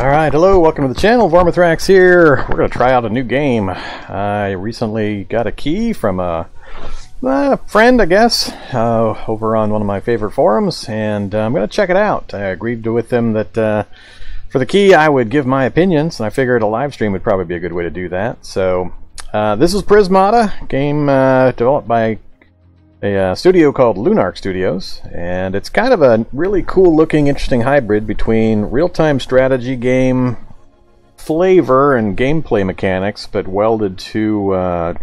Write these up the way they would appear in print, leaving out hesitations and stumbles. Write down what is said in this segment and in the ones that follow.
Alright, hello, welcome to the channel. Vormithrax here. We're going to try out a new game. I recently got a key from a friend, I guess, over on one of my favorite forums, and I'm going to check it out. I agreed with them that for the key I would give my opinions, and I figured a live stream would probably be a good way to do that. So, this is Prismata, game developed by a studio called Lunark Studios, and it's kind of a really cool looking, interesting hybrid between real-time strategy game flavor and gameplay mechanics, but welded to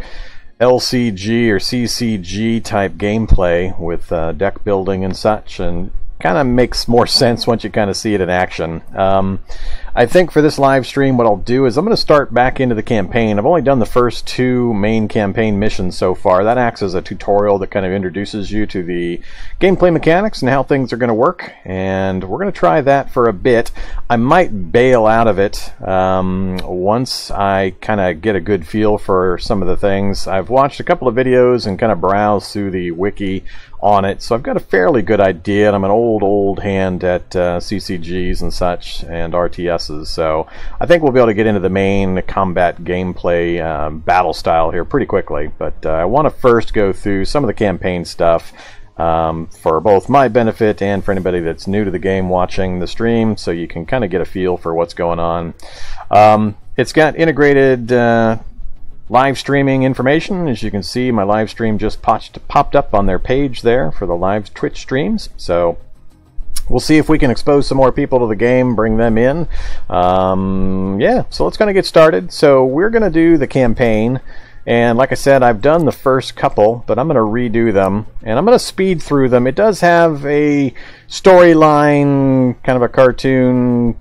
LCG or CCG type gameplay with deck building and such, and kind of makes more sense once you kind of see it in action. I think for this live stream what I'll do is I'm going to start back into the campaign. I've only done the first two main campaign missions so far. That acts as a tutorial that kind of introduces you to the gameplay mechanics and how things are going to work, and we're going to try that for a bit. I might bail out of it once I kind of get a good feel for some of the things. I've watched a couple of videos and kind of browsed through the wiki on it, so I've got a fairly good idea, and I'm an old hand at CCGs and such and RTSs, so I think we'll be able to get into the main combat gameplay battle style here pretty quickly. But I want to first go through some of the campaign stuff for both my benefit and for anybody that's new to the game watching the stream, so you can kind of get a feel for what's going on. It's got integrated live streaming information. As you can see, my live stream just popped up on their page there for the live Twitch streams, so we'll see if we can expose some more people to the game, bring them in. Yeah, so let's kind of get started. So we're going to do the campaign, and like I said, I've done the first couple, but I'm going to redo them, and I'm going to speed through them. It does have a storyline, kind of a cartoon,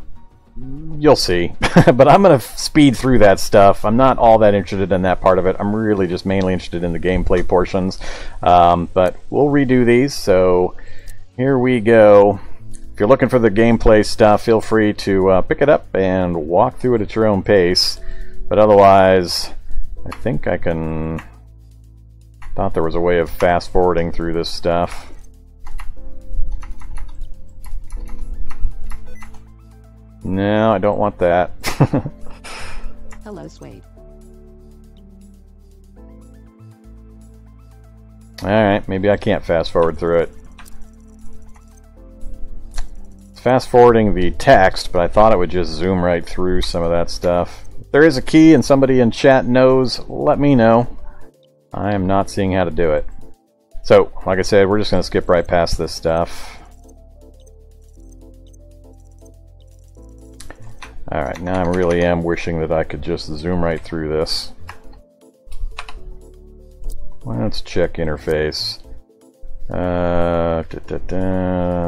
you'll see. But I'm going to speed through that stuff. I'm not all that interested in that part of it. I'm really just mainly interested in the gameplay portions. But we'll redo these, so here we go. If you're looking for the gameplay stuff, feel free to pick it up and walk through it at your own pace. But otherwise, I think I can... thought there was a way of fast forwarding through this stuff. No, I don't want that. Hello, Swade. Alright, maybe I can't fast forward through it. It's fast forwarding the text, but I thought it would just zoom right through some of that stuff. If there is a key and somebody in chat knows, let me know. I am not seeing how to do it. So, like I said, we're just going to skip right past this stuff. Alright, now I really am wishing that I could just zoom right through this. Let's check interface.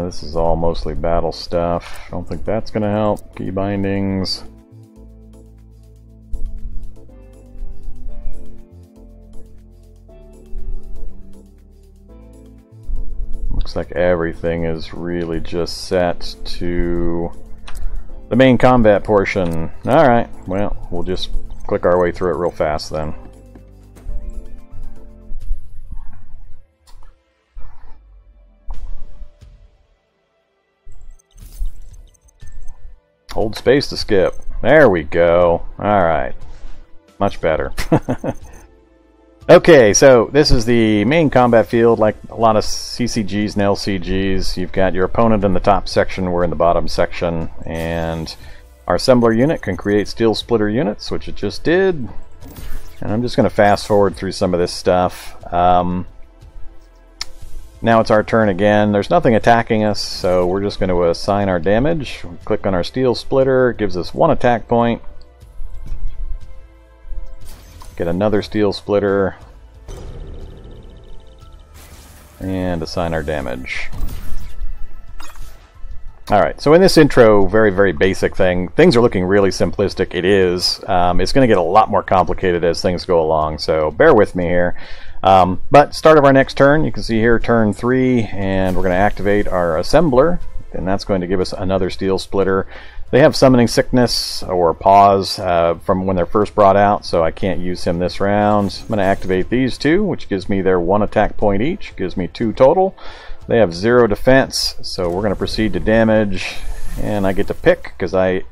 This is all mostly battle stuff. Don't think that's going to help. Key bindings. Looks like everything is really just set to the main combat portion. Alright, well, we'll just click our way through it real fast then. Hold space to skip. There we go. Alright. Much better. Okay, so this is the main combat field. Like a lot of CCGs and LCGs, you've got your opponent in the top section, we're in the bottom section, and our assembler unit can create steel splitter units, which it just did. And I'm just going to fast forward through some of this stuff. Now it's our turn again. There's nothing attacking us, so we're just going to assign our damage. We click on our steel splitter, it gives us 1 attack point. Get another steel splitter and assign our damage. Alright, so in this intro, very basic thing, things are looking really simplistic. It is. It's going to get a lot more complicated as things go along, so bear with me here. But start of our next turn, you can see here turn 3, and we're going to activate our assembler, and that's going to give us another steel splitter. They have summoning sickness or pause from when they're first brought out, so I can't use him this round. I'm going to activate these two, which gives me their 1 attack point each, gives me 2 total. They have 0 defense, so we're going to proceed to damage, and I get to pick because I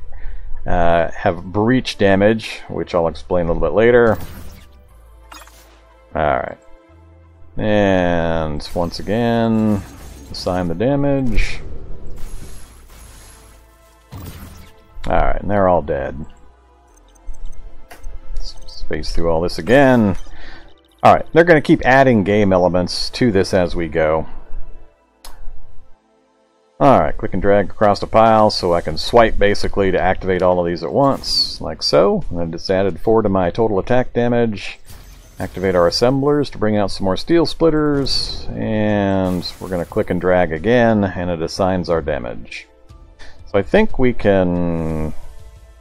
have breach damage, which I'll explain a little bit later. Alright. And once again, assign the damage. Alright, and they're all dead. Space through all this again. Alright, they're going to keep adding game elements to this as we go. Alright, click and drag across the pile so I can swipe basically to activate all of these at once, like so. And I just added 4 to my total attack damage. Activate our assemblers to bring out some more steel splitters, and we're going to click and drag again, and it assigns our damage. So I think we can...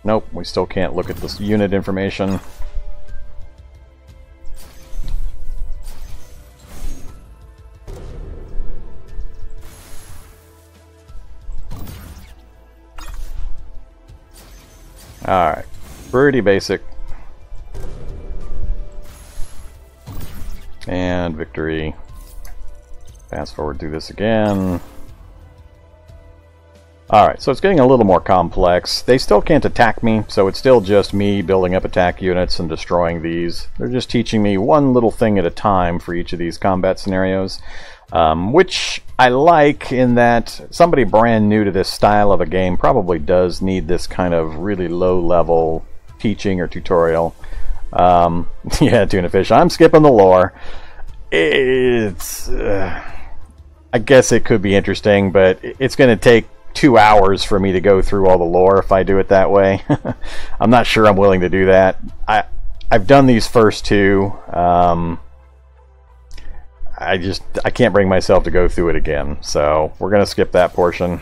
Nope, we still can't look at this unit information. Alright, pretty basic. And victory. Fast forward through this again. Alright, so it's getting a little more complex. They still can't attack me, so it's still just me building up attack units and destroying these. They're just teaching me one little thing at a time for each of these combat scenarios. Which I like in that somebody brand new to this style of a game probably does need this kind of really low-level teaching or tutorial. Yeah, tuna fish. I'm skipping the lore. It's... I guess it could be interesting, but it's going to take 2 hours for me to go through all the lore if I do it that way. I'm not sure I'm willing to do that. I've done these first two. I can't bring myself to go through it again, so we're going to skip that portion.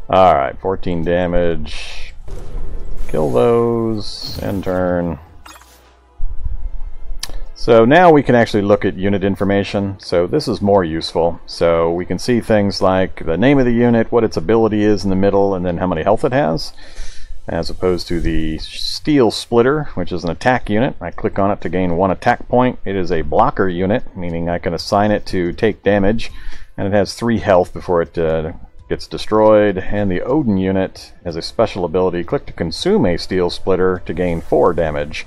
Alright, 14 damage. Kill those. End turn. So now we can actually look at unit information. So this is more useful. So we can see things like the name of the unit, what its ability is in the middle, and then how many health it has. As opposed to the steel splitter, which is an attack unit. I click on it to gain 1 attack point. It is a blocker unit, meaning I can assign it to take damage, and it has 3 health before it gets destroyed. And the Odin unit has a special ability. Click to consume a steel splitter to gain 4 damage,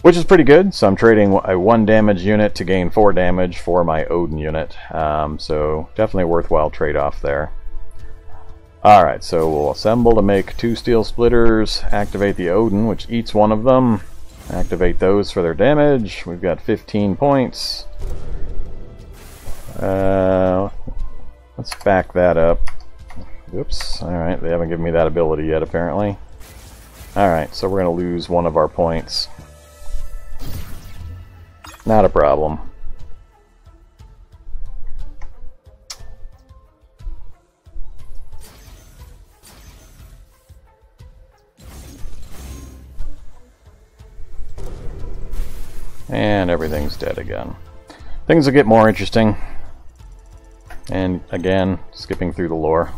which is pretty good. So I'm trading a 1 damage unit to gain 4 damage for my Odin unit. So definitely a worthwhile trade-off there. Alright, so we'll assemble to make 2 steel splitters, activate the Odin, which eats 1 of them, activate those for their damage. We've got 15 points. Let's back that up. Oops, alright, they haven't given me that ability yet apparently. Alright, so we're going to lose 1 of our points. Not a problem. And everything's dead again. Things will get more interesting. And again, skipping through the lore.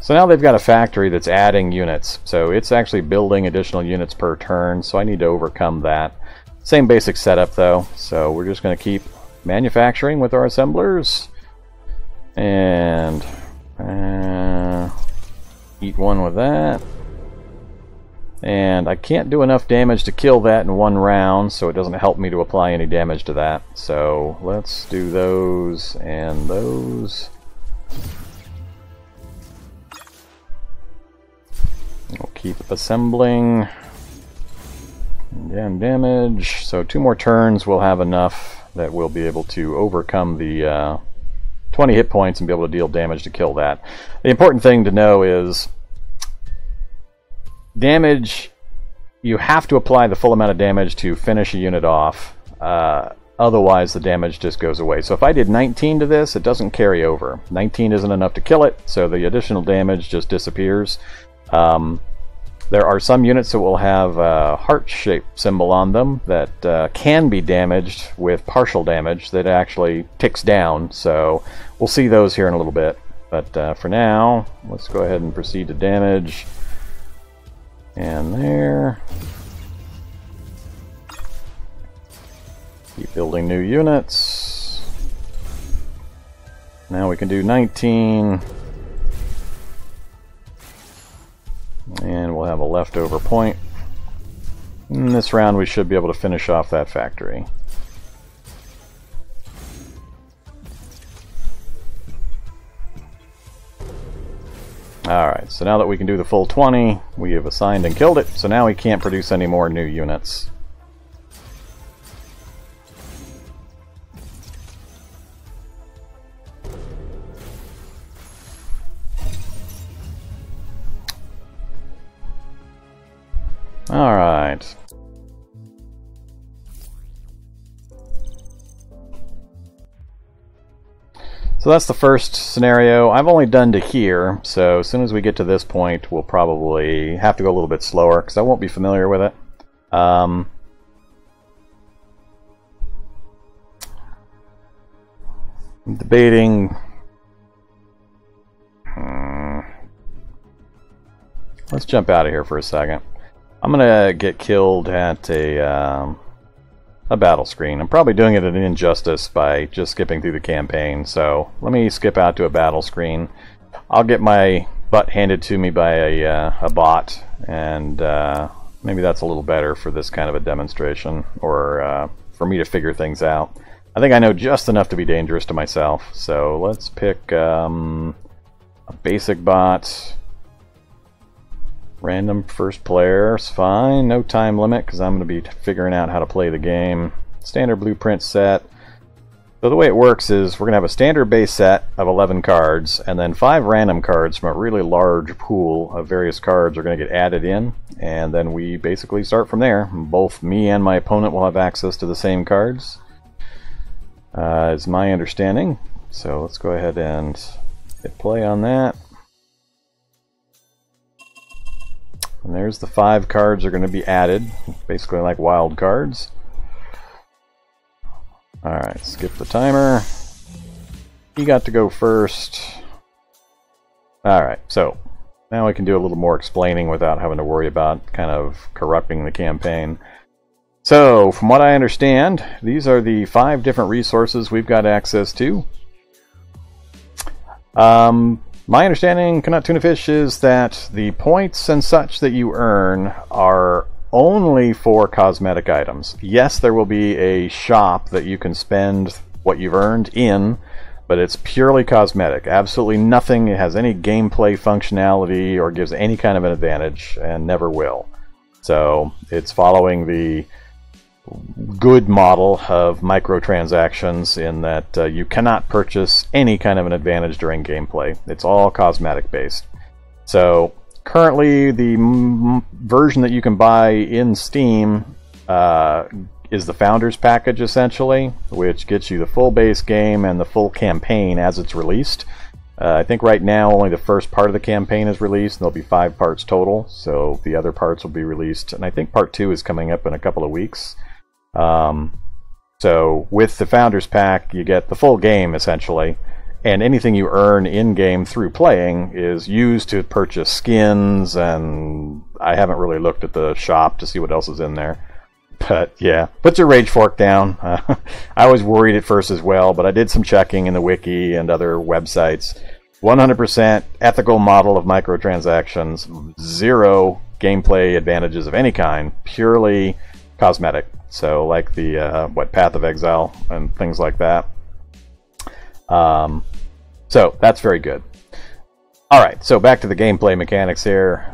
So now they've got a factory that's adding units. So it's actually building additional units per turn, so I need to overcome that. Same basic setup though, so we're just going to keep manufacturing with our assemblers. And eat 1 with that. And I can't do enough damage to kill that in 1 round, so it doesn't help me to apply any damage to that. So let's do those and those. We'll keep assembling. Again, damage. So 2 more turns we'll have enough that we'll be able to overcome the 20 hit points and be able to deal damage to kill that. The important thing to know is damage, you have to apply the full amount of damage to finish a unit off. Otherwise the damage just goes away. So if I did 19 to this, it doesn't carry over. 19 isn't enough to kill it, so the additional damage just disappears. There are some units that will have a heart-shaped symbol on them that can be damaged with partial damage that actually ticks down. So we'll see those here in a little bit. But for now, let's go ahead and proceed to damage. And there. Keep building new units. Now we can do 19. And we'll have a leftover point. In this round we should be able to finish off that factory. Alright, so now that we can do the full 20, we have assigned and killed it, so now we can't produce any more new units. Alright. So that's the first scenario. I've only done to here, so as soon as we get to this point, we'll probably have to go a little bit slower, because I won't be familiar with it. I'm debating... Let's jump out of here for a second. I'm gonna get killed at a battle screen. I'm probably doing it an injustice by just skipping through the campaign, so let me skip out to a battle screen. I'll get my butt handed to me by a bot, and maybe that's a little better for this kind of a demonstration, or for me to figure things out. I think I know just enough to be dangerous to myself, so let's pick a basic bot. Random first player is fine, no time limit because I'm going to be figuring out how to play the game. Standard blueprint set. So the way it works is we're going to have a standard base set of 11 cards, and then 5 random cards from a really large pool of various cards are going to get added in, and then we basically start from there. Both me and my opponent will have access to the same cards, is my understanding. So let's go ahead and hit play on that. And there's the 5 cards are going to be added, basically like wild cards. Alright, skip the timer. He got to go first. Alright, so now we can do a little more explaining without having to worry about kind of corrupting the campaign. So, from what I understand, these are the 5 different resources we've got access to. My understanding, Canuck Tunafish, is that the points and such that you earn are only for cosmetic items. Yes, there will be a shop that you can spend what you've earned in, but it's purely cosmetic. Absolutely nothing has any gameplay functionality or gives any kind of an advantage, and never will. So it's following the good model of microtransactions in that you cannot purchase any kind of an advantage during gameplay. It's all cosmetic based. So currently the version that you can buy in Steam is the Founders Package, essentially, which gets you the full base game and the full campaign as it's released. I think right now only the first part of the campaign is released, and there'll be 5 parts total, so the other parts will be released, and I think part 2 is coming up in a couple of weeks. So with the Founders Pack, you get the full game, essentially, and anything you earn in-game through playing is used to purchase skins, and I haven't really looked at the shop to see what else is in there. But yeah, put your Rage Fork down. I was worried at first as well, but I did some checking in the wiki and other websites. 100% ethical model of microtransactions, 0 gameplay advantages of any kind, purely cosmetic. So like the Path of Exile and things like that. So that's very good. Alright, so back to the gameplay mechanics here.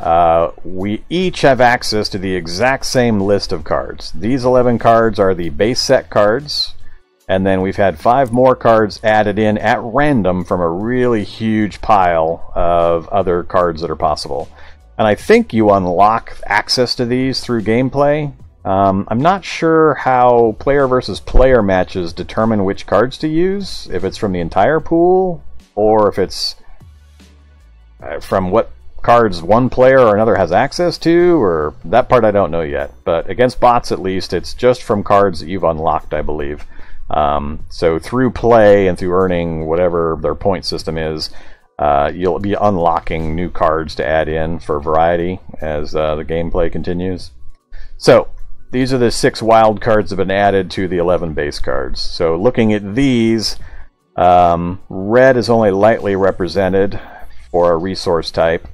We each have access to the exact same list of cards. These 11 cards are the base set cards, and then we've had 5 more cards added in at random from a really huge pile of other cards that are possible. And I think you unlock access to these through gameplay. I'm not sure how player versus player matches determine which cards to use, if it's from the entire pool, or if it's from what cards one player or another has access to, or that part I don't know yet. But against bots, at least, it's just from cards that you've unlocked, I believe. So through play and through earning whatever their point system is, you'll be unlocking new cards to add in for variety as the gameplay continues. So these are the 6 wild cards that have been added to the 11 base cards. So looking at these, Red is only lightly represented for a resource type.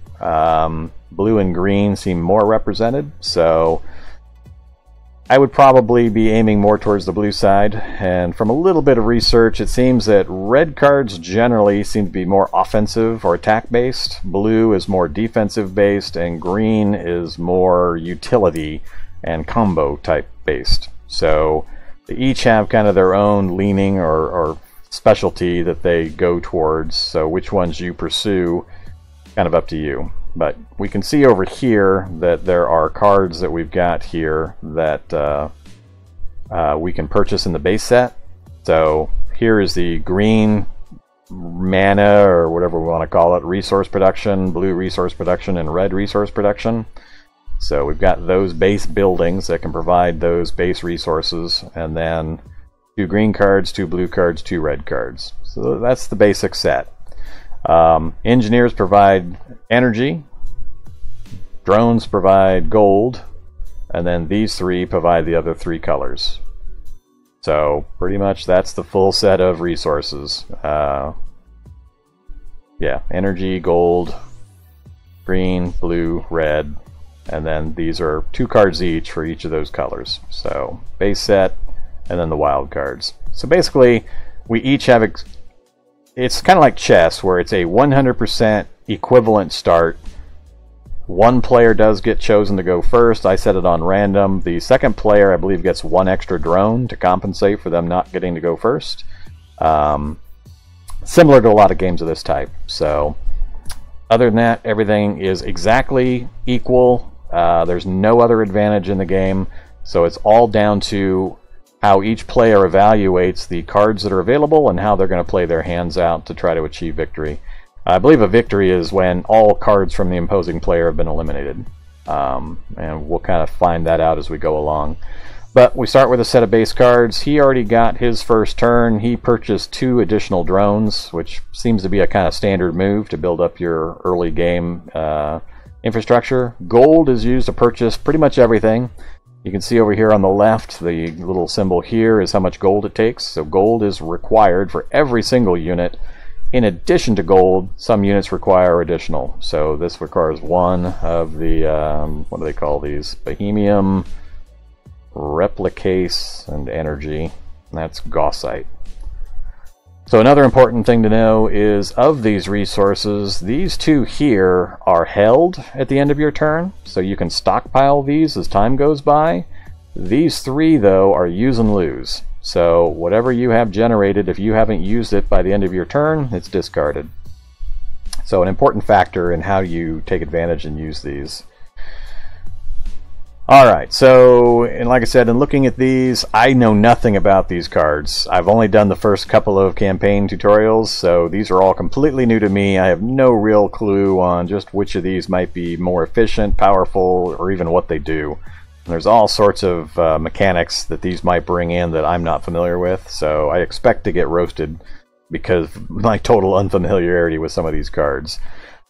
Blue and green seem more represented, so I would probably be aiming more towards the blue side. And from a little bit of research, it seems that red cards generally seem to be more offensive or attack based, blue is more defensive based, and green is more utility and combo type based. So they each have kind of their own leaning or specialty that they go towards, so which ones you pursue, kind of up to you. But we can see over here that there are cards that we've got here that we can purchase in the base set. So here is the green mana, or whatever we want to call it, resource production, blue resource production, and red resource production. So we've got those base buildings that can provide those base resources, and then 2 green cards, 2 blue cards, 2 red cards. So that's the basic set. Engineers provide energy, drones provide gold, and then these 3 provide the other 3 colors. So pretty much that's the full set of resources. Yeah, energy, gold, green, blue, red, and then these are 2 cards each for each of those colors. So base set, and then the wild cards. So basically, we each have... It's kind of like chess, where it's a 100% equivalent start. One player does get chosen to go first. I set it on random. The second player, I believe, gets 1 extra drone to compensate for them not getting to go first. Similar to a lot of games of this type. So, other than that, everything is exactly equal. There's no other advantage in the game. So it's all down to how each player evaluates the cards that are available and how they're going to play their hands out to try to achieve victory. I believe a victory is when all cards from the opposing player have been eliminated. And we'll kind of find that out as we go along. But we start with a set of base cards. He already got his first turn. He purchased 2 additional drones, which seems to be a kind of standard move to build up your early game infrastructure. Gold is used to purchase pretty much everything. You can see over here on the left, the little symbol here is how much gold it takes. So gold is required for every single unit. In addition to gold, some units require additional. So this requires 1 of the, what do they call these? Bohemium, Replicase, and Energy. And that's Gaussite. So another important thing to know is, of these resources, these 2 here are held at the end of your turn, so you can stockpile these as time goes by. These 3, though, are use and lose. So whatever you have generated, if you haven't used it by the end of your turn, it's discarded. So an important factor in how you take advantage and use these. Alright, so, and like I said, in looking at these, I know nothing about these cards. I've only done the first couple of campaign tutorials, so these are all completely new to me. I have no real clue on just which of these might be more efficient, powerful, or even what they do. And there's all sorts of mechanics that these might bring in that I'm not familiar with, so I expect to get roasted because of my total unfamiliarity with some of these cards.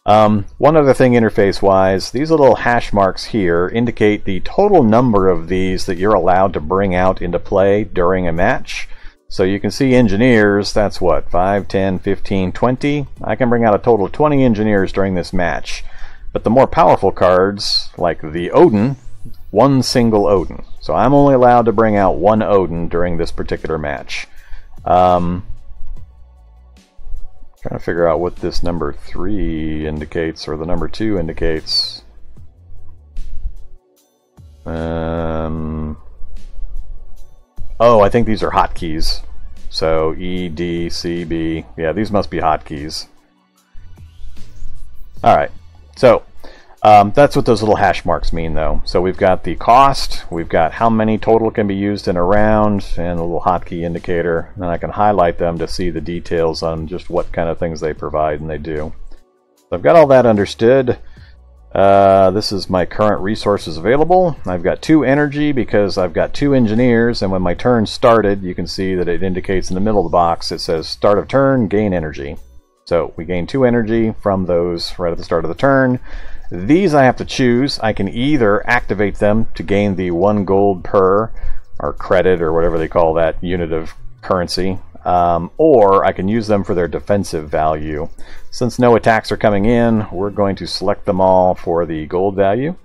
One other thing interface-wise, these little hash marks here indicate the total number of these that you're allowed to bring out into play during a match. So you can see engineers, that's what, 5, 10, 15, 20? I can bring out a total of 20 engineers during this match. But the more powerful cards, like the Odin, 1 single Odin. So I'm only allowed to bring out 1 Odin during this particular match. Trying to figure out what this number 3 indicates, or the number 2 indicates. Oh, I think these are hotkeys. So E, D, C, B. Yeah, these must be hotkeys. Alright, so that's what those little hash marks mean, though. So we've got the cost, we've got how many total can be used in a round, and a little hotkey indicator. And I can highlight them to see the details on just what kind of things they provide and they do. So I've got all that understood. This is my current resources available. I've got 2 energy because I've got 2 engineers, and when my turn started, you can see that it indicates in the middle of the box, it says start of turn, gain energy. So we gain 2 energy from those right at the start of the turn. These I have to choose. I can either activate them to gain the 1 gold per, or credit, or whatever they call that unit of currency, or I can use them for their defensive value. Since no attacks are coming in, we're going to select them all for the gold value.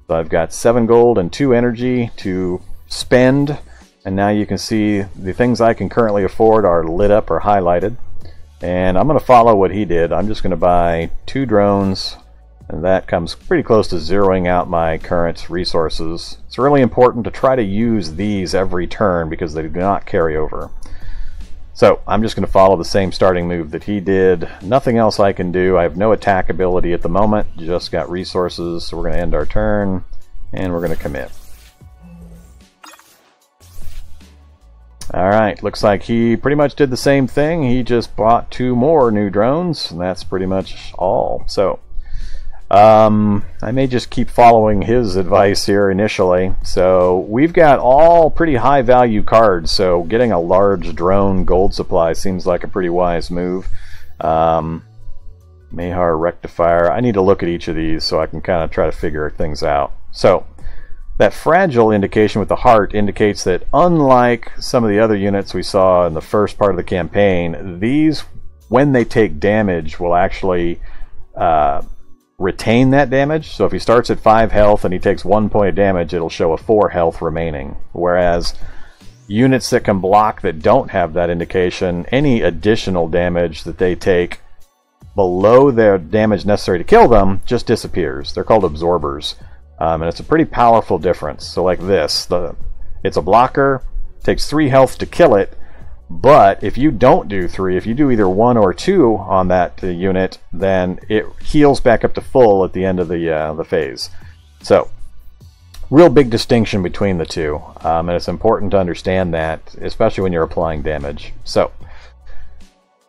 So I've got 7 gold and 2 energy to spend, and now you can see the things I can currently afford are lit up or highlighted. And I'm going to follow what he did. I'm just going to buy 2 drones, and that comes pretty close to zeroing out my current resources. It's really important to try to use these every turn because they do not carry over. So I'm just going to follow the same starting move that he did. Nothing else I can do. I have no attack ability at the moment, just got resources. So we're going to end our turn, and we're going to commit. Alright, looks like he pretty much did the same thing. He just bought 2 more new drones, and that's pretty much all. So, I may just keep following his advice here initially. So, we've got all pretty high value cards, so getting a large drone gold supply seems like a pretty wise move. Mahar Rectifier. I need to look at each of these so I can kind of try to figure things out. So, that fragile indication with the heart indicates that unlike some of the other units we saw in the first part of the campaign, these, when they take damage, will actually retain that damage. So if he starts at 5 health and he takes 1 point of damage, it'll show a 4 health remaining. Whereas units that can block that don't have that indication, any additional damage that they take below their damage necessary to kill them just disappears. They're called absorbers. And it's a pretty powerful difference. So like this, it's a blocker, takes 3 health to kill it, but if you don't do 3, if you do either 1 or 2 on that unit, then it heals back up to full at the end of the phase. So, real big distinction between the two, and it's important to understand that, especially when you're applying damage. So,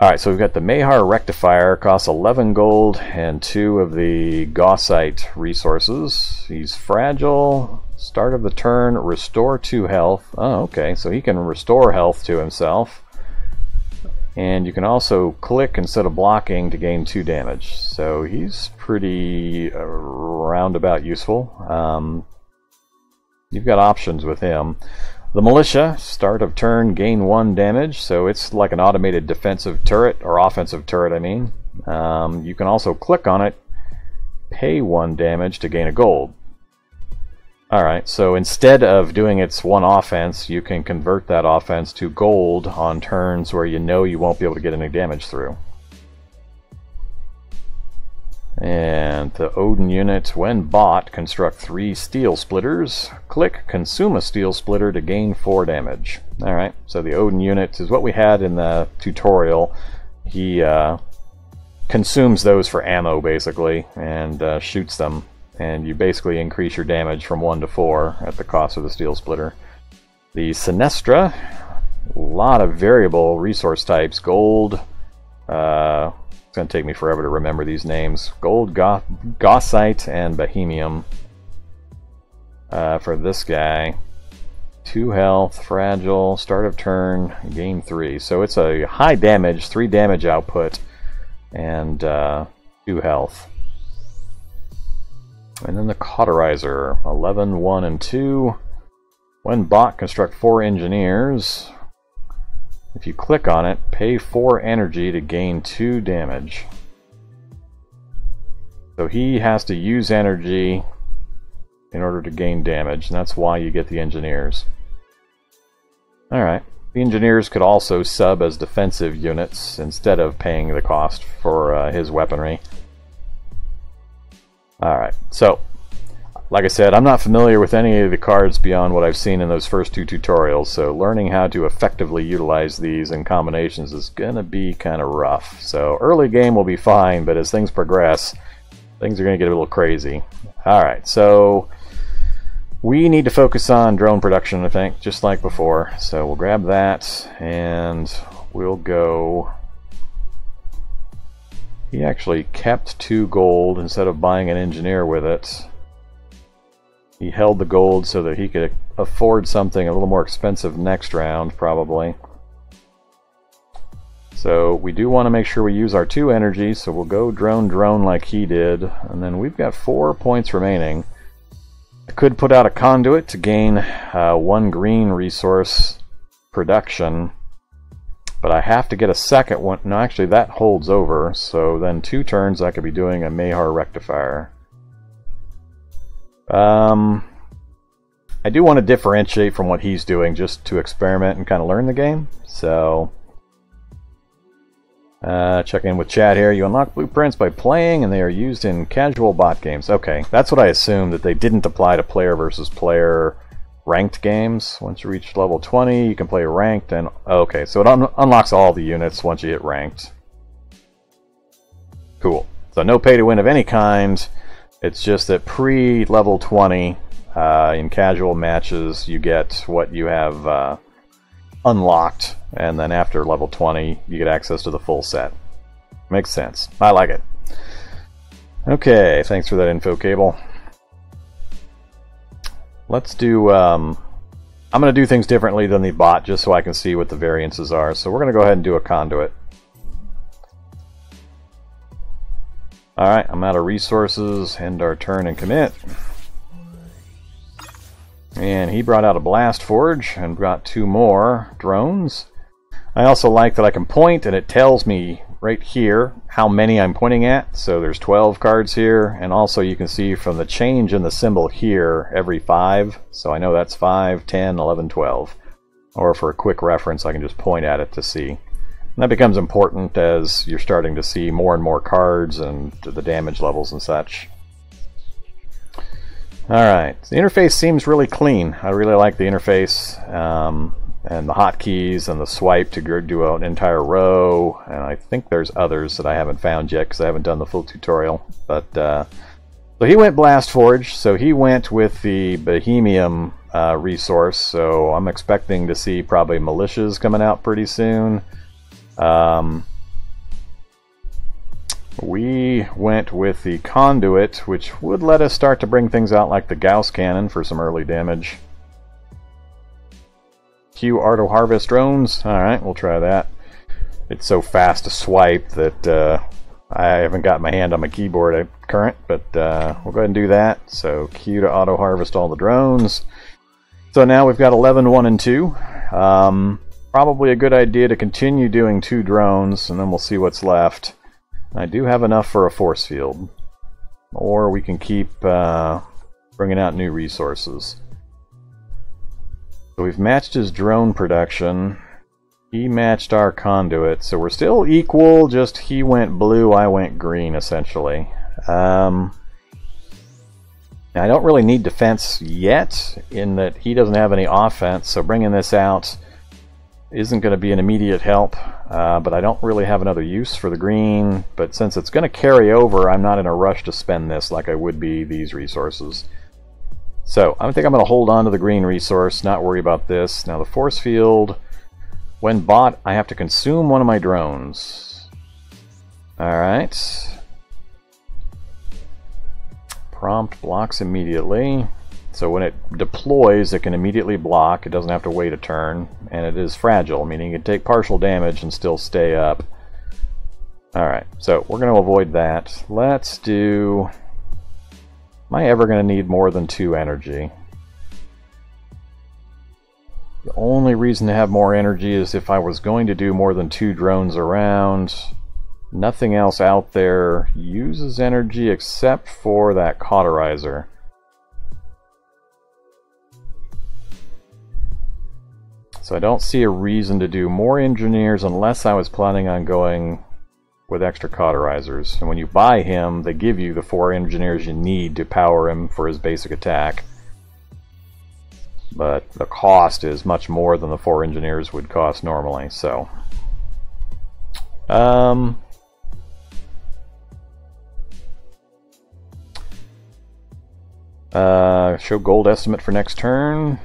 alright, so we've got the Mahar Rectifier, costs 11 gold and 2 of the Gaussite resources. He's fragile. Start of the turn, restore 2 health. Oh, okay, so he can restore health to himself. And you can also click instead of blocking to gain 2 damage. So he's pretty roundabout useful. You've got options with him. The Militia, start of turn, gain 1 damage, so it's like an automated defensive turret, or offensive turret, I mean. You can also click on it, pay 1 damage to gain a gold. Alright, so instead of doing its 1 offense, you can convert that offense to gold on turns where you know you won't be able to get any damage through. And the Odin unit, when bought, construct 3 steel splitters. Click, consume a steel splitter to gain 4 damage. Alright, so the Odin unit is what we had in the tutorial. He consumes those for ammo, basically, and shoots them. And you basically increase your damage from 1 to 4 at the cost of the steel splitter. The Sinestra, a lot of variable resource types. Gold, it's going to take me forever to remember these names. Gold, Gaussite, and Bohemium. For this guy, 2 health, fragile, start of turn, gain 3. So it's a high damage, 3 damage output, and 2 health. And then the Cauterizer, 11, 1, and 2. When bought, construct 4 engineers. If you click on it, pay 4 energy to gain 2 damage. So he has to use energy in order to gain damage, and that's why you get the engineers. Alright, the engineers could also sub as defensive units instead of paying the cost for his weaponry. Alright, so like I said, I'm not familiar with any of the cards beyond what I've seen in those first 2 tutorials, so learning how to effectively utilize these in combinations is going to be kind of rough. So early game will be fine, but as things progress, things are going to get a little crazy. Alright, so we need to focus on drone production, I think, just like before. So we'll grab that, and we'll go... He actually kept 2 gold instead of buying an engineer with it. He held the gold so that he could afford something a little more expensive next round, probably. So we do want to make sure we use our 2 energy, so we'll go drone like he did. And then we've got 4 points remaining. I could put out a conduit to gain 1 green resource production. But I have to get a second one. No, actually that holds over. So then 2 turns I could be doing a Mahar Rectifier. I do want to differentiate from what he's doing just to experiment and kind of learn the game. So, check in with chat here. You unlock blueprints by playing, and they are used in casual bot games. Okay, that's what I assumed, that they didn't apply to player versus player ranked games. Once you reach level 20, you can play ranked, and okay, so it unlocks all the units once you hit ranked. Cool. So no pay to win of any kind. It's just that pre-level 20, in casual matches, you get what you have unlocked, and then after level 20, you get access to the full set. Makes sense. I like it. Okay, thanks for that info, Cable. Let's do... I'm going to do things differently than the bot, just so I can see what the variances are. So we're going to go ahead and do a conduit. Alright, I'm out of resources. End our turn and commit. And he brought out a blast forge and brought 2 more drones. I also like that I can point and it tells me right here how many I'm pointing at. So there's 12 cards here, and also you can see from the change in the symbol here every 5. So I know that's 5, 10, 11, 12. Or for a quick reference, I can just point at it to see. And that becomes important as you're starting to see more and more cards and the damage levels and such. Alright, the interface seems really clean. I really like the interface, and the hotkeys and the swipe to do an entire row, and I think there's others that I haven't found yet because I haven't done the full tutorial. But so he went Blast Forge, so he went with the Bohemium resource, so I'm expecting to see probably militias coming out pretty soon. We went with the Conduit, which would let us start to bring things out like the Gauss Cannon for some early damage. Q Arto Harvest drones. Alright, we'll try that. It's so fast to swipe that I haven't got my hand on my keyboard at current, but we'll go ahead and do that. So Q to auto harvest all the drones. So now we've got 11, 1, and 2. Probably a good idea to continue doing 2 drones, and then we'll see what's left. I do have enough for a force field. Or we can keep bringing out new resources. So we've matched his drone production. He matched our conduit. So we're still equal, just he went blue, I went green, essentially. Now I don't really need defense yet, in that he doesn't have any offense, so bringing this out isn't going to be an immediate help. But I don't really have another use for the green, but since it's going to carry over, I'm not in a rush to spend this like I would be these resources. So I think I'm going to hold on to the green resource, not worry about this. Now the force field, when bought, I have to consume one of my drones. Alright. Prompt blocks immediately. So when it deploys, it can immediately block. It doesn't have to wait a turn. And it is fragile, meaning it can take partial damage and still stay up. Alright, so we're going to avoid that. Let's do... Am I ever going to need more than 2 energy? The only reason to have more energy is if I was going to do more than 2 drones around. Nothing else out there uses energy except for that cauterizer. So I don't see a reason to do more engineers unless I was planning on going with extra cauterizers. And when you buy him, they give you the 4 engineers you need to power him for his basic attack. But the cost is much more than the 4 engineers would cost normally, so... show gold estimate for next turn.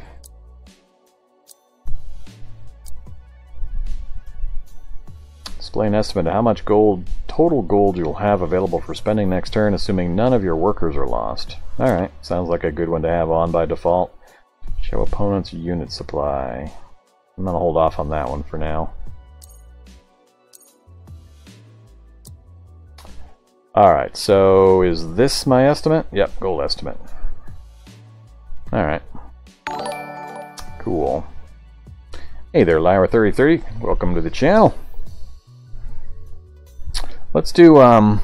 Display an estimate of how much total gold you'll have available for spending next turn, assuming none of your workers are lost. Alright, sounds like a good one to have on by default. Show opponent's unit supply. I'm going to hold off on that one for now. Alright, so is this my estimate? Yep, gold estimate. Alright. Cool. Hey there, Lyra33. Welcome to the channel. Let's do, by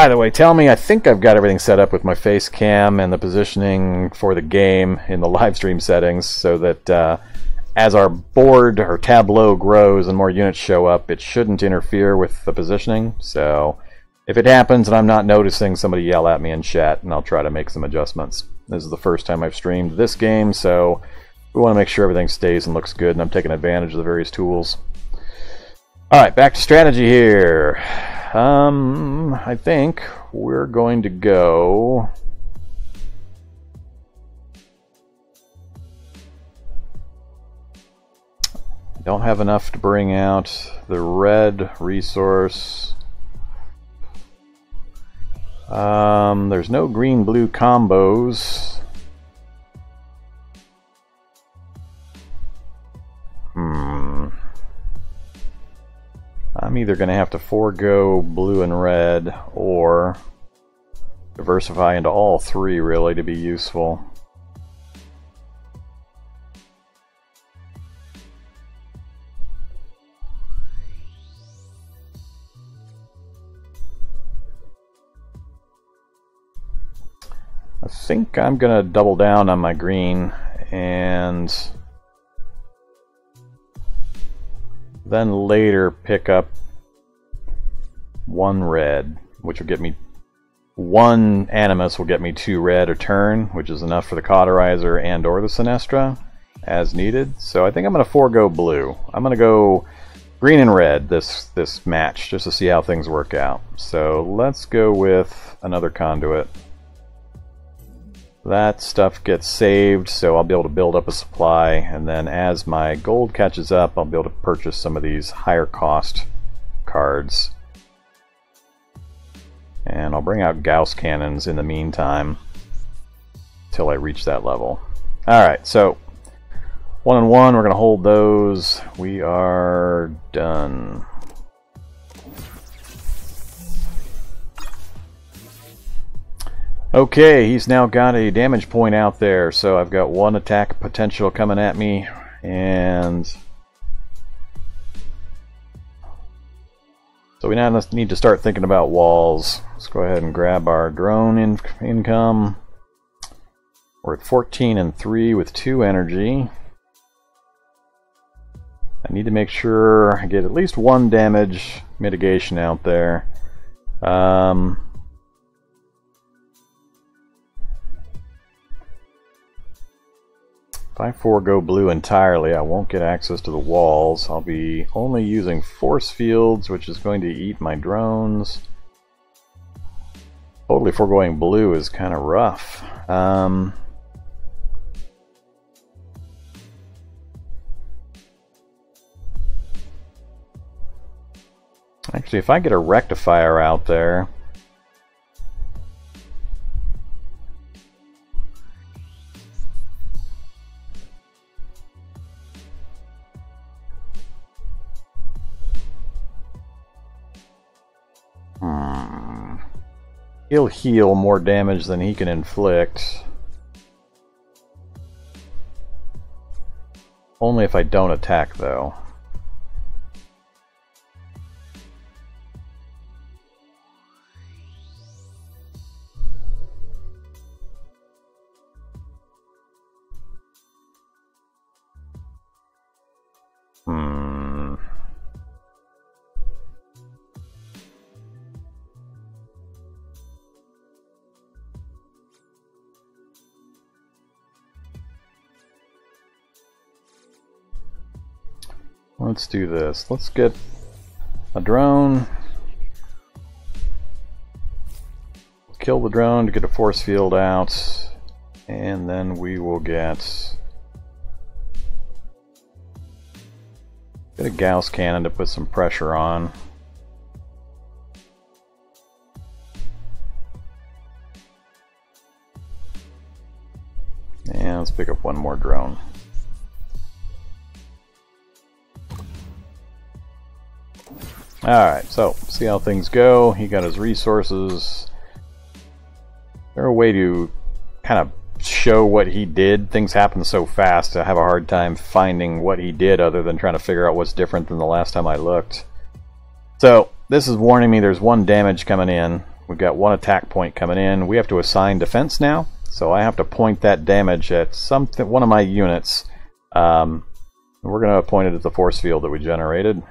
the way, tell me, I think I've got everything set up with my face cam and the positioning for the game in the live stream settings so that as our board or tableau grows and more units show up, it shouldn't interfere with the positioning. So if it happens and I'm not noticing, somebody yell at me in chat and I'll try to make some adjustments. This is the first time I've streamed this game, so we want to make sure everything stays and looks good, and I'm taking advantage of the various tools. Alright, back to strategy here. I think we're going to go... Don't have enough to bring out the red resource. There's no green-blue combos. I'm either going to have to forego blue and red or diversify into all three, really, to be useful. I think I'm going to double down on my green and then later pick up one red, which will get me one Animus, will get me 2 red a turn, which is enough for the Cauterizer and or the Sinestra as needed. So I think I'm going to forego blue. I'm going to go green and red this match just to see how things work out. So let's go with another conduit. That stuff gets saved, so I'll be able to build up a supply, and then as my gold catches up, I'll be able to purchase some of these higher cost cards. And I'll bring out Gauss cannons in the meantime till I reach that level. Alright, so 1 and 1, we're going to hold those. We are done. Okay, he's now got a damage point out there, so I've got 1 attack potential coming at me, and so we now need to start thinking about walls. Let's go ahead and grab our drone income. We're at 14 and 3 with 2 energy. I need to make sure I get at least 1 damage mitigation out there. If I forego blue entirely, I won't get access to the walls. I'll be only using force fields, which is going to eat my drones. Totally foregoing blue is kind of rough. Actually, if I get a rectifier out there, he'll heal more damage than he can inflict. Only if I don't attack, though. Let's do this. Let's get a drone. Kill the drone to get a force field out, and then we will get a Gauss cannon to put some pressure on. And let's pick up 1 more drone. Alright, so see how things go. He got his resources. Is there a way to kind of show what he did. Things happen so fast, I have a hard time finding what he did other than trying to figure out what's different than the last time I looked. So, this is warning me there's 1 damage coming in. We've got 1 attack point coming in. We have to assign defense now, so I have to point that damage at one of my units. We're going to point it at the force field that we generated.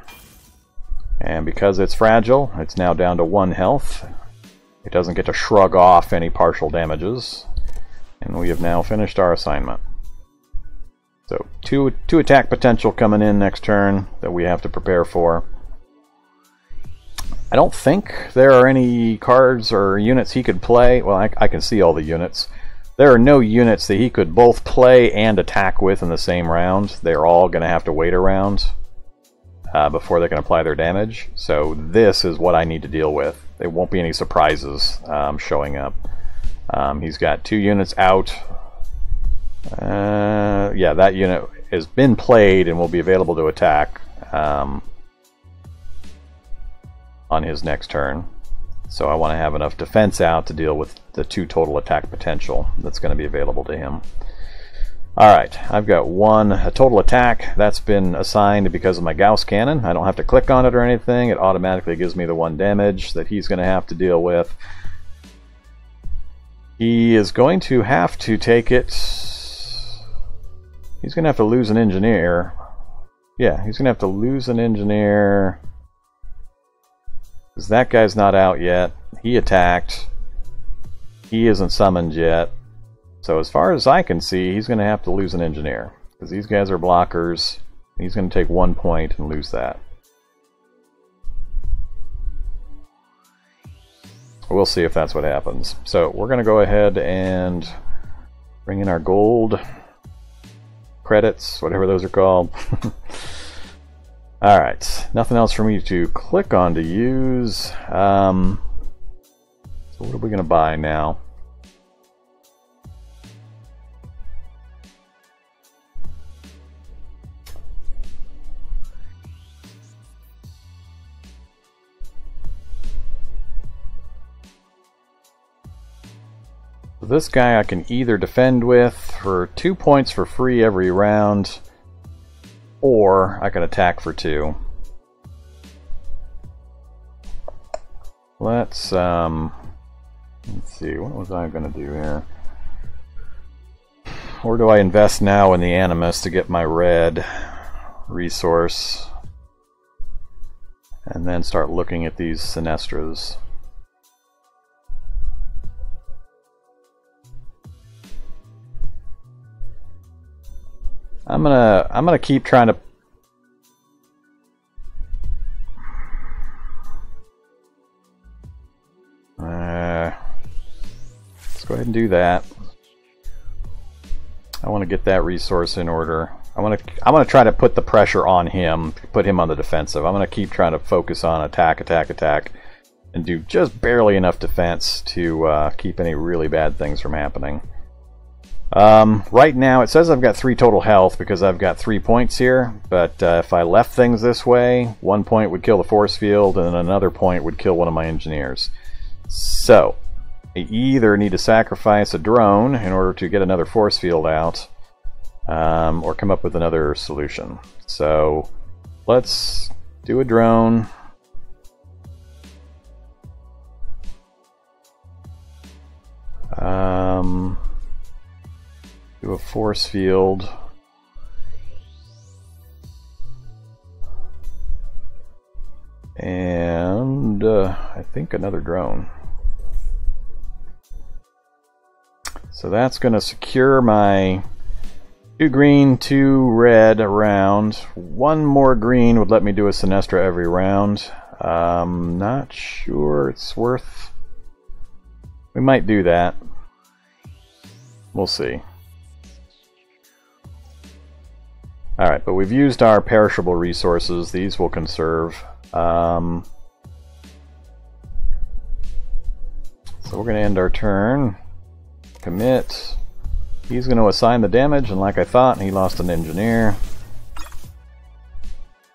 And because it's fragile, it's now down to 1 health. It doesn't get to shrug off any partial damages. And we have now finished our assignment. So, two attack potential coming in next turn that we have to prepare for. I don't think there are any cards or units he could play. Well, I can see all the units. There are no units that he could both play and attack with in the same round. They're all going to have to wait a round before they can apply their damage. So this is what I need to deal with. There won't be any surprises showing up. He's got 2 units out. Yeah, that unit has been played and will be available to attack on his next turn. So I want to have enough defense out to deal with the 2 total attack potential that's going to be available to him. Alright, I've got a total attack. That's been assigned because of my Gauss cannon. I don't have to click on it or anything. It automatically gives me the 1 damage that he's going to have to deal with. He is going to have to take it. He's going to have to lose an engineer. Yeah, he's going to have to lose an engineer. Because that guy's not out yet. He attacked. He isn't summoned yet. So as far as I can see, he's going to have to lose an engineer. Because these guys are blockers. He's going to take 1 point and lose that. We'll see if that's what happens. So we're going to go ahead and bring in our gold credits, whatever those are called. Alright, nothing else for me to click on to use. So what are we going to buy now? This guy I can either defend with for 2 points for free every round, or I can attack for 2. Let's see, what was I going to do here? Or do I invest now in the Animus to get my red resource, and then start looking at these Sinestras? I'm gonna keep trying to. Let's go ahead and do that. I want to get that resource in order. I'm gonna try to put the pressure on him, put him on the defensive. I'm gonna keep trying to focus on attack, and do just barely enough defense to keep any really bad things from happening. Right now it says I've got 3 total health because I've got 3 points here, but if I left things this way, 1 point would kill the force field and another point would kill one of my engineers. So I either need to sacrifice a drone in order to get another force field out, or come up with another solution. So let's do a drone. Do a force field. And I think another drone. So that's going to secure my 2 green, 2 red around. 1 more green would let me do a Sinestra every round. Not sure it's worth. We might do that. We'll see. Alright, but we've used our perishable resources. These will conserve. So we're going to end our turn. Commit. He's going to assign the damage, and like I thought, he lost an engineer.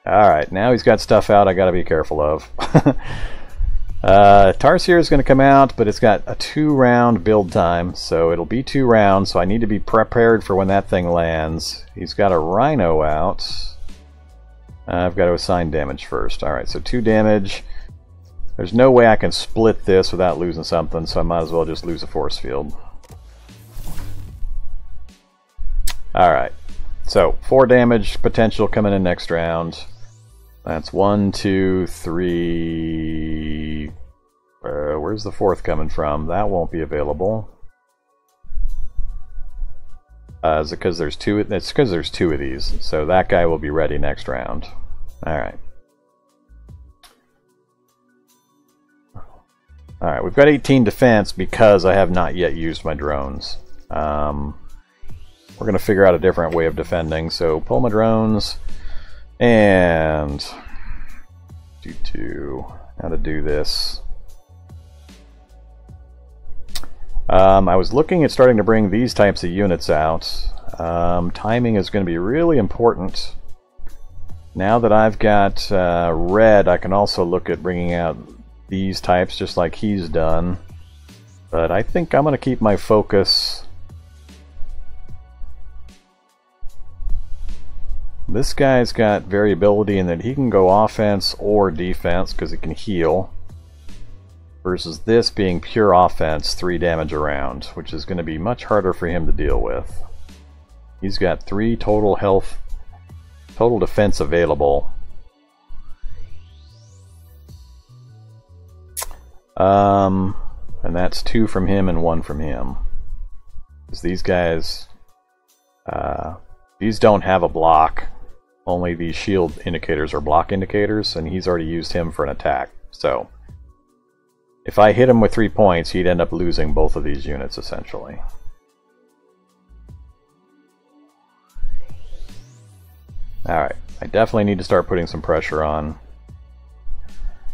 Alright, now he's got stuff out I got to be careful of. Tarsier is going to come out, but it's got a 2-round build time, so it'll be 2 rounds, so I need to be prepared for when that thing lands. He's got a Rhino out. I've got to assign damage first. Alright, so 2 damage. There's no way I can split this without losing something, so I might as well just lose a force field. Alright, so 4 damage potential coming in next round. That's 1, 2, 3... where's the 4th coming from? That won't be available. Is it because there's 2? It's because there's 2 of these, so that guy will be ready next round. Alright. Alright, we've got 18 defense because I have not yet used my drones. We're going to figure out a different way of defending, so pull my drones. And how to do this. I was looking at starting to bring these types of units out. Timing is going to be really important. Now that I've got red, I can also look at bringing out these types just like he's done. But I think I'm going to keep my focus. This guy's got variability in that he can go offense or defense because he can heal. Versus this being pure offense, 3 damage around, which is going to be much harder for him to deal with. He's got 3 total health, total defense available. And that's 2 from him and 1 from him. Because these guys, these don't have a block. Only the shield indicators are block indicators, and he's already used him for an attack. So, if I hit him with 3 points, he'd end up losing both of these units, essentially. Alright, I definitely need to start putting some pressure on.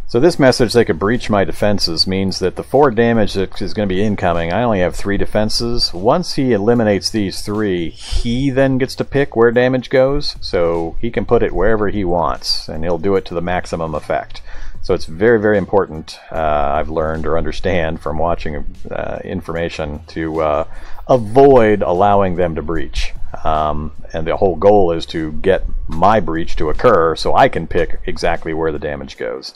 So this message, they could breach my defenses, means that the 4 damage that is going to be incoming, I only have 3 defenses. Once he eliminates these 3, he then gets to pick where damage goes, so he can put it wherever he wants, and he'll do it to the maximum effect. So it's very, very important, I've learned or understand from watching information, to avoid allowing them to breach. And the whole goal is to get my breach to occur so I can pick exactly where the damage goes.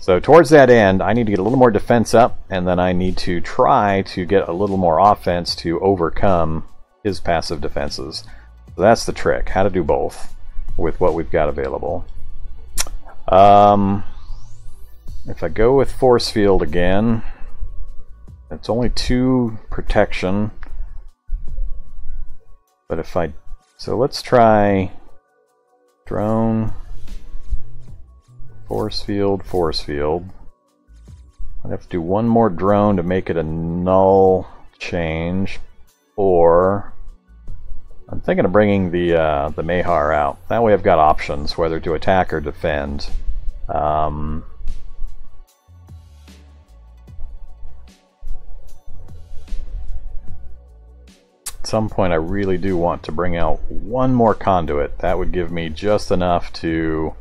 So towards that end, I need to get a little more defense up, and then I need to try to get a little more offense to overcome his passive defenses. So that's the trick, how to do both with what we've got available. If I go with force field again, it's only 2 protection. But if I... So let's try drone, force field, force field. I'd have to do 1 more drone to make it a null change, or I'm thinking of bringing the Mayhar out. That way I've got options whether to attack or defend. At some point I really do want to bring out 1 more conduit. That would give me just enough to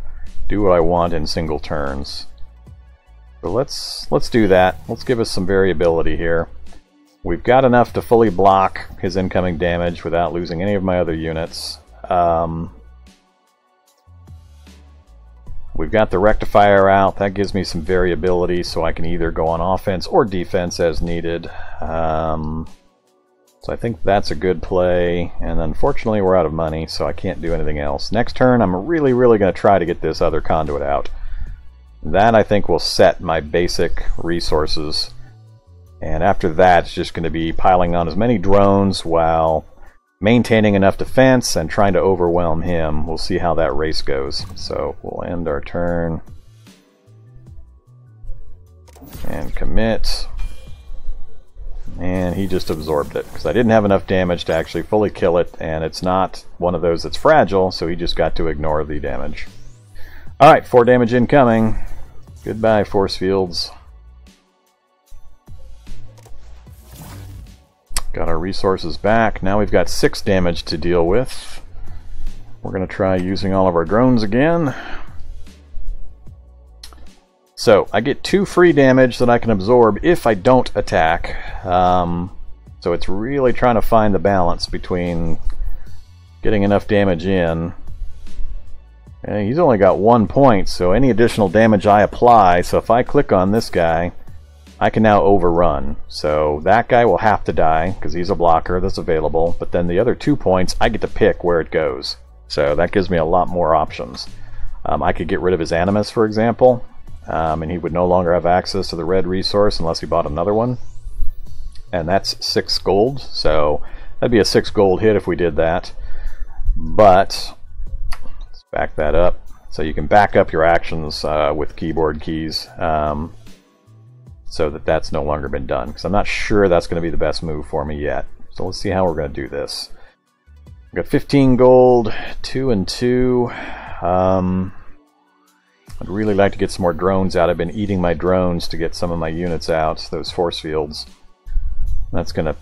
do what I want in single turns. So let's do that. Let's give us some variability here. We've got enough to fully block his incoming damage without losing any of my other units. We've got the rectifier out. That gives me some variability so I can either go on offense or defense as needed. So I think that's a good play, and unfortunately we're out of money, so I can't do anything else. Next turn I'm really going to try to get this other conduit out. That I think will set my basic resources, and after that it's just going to be piling on as many drones while maintaining enough defense and trying to overwhelm him. We'll see how that race goes. So we'll end our turn and commit. And he just absorbed it, because I didn't have enough damage to actually fully kill it, and it's not one of those that's fragile, so he just got to ignore the damage. Alright, 4 damage incoming. Goodbye, force fields. Got our resources back. Now we've got 6 damage to deal with. We're going to try using all of our drones again. So I get 2 free damage that I can absorb if I don't attack. So it's really trying to find the balance between getting enough damage in. And he's only got 1 point, so any additional damage I apply, so if I click on this guy, I can now overrun. So that guy will have to die, because he's a blocker that's available, but then the other 2 points, I get to pick where it goes. So that gives me a lot more options. I could get rid of his Animus, for example, and he would no longer have access to the red resource unless he bought another one. And that's 6 gold, so that'd be a 6 gold hit if we did that. But let's back that up. So you can back up your actions with keyboard keys, so that that's no longer been done, because I'm not sure that's going to be the best move for me yet. So let's see how we're going to do this. I've got 15 gold, 2 and 2. I'd really like to get some more drones out. I've been eating my drones to get some of my units out, those force fields. That's going to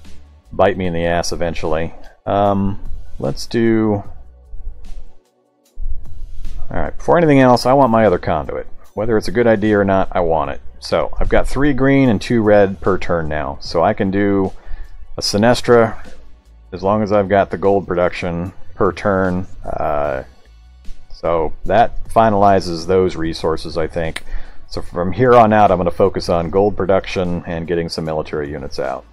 bite me in the ass eventually. Let's do... Alright, before anything else, I want my other conduit. Whether it's a good idea or not, I want it. So, I've got 3 green and 2 red per turn now. So I can do a Sinestra as long as I've got the gold production per turn. So that finalizes those resources, I think. So from here on out, I'm going to focus on gold production and getting some military units out.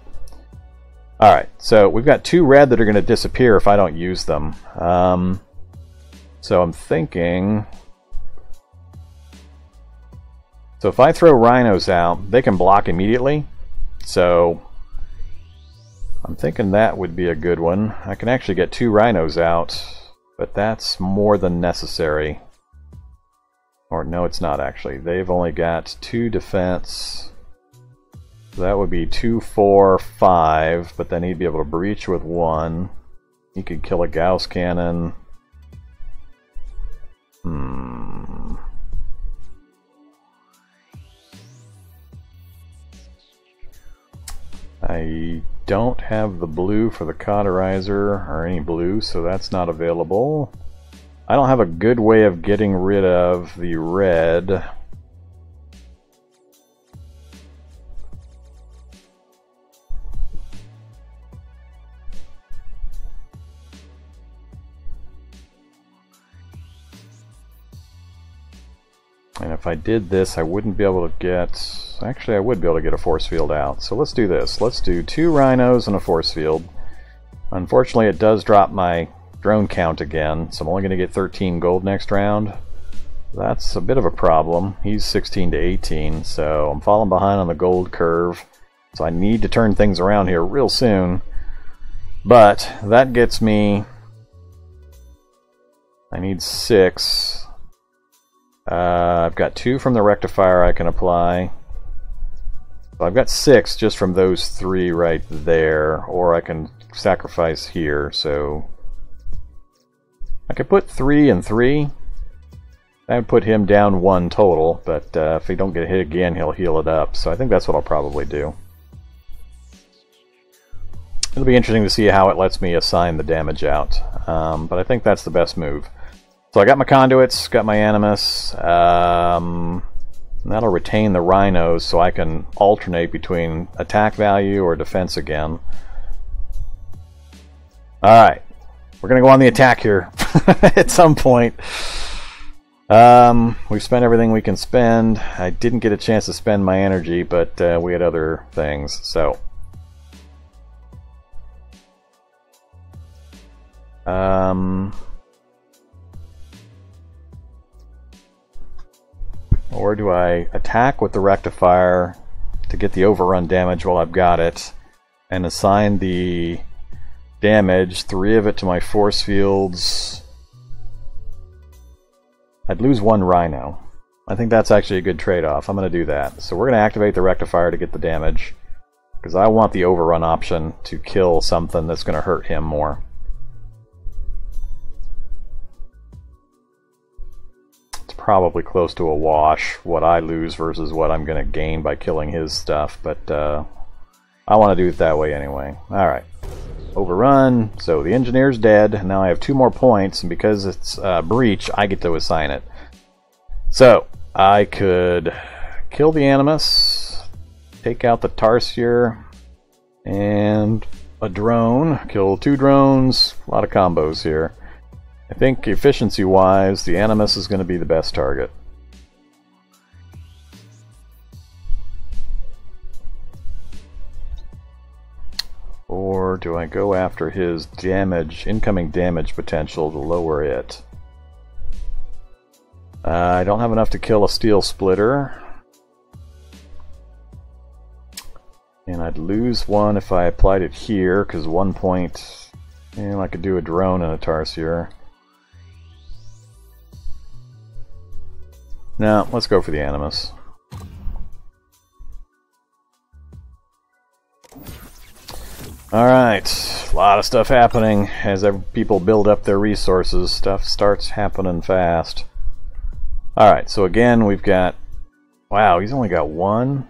Alright, so we've got 2 red that are going to disappear if I don't use them. So I'm thinking... So if I throw rhinos out, they can block immediately. So I'm thinking that would be a good one. I can actually get 2 rhinos out, but that's more than necessary. Or no, it's not actually. They've only got 2 defense. So that would be 2, 4, 5, but then he'd be able to breach with 1. He could kill a Gauss cannon. I don't have the blue for the cauterizer, or any blue, so that's not available. I don't have a good way of getting rid of the red. And if I did this, I wouldn't be able to get... Actually, I would be able to get a force field out. So let's do this. Let's do 2 rhinos and a force field. Unfortunately, it does drop my drone count again, so I'm only going to get 13 gold next round. That's a bit of a problem. He's 16 to 18, so I'm falling behind on the gold curve. So I need to turn things around here real soon. But that gets me... I need 6. I've got 2 from the rectifier I can apply. So I've got 6 just from those 3 right there, or I can sacrifice here, so I could put 3 and 3. That would put him down 1 total, but if he don't get hit again, he'll heal it up, so I think that's what I'll probably do. It'll be interesting to see how it lets me assign the damage out, but I think that's the best move. So I got my conduits, got my Animus. That'll retain the rhinos, so I can alternate between attack value or defense again. Alright, we're going to go on the attack here at some point. We've spent everything we can spend. I didn't get a chance to spend my energy, but we had other things, so... Or do I attack with the rectifier to get the overrun damage while I've got it, and assign the damage, 3 of it to my force fields? I'd lose 1 rhino. I think that's actually a good trade-off. I'm going to do that. So we're going to activate the rectifier to get the damage, because I want the overrun option to kill something that's going to hurt him more. Probably close to a wash, what I lose versus what I'm going to gain by killing his stuff, but I want to do it that way anyway. Alright, overrun, so the engineer's dead. Now I have 2 more points, and because it's breach, I get to assign it. So, I could kill the Animus, take out the Tarsier, and a drone. Kill 2 drones. A lot of combos here. I think efficiency-wise, the Animus is going to be the best target. Or do I go after his damage, incoming damage potential to lower it? I don't have enough to kill a Steel Splitter. And I'd lose 1 if I applied it here, because 1 point... I could do a drone and a Tarsier. No, let's go for the Animus. Alright, a lot of stuff happening as people build up their resources. Stuff starts happening fast. Alright, so again we've got... Wow, he's only got 1?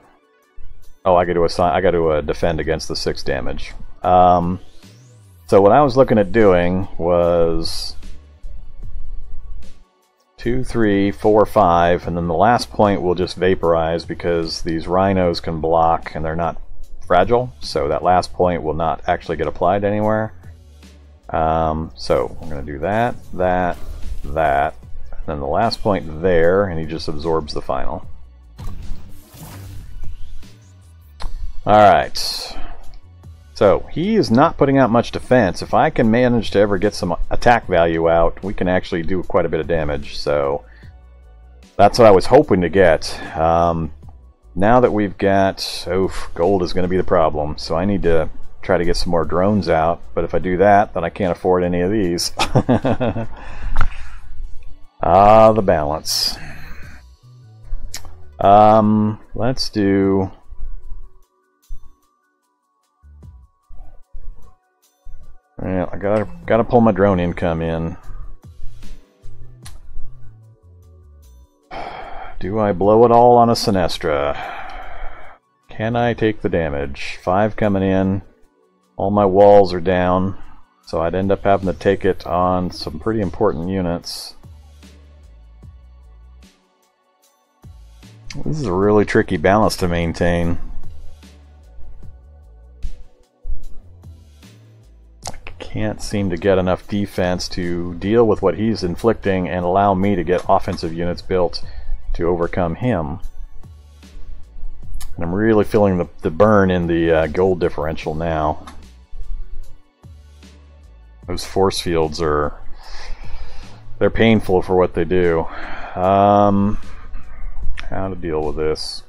Oh, I got to defend against the 6 damage. So what I was looking at doing was 2, 3, 4, 5, and then the last point will just vaporize because these rhinos can block and they're not fragile, so that last point will not actually get applied anywhere. So I'm going to do that, that, and then the last point there, and he just absorbs the final. Alright, so he is not putting out much defense. If I can manage to ever get some attack value out, we can actually do quite a bit of damage, so that's what I was hoping to get. Now that we've got... Oof, gold is going to be the problem, so I need to try to get some more drones out, but if I do that, then I can't afford any of these. Ah, the balance. Let's do... Yeah, I gotta pull my drone income in. Do I blow it all on a Sinestra? Can I take the damage? 5 coming in. All my walls are down, so I'd end up having to take it on some pretty important units. This is a really tricky balance to maintain. Can't seem to get enough defense to deal with what he's inflicting and allow me to get offensive units built to overcome him. And I'm really feeling the burn in the gold differential now. Those force fields they're painful for what they do. How to deal with this?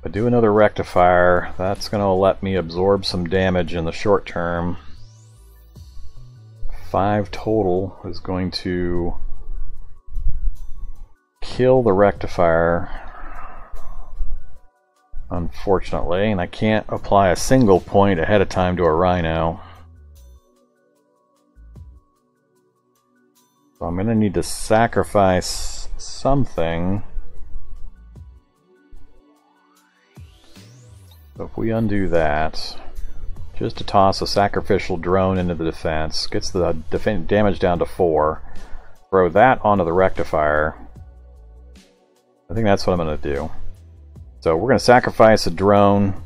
If I do another rectifier, that's going to let me absorb some damage in the short term. 5 total is going to kill the rectifier, unfortunately, and I can't apply a single point ahead of time to a rhino. So I'm going to need to sacrifice something. So if we undo that, just to toss a sacrificial drone into the defense, gets the damage down to 4, throw that onto the rectifier. I think that's what I'm going to do. So we're going to sacrifice a drone.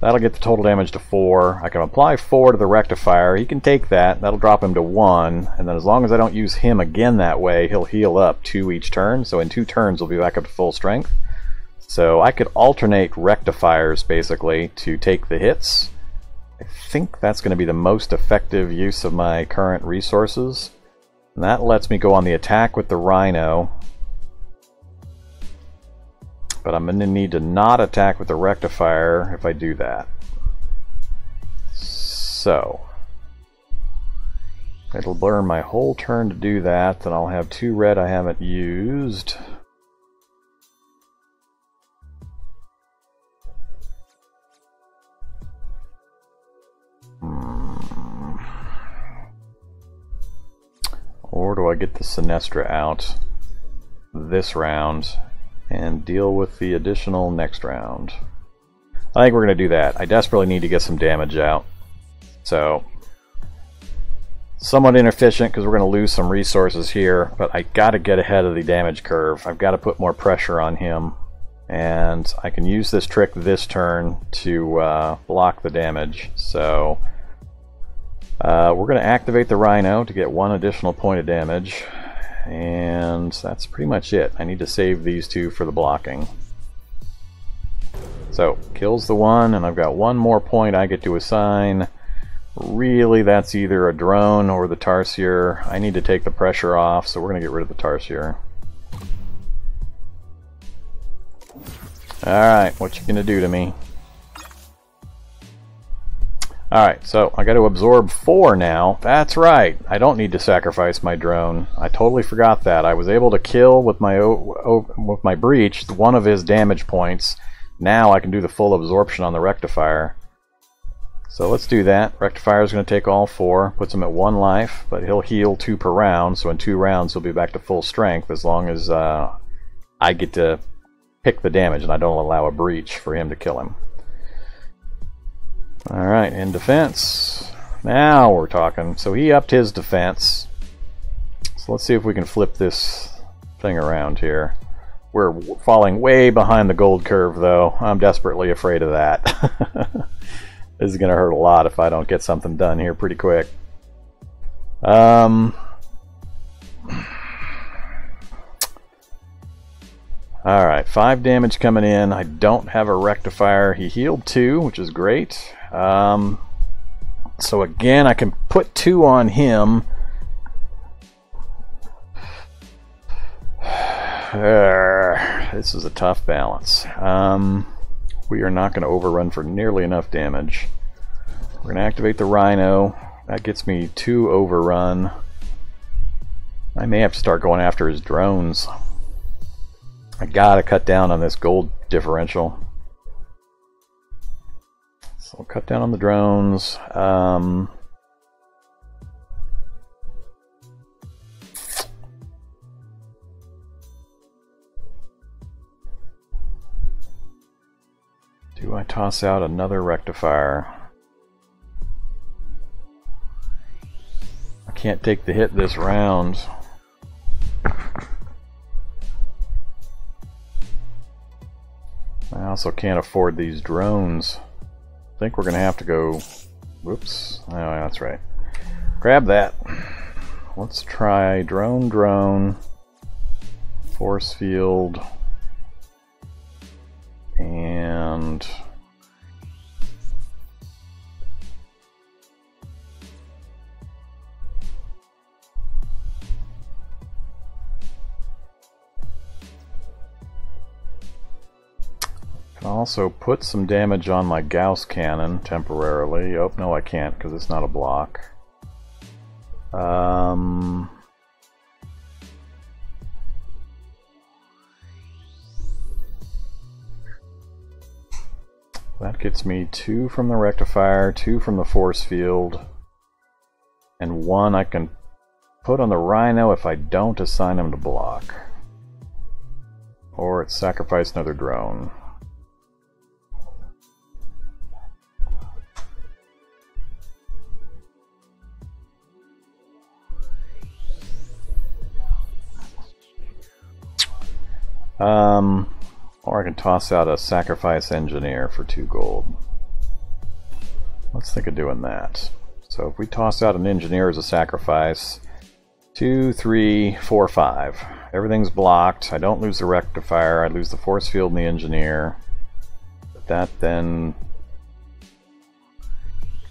That'll get the total damage to 4. I can apply 4 to the rectifier. He can take that. That'll drop him to 1. And then as long as I don't use him again that way, he'll heal up 2 each turn. So in 2 turns, we'll be back up to full strength. So I could alternate rectifiers, basically, to take the hits. I think that's going to be the most effective use of my current resources. And that lets me go on the attack with the rhino. But I'm going to need to not attack with the rectifier if I do that. So it'll burn my whole turn to do that. Then I'll have 2 red I haven't used. Or do I get the Sinestra out this round and deal with the additional next round? I think we're going to do that. I desperately need to get some damage out. So somewhat inefficient because we're going to lose some resources here, but I got to get ahead of the damage curve. I've got to put more pressure on him, and I can use this trick this turn to block the damage. So we're going to activate the Rhino to get 1 additional point of damage, and that's pretty much it. I need to save these 2 for the blocking. So kills the 1, and I've got 1 more point I get to assign. Really, that's either a drone or the Tarsier. I need to take the pressure off, so we're going to get rid of the Tarsier. Alright, what you gonna do to me? Alright, so I gotta absorb 4 now. That's right, I don't need to sacrifice my drone. I totally forgot that. I was able to kill with my breach 1 of his damage points. Now I can do the full absorption on the Rectifier. So let's do that. Rectifier is going to take all 4, puts him at 1 life, but he'll heal 2 per round, so in 2 rounds he'll be back to full strength as long as I get to pick the damage and I don't allow a breach for him to kill him. Alright, in defense. Now we're talking. So he upped his defense. So let's see if we can flip this thing around here. We're falling way behind the gold curve, though. I'm desperately afraid of that. This is going to hurt a lot if I don't get something done here pretty quick. Alright, 5 damage coming in. I don't have a Rectifier. He healed 2, which is great. So again, I can put 2 on him. This is a tough balance. We are not going to overrun for nearly enough damage. We're going to activate the Rhino. That gets me 2 overrun. I may have to start going after his drones. I gotta cut down on this gold differential. So I'll cut down on the drones. Do I toss out another Rectifier? I can't take the hit this round. I also can't afford these drones. I think we're going to have to go... Whoops. Oh, that's right. Grab that. Let's try drone, force field, and... I can also put some damage on my Gauss cannon temporarily. Oh, no I can't because it's not a block. That gets me 2 from the Rectifier, 2 from the force field, and 1 I can put on the Rhino if I don't assign him to block. Or it's sacrifice another drone. Or I can toss out a sacrifice engineer for 2 gold. Let's think of doing that. So if we toss out an engineer as a sacrifice, 2, 3, 4, 5. Everything's blocked. I don't lose the Rectifier. I lose the force field and the engineer. But that then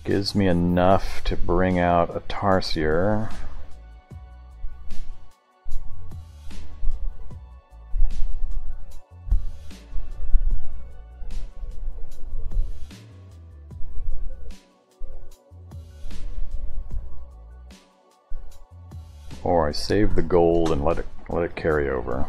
gives me enough to bring out a Tarsier. Or I save the gold and let it carry over.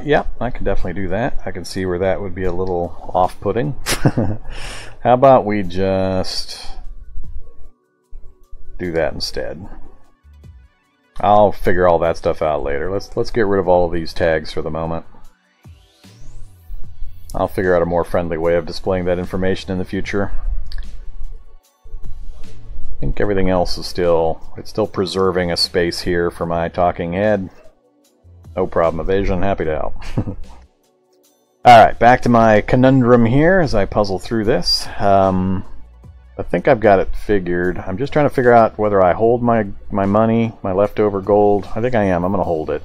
Yeah, I can definitely do that. I can see where that would be a little off-putting. How about we just do that instead? I'll figure all that stuff out later. Let's get rid of all of these tags for the moment. I'll figure out a more friendly way of displaying that information in the future. I think everything else is still preserving a space here for my talking head. No problem, Evasion, happy to help. Alright, back to my conundrum here as I puzzle through this. I think I've got it figured. I'm just trying to figure out whether I hold my money, my leftover gold. I think I am. I'm going to hold it.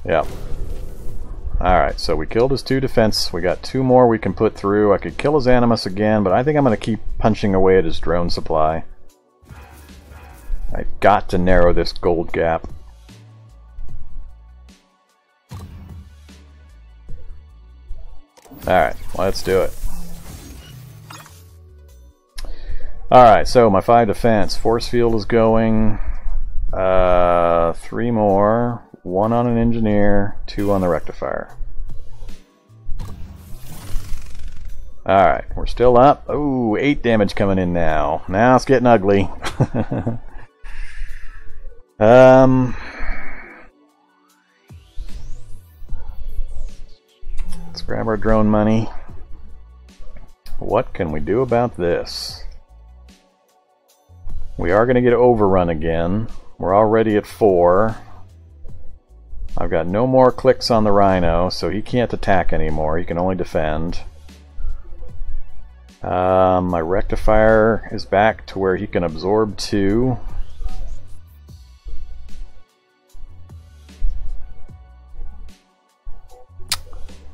Yeah. Alright, so we killed his 2 defense. We got 2 more we can put through. I could kill his Animus again, but I think I'm going to keep punching away at his drone supply. I've got to narrow this gold gap. Alright, let's do it. Alright, so my 5 defense. Force field is going. 3 more. 1 on an engineer, 2 on the rectifier. Alright, we're still up. Ooh, 8 damage coming in now. Now it's getting ugly. Let's grab our drone money. What can we do about this? We are going to get overrun again. We're already at 4. I've got no more clicks on the Rhino, so he can't attack anymore. He can only defend. My rectifier is back to where he can absorb 2.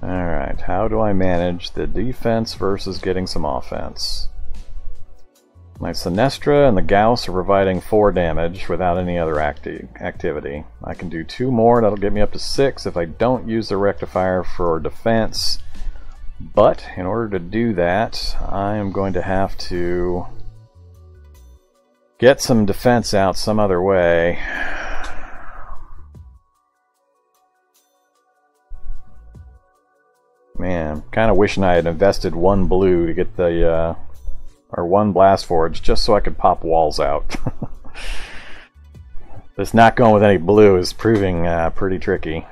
Alright, how do I manage the defense versus getting some offense? My Sinestra and the Gauss are providing 4 damage without any other activity. I can do 2 more, that'll get me up to 6 if I don't use the rectifier for defense. But in order to do that, I am going to have to get some defense out some other way. Man, I'm kind of wishing I had invested 1 blue to get the or 1 blast forge just so I could pop walls out. This not going with any blue is proving pretty tricky.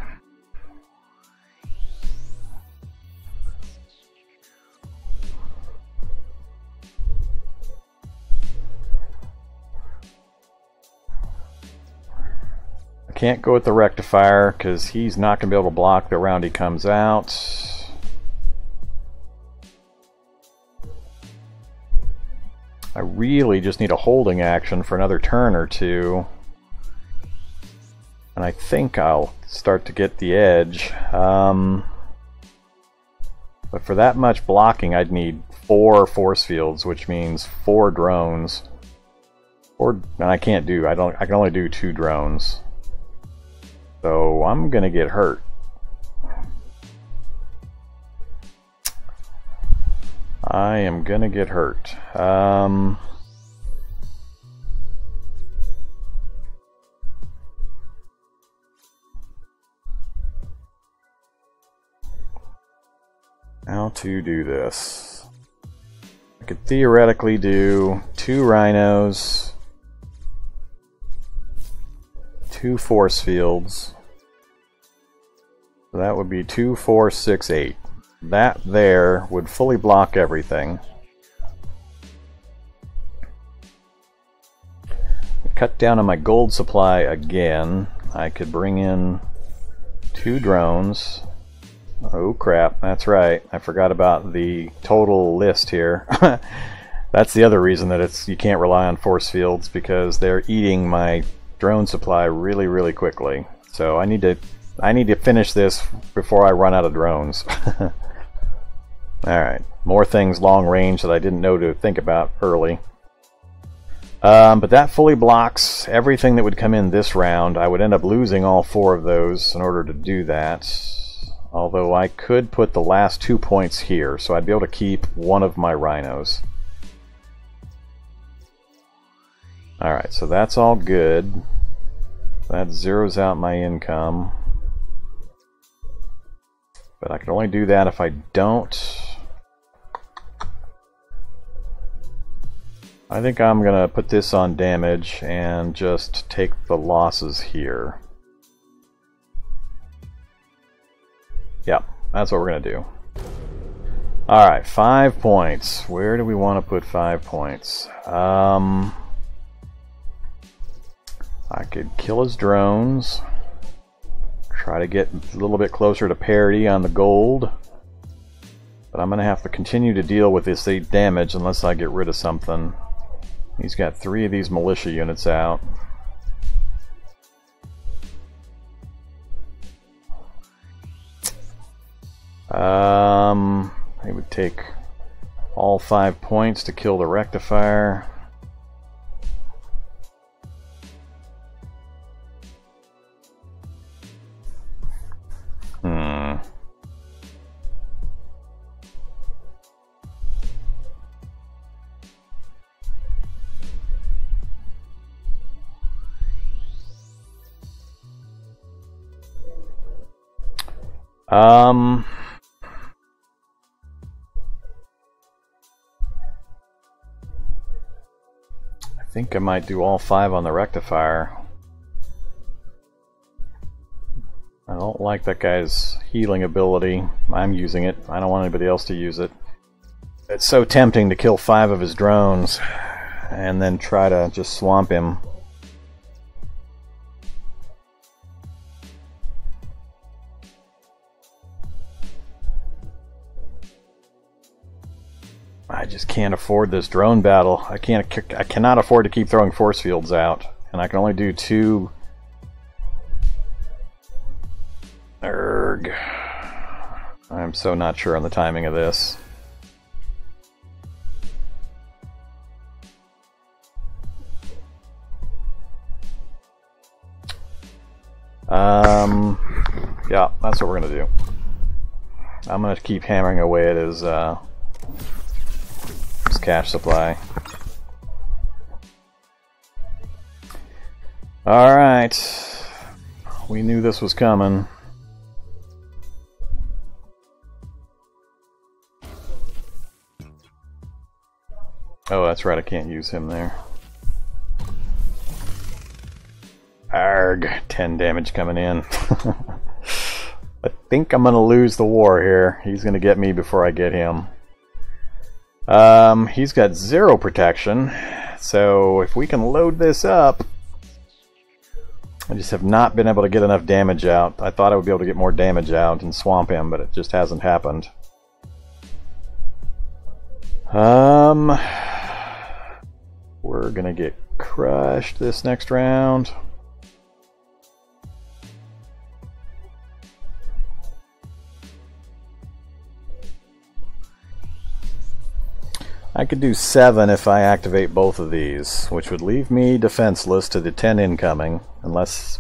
I can't go with the rectifier because he's not going to be able to block the round he comes out. I really just need a holding action for another turn or 2. And I think I'll start to get the edge. But for that much blocking, I'd need 4 force fields, which means 4 drones. And I can't do. I can only do 2 drones. So I'm gonna get hurt. I am gonna get hurt. How to do this? I could theoretically do 2 rhinos, 2 force fields. So that would be 2, 4, 6, 8. That there would fully block everything. Cut down on my gold supply again. I could bring in 2 drones. Oh crap, that's right. I forgot about the total list here. That's the other reason that you can't rely on force fields, because they're eating my drone supply really, really quickly. So I need to finish this before I run out of drones. Alright, more things long range that I didn't know to think about early. But that fully blocks everything that would come in this round. I would end up losing all 4 of those in order to do that. Although I could put the last 2 points here, so I'd be able to keep 1 of my rhinos. Alright, so that's all good. That zeroes out my income. But I can only do that if I don't I think I'm gonna put this on damage and just take the losses here. Yep, that's what we're gonna do. Alright, 5 points. Where do we want to put 5 points? I could kill his drones. Try to get a little bit closer to parity on the gold. But I'm going to have to continue to deal with this 8 damage unless I get rid of something. He's got 3 of these militia units out. It would take all 5 points to kill the rectifier. I think I might do all 5 on the rectifier. I don't like that guy's healing ability. I'm using it. I don't want anybody else to use it. It's so tempting to kill 5 of his drones and then try to just swamp him. I just can't afford this drone battle. I cannot afford to keep throwing force fields out, and I can only do 2. Erg. I'm so not sure on the timing of this. Yeah, that's what we're gonna do. I'm gonna keep hammering away at his cash supply. Alright. We knew this was coming. Oh, that's right, I can't use him there. Arg, 10 damage coming in. I think I'm gonna lose the war here. He's gonna get me before I get him. He's got 0 protection, so if we can load this up... I just have not been able to get enough damage out. I thought I would be able to get more damage out and swamp him, but it just hasn't happened. We're gonna get crushed this next round. I could do 7 if I activate both of these, which would leave me defenseless to the 10 incoming, unless,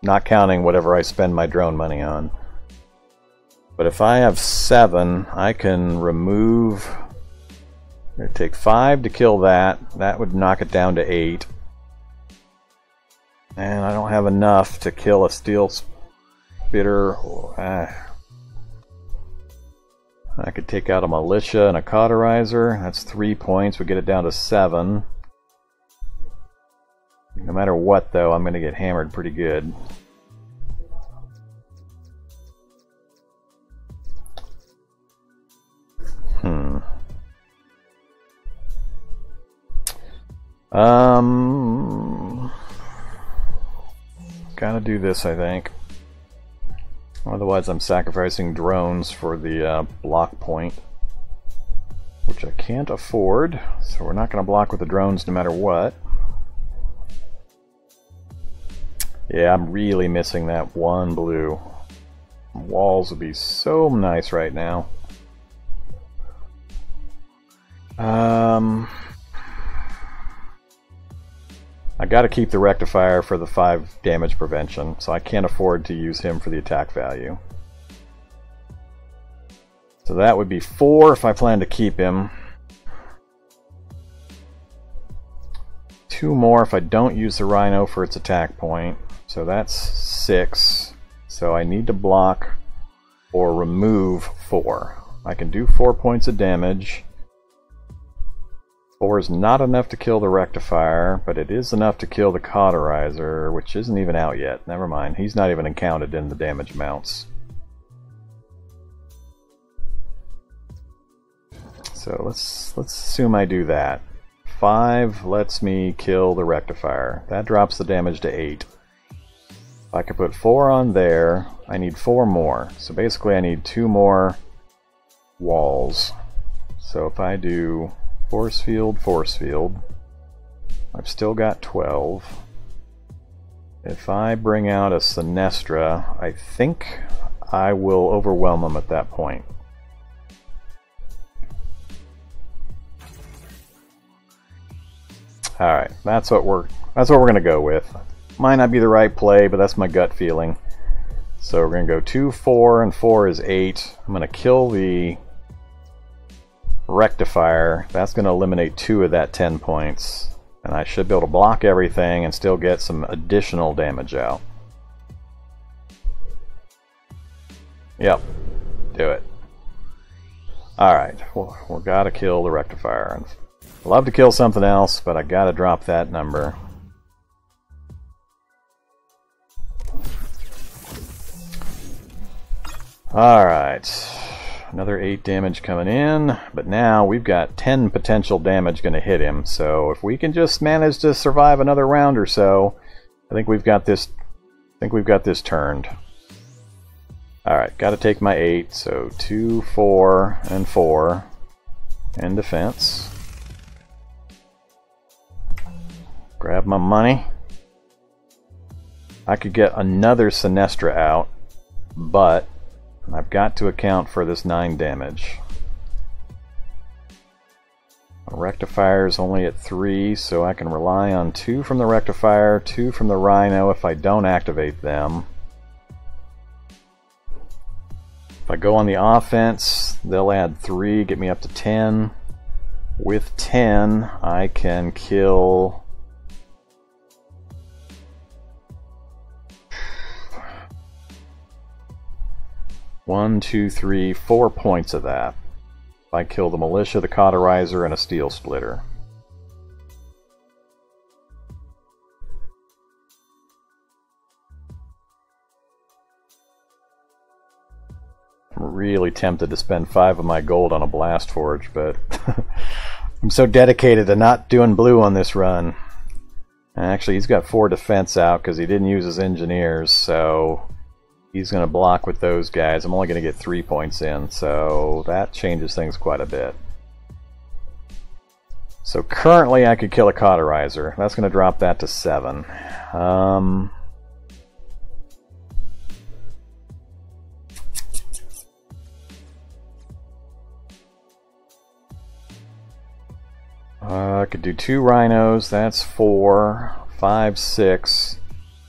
not counting whatever I spend my drone money on. But if I have 7, I can remove... It'd take 5 to kill that. That would knock it down to 8. And I don't have enough to kill a steel spitter. I could take out a militia and a cauterizer. That's 3 points. We get it down to 7. No matter what, though, I'm going to get hammered pretty good. Gotta do this, I think. Otherwise I'm sacrificing drones for the block point, which I can't afford, so we're not going to block with the drones no matter what. Yeah, I'm really missing that 1 blue. Walls would be so nice right now. I gotta keep the rectifier for the 5 damage prevention, so I can't afford to use him for the attack value. So that would be 4 if I plan to keep him. 2 more if I don't use the Rhino for its attack point. So that's 6. So I need to block or remove 4. I can do 4 points of damage. 4 is not enough to kill the rectifier, but it is enough to kill the cauterizer, which isn't even out yet. Never mind, he's not even counted in the damage amounts. So let's assume I do that. 5 lets me kill the rectifier. That drops the damage to 8. If I could put 4 on there, I need 4 more. So basically I need 2 more walls. So if I do force field, I've still got 12. If I bring out a Sinestra, I think I will overwhelm them at that point. Alright, that's what we're gonna go with. Might not be the right play, but that's my gut feeling. So we're gonna go 2, 4, and 4 is 8. I'm gonna kill the rectifier. That's gonna eliminate 2 of that 10 points. And I should be able to block everything and still get some additional damage out. Yep, do it. Alright, well, we gotta kill the rectifier. I'd love to kill something else, but I gotta drop that number. Alright, another 8 damage coming in, but now we've got 10 potential damage going to hit him, so if we can just manage to survive another round or so, I think we've got this turned. Alright, gotta take my 8, so 2, 4, and 4 in defense. Grab my money. I could get another Sinestra out, but I've got to account for this 9 damage. The rectifier's only at 3, so I can rely on 2 from the rectifier, 2 from the rhino if I don't activate them. If I go on the offense, they'll add 3, get me up to 10. With 10, I can kill 1, 2, 3, 4 points of that. If I kill the militia, the cauterizer, and a steel splitter. I'm really tempted to spend 5 of my gold on a blast forge, but I'm so dedicated to not doing blue on this run. And actually, he's got 4 defense out because he didn't use his engineers, so he's going to block with those guys. I'm only going to get 3 points in, so that changes things quite a bit. So currently I could kill a cauterizer. That's going to drop that to 7. I could do 2 rhinos. That's 4, 5, 6.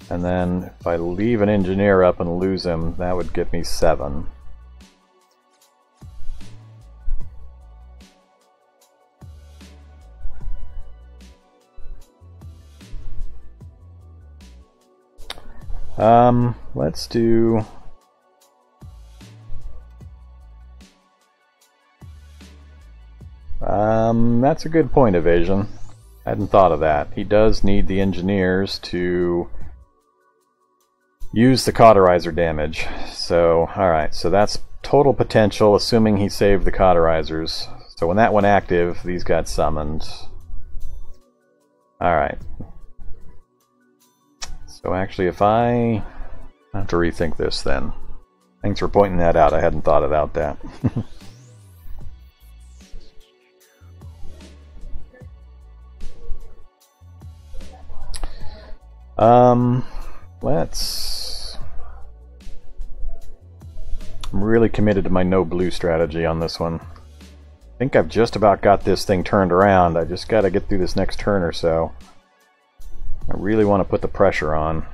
And then if I leave an engineer up and lose him, that would get me 7. Let's do... that's a good point, Evasion. I hadn't thought of that. He does need the engineers to use the cauterizer damage. So, alright, so that's total potential, assuming he saved the cauterizers. So when that went active, these got summoned. Alright. So actually, if I have to rethink this then. Thanks for pointing that out. I hadn't thought about that. I'm really committed to my no blue strategy on this one. I think I've just about got this thing turned around. I just got to get through this next turn or so. I really want to put the pressure on.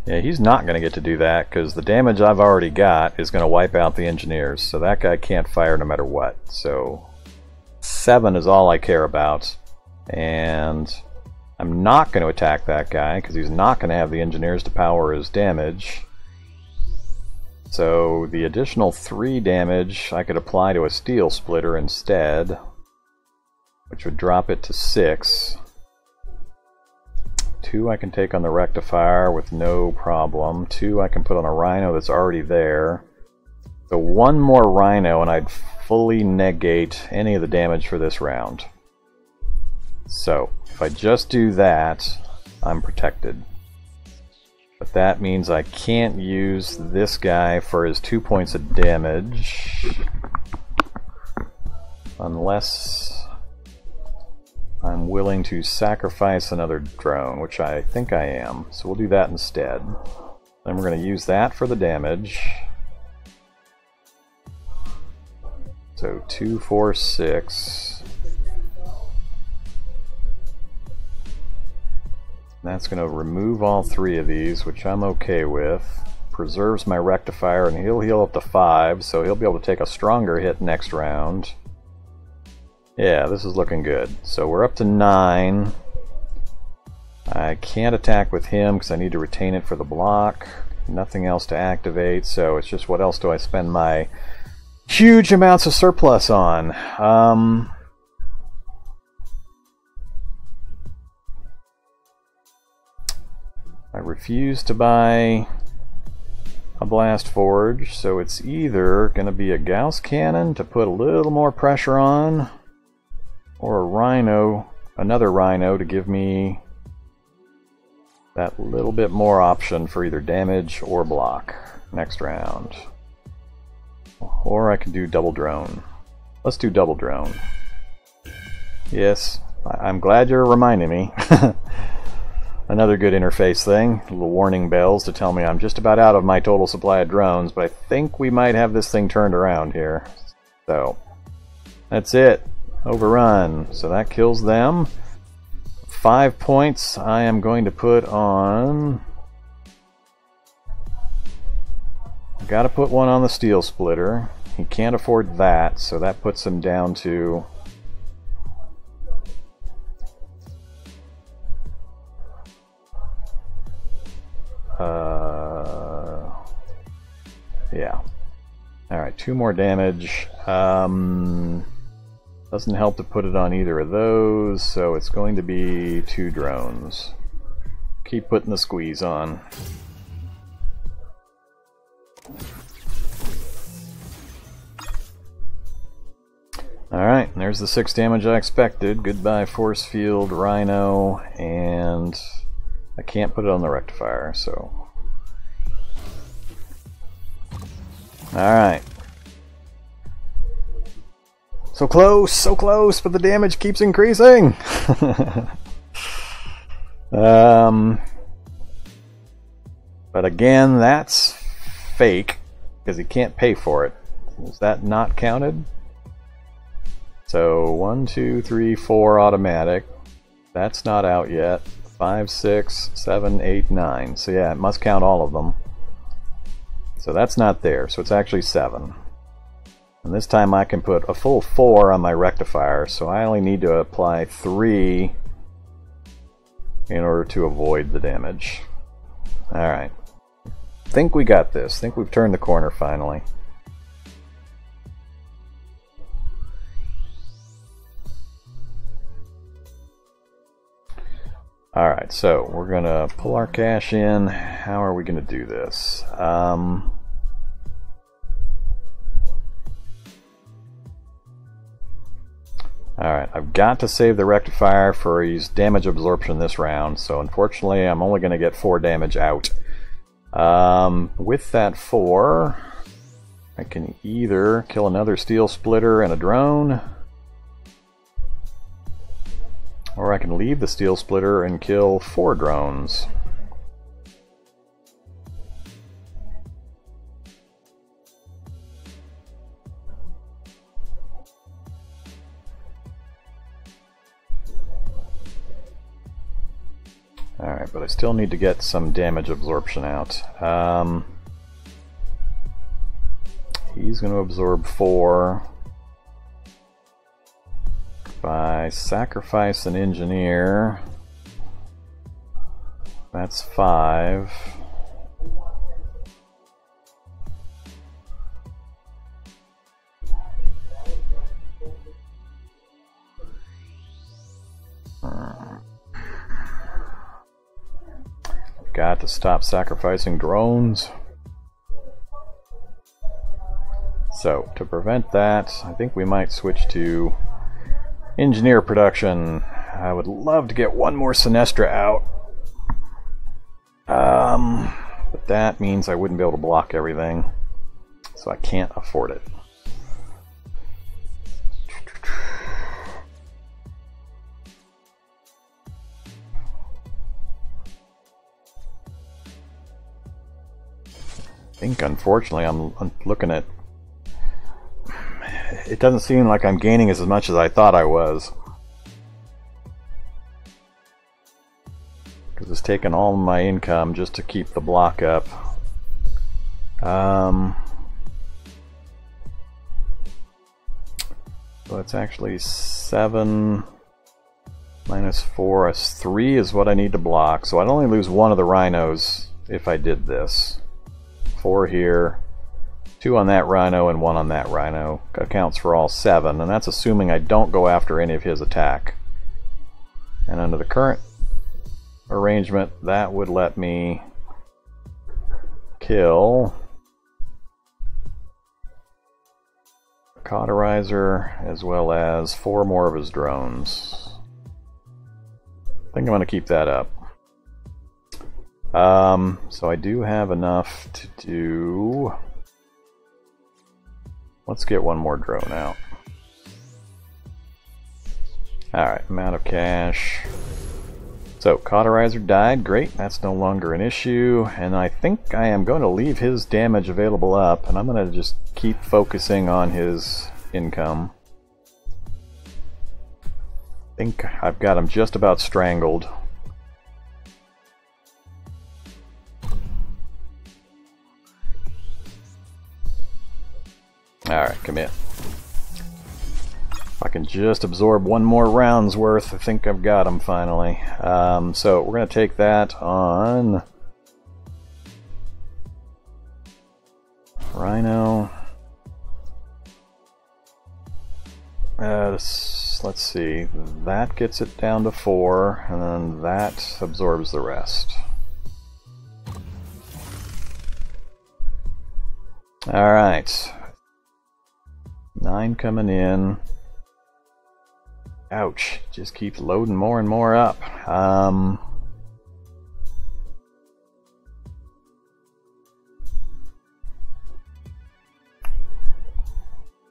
Yeah, he's not going to get to do that because the damage I've already got is going to wipe out the engineers. So that guy can't fire no matter what. So 7 is all I care about. And I'm not going to attack that guy because he's not going to have the engineers to power his damage. So the additional 3 damage I could apply to a steel splitter instead, which would drop it to 6. 2 I can take on the rectifier with no problem. 2 I can put on a rhino that's already there. So 1 more rhino and I'd fully negate any of the damage for this round. So if I just do that, I'm protected. But that means I can't use this guy for his 2 points of damage unless I'm willing to sacrifice another drone, which I think I am. So we'll do that instead. Then we're going to use that for the damage. So 2, 4, 6. That's going to remove all 3 of these, which I'm okay with. Preserves my rectifier, and he'll heal up to 5, so he'll be able to take a stronger hit next round. Yeah, this is looking good. So we're up to 9. I can't attack with him because I need to retain it for the block. Nothing else to activate, so it's just what else do I spend my huge amounts of surplus on? I refuse to buy a blast forge, so it's either going to be a Gauss cannon to put a little more pressure on, or a rhino, another rhino to give me that little bit more option for either damage or block next round. Or I can do double drone. Let's do double drone. Yes, I'm glad you're reminding me. Another good interface thing, little warning bells to tell me I'm just about out of my total supply of drones, but I think we might have this thing turned around here. So, that's it. Overrun. So that kills them. 5 points I am going to put on... Gotta put one on the steel splitter. He can't afford that, so that puts him down to... yeah. Alright, 2 more damage. Doesn't help to put it on either of those, so it's going to be 2 drones. Keep putting the squeeze on. Alright, there's the 6 damage I expected. Goodbye force field, rhino, and I can't put it on the rectifier, so... Alright. So close, but the damage keeps increasing! But again, that's fake, because he can't pay for it. Is that not counted? So 1, 2, 3, 4 automatic. That's not out yet. 5, 6, 7, 8, 9. So yeah, it must count all of them. So that's not there, so it's actually 7. And this time I can put a full 4 on my rectifier, so I only need to apply 3 in order to avoid the damage. Alright. Think we got this. Think we've turned the corner finally. Alright, so we're going to pull our cash in. How are we going to do this? Alright, I've got to save the rectifier for his damage absorption this round, so unfortunately I'm only going to get 4 damage out. With that 4, I can either kill another steel splitter and a drone, or I can leave the steel splitter and kill 4 drones. Alright, but I still need to get some damage absorption out. He's going to absorb 4. If I sacrifice an engineer, That's 5. Got to stop sacrificing drones. So, to prevent that, I think we might switch to engineer production. I would love to get one more Sinestra out. But that means I wouldn't be able to block everything. So I can't afford it. I think, unfortunately, I'm looking at... It doesn't seem like I'm gaining as much as I thought I was. Because it's taken all my income just to keep the block up. So it's actually 7 minus 4 is 3 is what I need to block. So I'd only lose one of the rhinos if I did this. 4 here, 2 on that rhino, and 1 on that rhino. Accounts for all 7, and that's assuming I don't go after any of his attack. And under the current arrangement, that would let me kill Cauterizer as well as 4 more of his drones. I think I'm going to keep that up. So I do have enough to do... Let's get one more drone out. Alright, amount of cash. So, Cauterizer died, great, that's no longer an issue, and I think I am going to leave his damage available up, and I'm going to just keep focusing on his income. I think I've got him just about strangled. Alright, come in. If I can just absorb one more round's worth, I think I've got him finally. So we're going to take that on Rhino. Let's see, that gets it down to 4, and then that absorbs the rest. Alright. 9 coming in. Ouch, just keeps loading more and more up.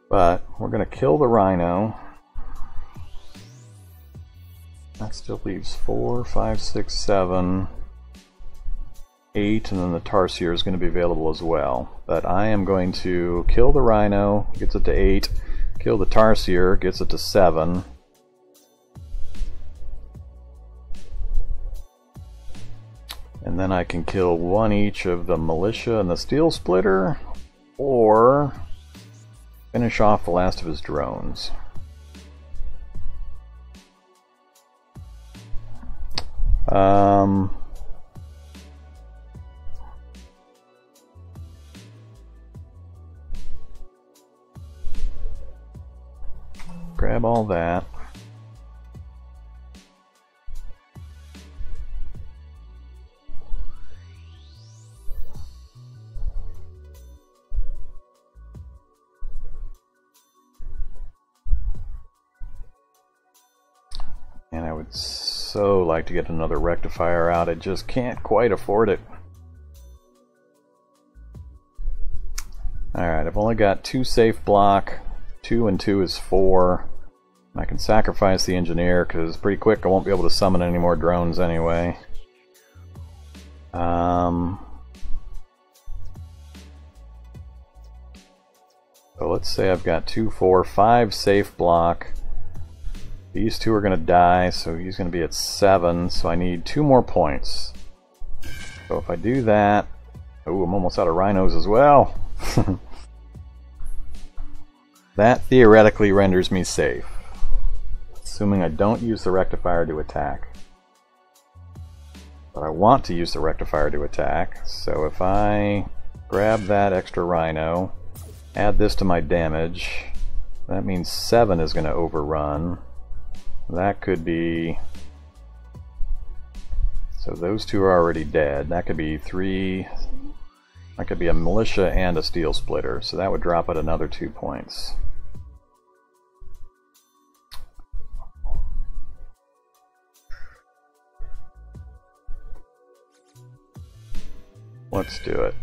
But we're going to kill the Rhino. That still leaves 4, 5, 6, 7, 8, and then the Tarsier is going to be available as well. But I am going to kill the Rhino, gets it to 8, kill the Tarsier, gets it to 7. And then I can kill one each of the Militia and the Steel Splitter, or finish off the last of his drones. Grab all that. And I would so like to get another rectifier out. I just can't quite afford it. Alright, I've only got 2 safe block. 2 and 2 is 4. I can sacrifice the engineer because pretty quick I won't be able to summon any more drones anyway. So let's say I've got 2, 4, 5 safe block. These 2 are going to die, so he's going to be at 7, so I need 2 more points. So if I do that... Oh, I'm almost out of rhinos as well. That theoretically renders me safe, assuming I don't use the rectifier to attack. But I want to use the rectifier to attack, so if I grab that extra rhino, add this to my damage, that means 7 is going to overrun. That could be... So those two are already dead. That could be 3... That could be a militia and a steel splitter, so that would drop it another 2 points. Let's do it.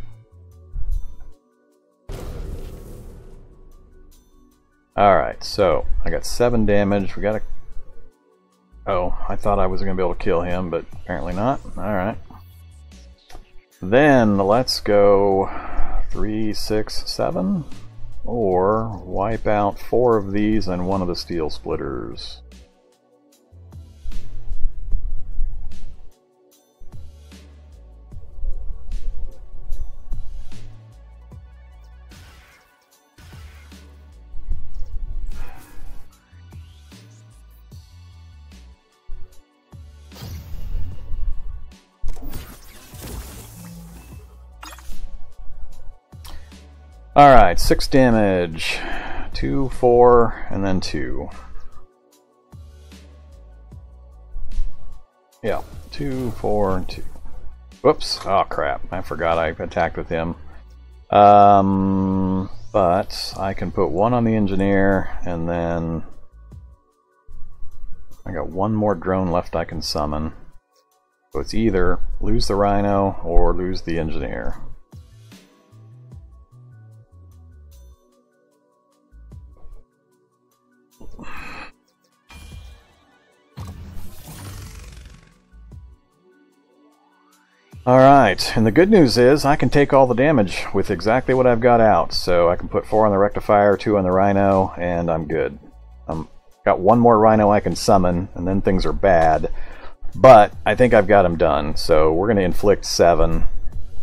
Alright, so I got 7 damage. We got a... Oh, I thought I was going to be able to kill him, but apparently not. Alright. Then let's go 3, 6, 7. Or wipe out 4 of these and 1 of the steel splitters. Alright, 6 damage. 2, 4, and then 2. Yeah, 2, 4, and 2. Whoops, oh crap, I forgot I attacked with him. But I can put 1 on the engineer, and then I got 1 more drone left I can summon. So it's either lose the rhino or lose the engineer. Alright, and the good news is I can take all the damage with exactly what I've got out. So I can put 4 on the rectifier, 2 on the rhino, and I'm good. Got 1 more rhino I can summon, and then things are bad. But I think I've got him done, so we're going to inflict 7.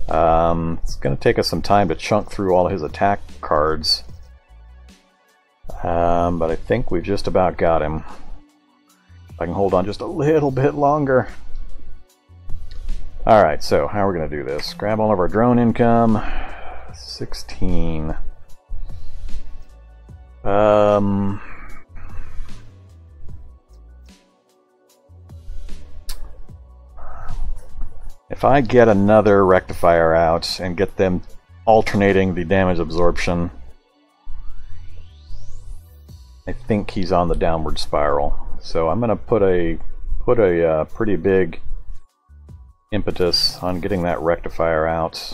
It's going to take us some time to chunk through all his attack cards. But I think we've just about got him. If I can hold on just a little bit longer. Alright, so how are we going to do this? Grab all of our drone income. 16. If I get another rectifier out and get them alternating the damage absorption, I think he's on the downward spiral. So I'm going to put a pretty big impetus on getting that rectifier out.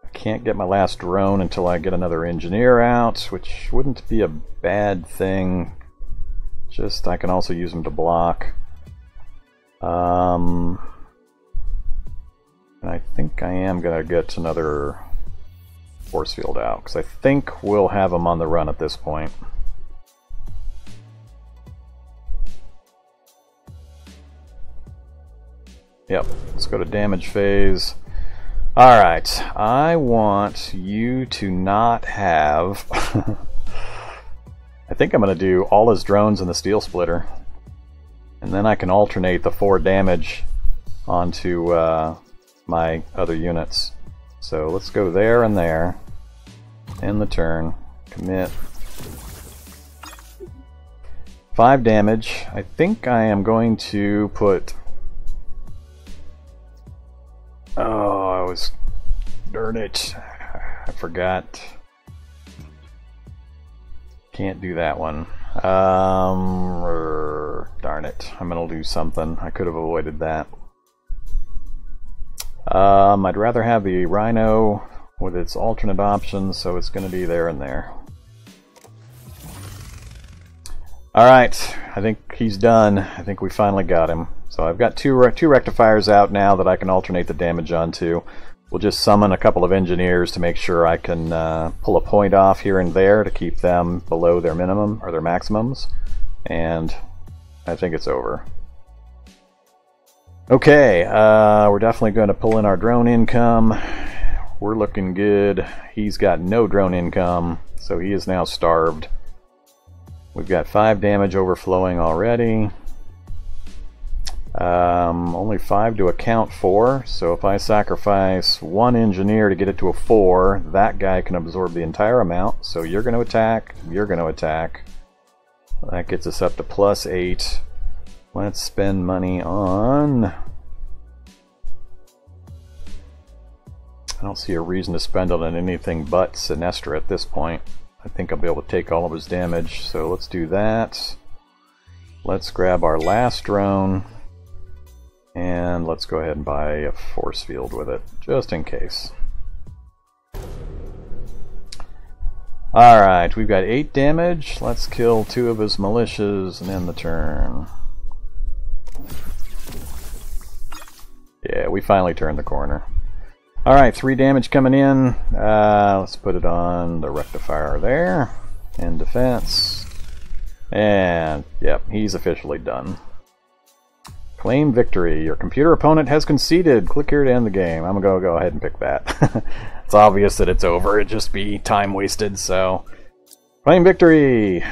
I can't get my last drone until I get another engineer out, which wouldn't be a bad thing. Just I can also use them to block. And I think I am going to get another force field out, because I think we'll have them on the run at this point. Yep, let's go to damage phase. Alright, I want you to not have... I think I'm going to do all his drones in the steel splitter. And then I can alternate the 4 damage onto my other units. So let's go there and there. End the turn. Commit. 5 damage. I think I am going to put... Oh, I was... Darn it. I forgot. Can't do that one. Darn it. I'm gonna lose something. I could have avoided that. I'd rather have the rhino with its alternate options, so it's gonna be there and there. Alright, I think he's done. I think we finally got him. So I've got two rectifiers out now that I can alternate the damage onto. We'll just summon a couple of engineers to make sure I can pull a point off here and there to keep them below their minimum or their maximums. And I think it's over. Okay, we're definitely going to pull in our drone income. We're looking good. He's got no drone income, so he is now starved. We've got 5 damage overflowing already. Only 5 to account for, so if I sacrifice 1 engineer to get it to a 4, that guy can absorb the entire amount. So you're going to attack, you're going to attack. That gets us up to +8. Let's spend money on... I don't see a reason to spend it on anything but Sinestra at this point. I think I'll be able to take all of his damage, so let's do that. Let's grab our last drone, and let's go ahead and buy a force field with it, just in case. Alright, we've got 8 damage. Let's kill 2 of his militias and end the turn. Yeah, we finally turned the corner. Alright, 3 damage coming in. Let's put it on the rectifier there. And defense. And, yep, he's officially done. Claim victory. Your computer opponent has conceded. Click here to end the game. I'm going to go ahead and pick that. It's obvious that it's over. It'd just be time wasted, so... Claim victory!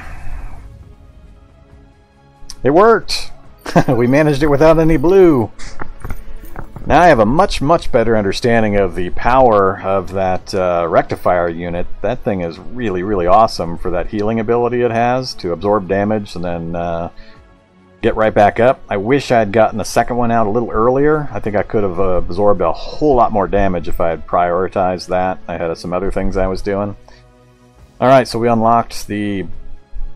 It worked! We managed it without any blue! Now I have a much better understanding of the power of that rectifier unit. That thing is really awesome for that healing ability it has to absorb damage and then get right back up. I wish I had gotten the second one out a little earlier. I think I could have absorbed a whole lot more damage if I had prioritized that. I had some other things I was doing. Alright, so we unlocked the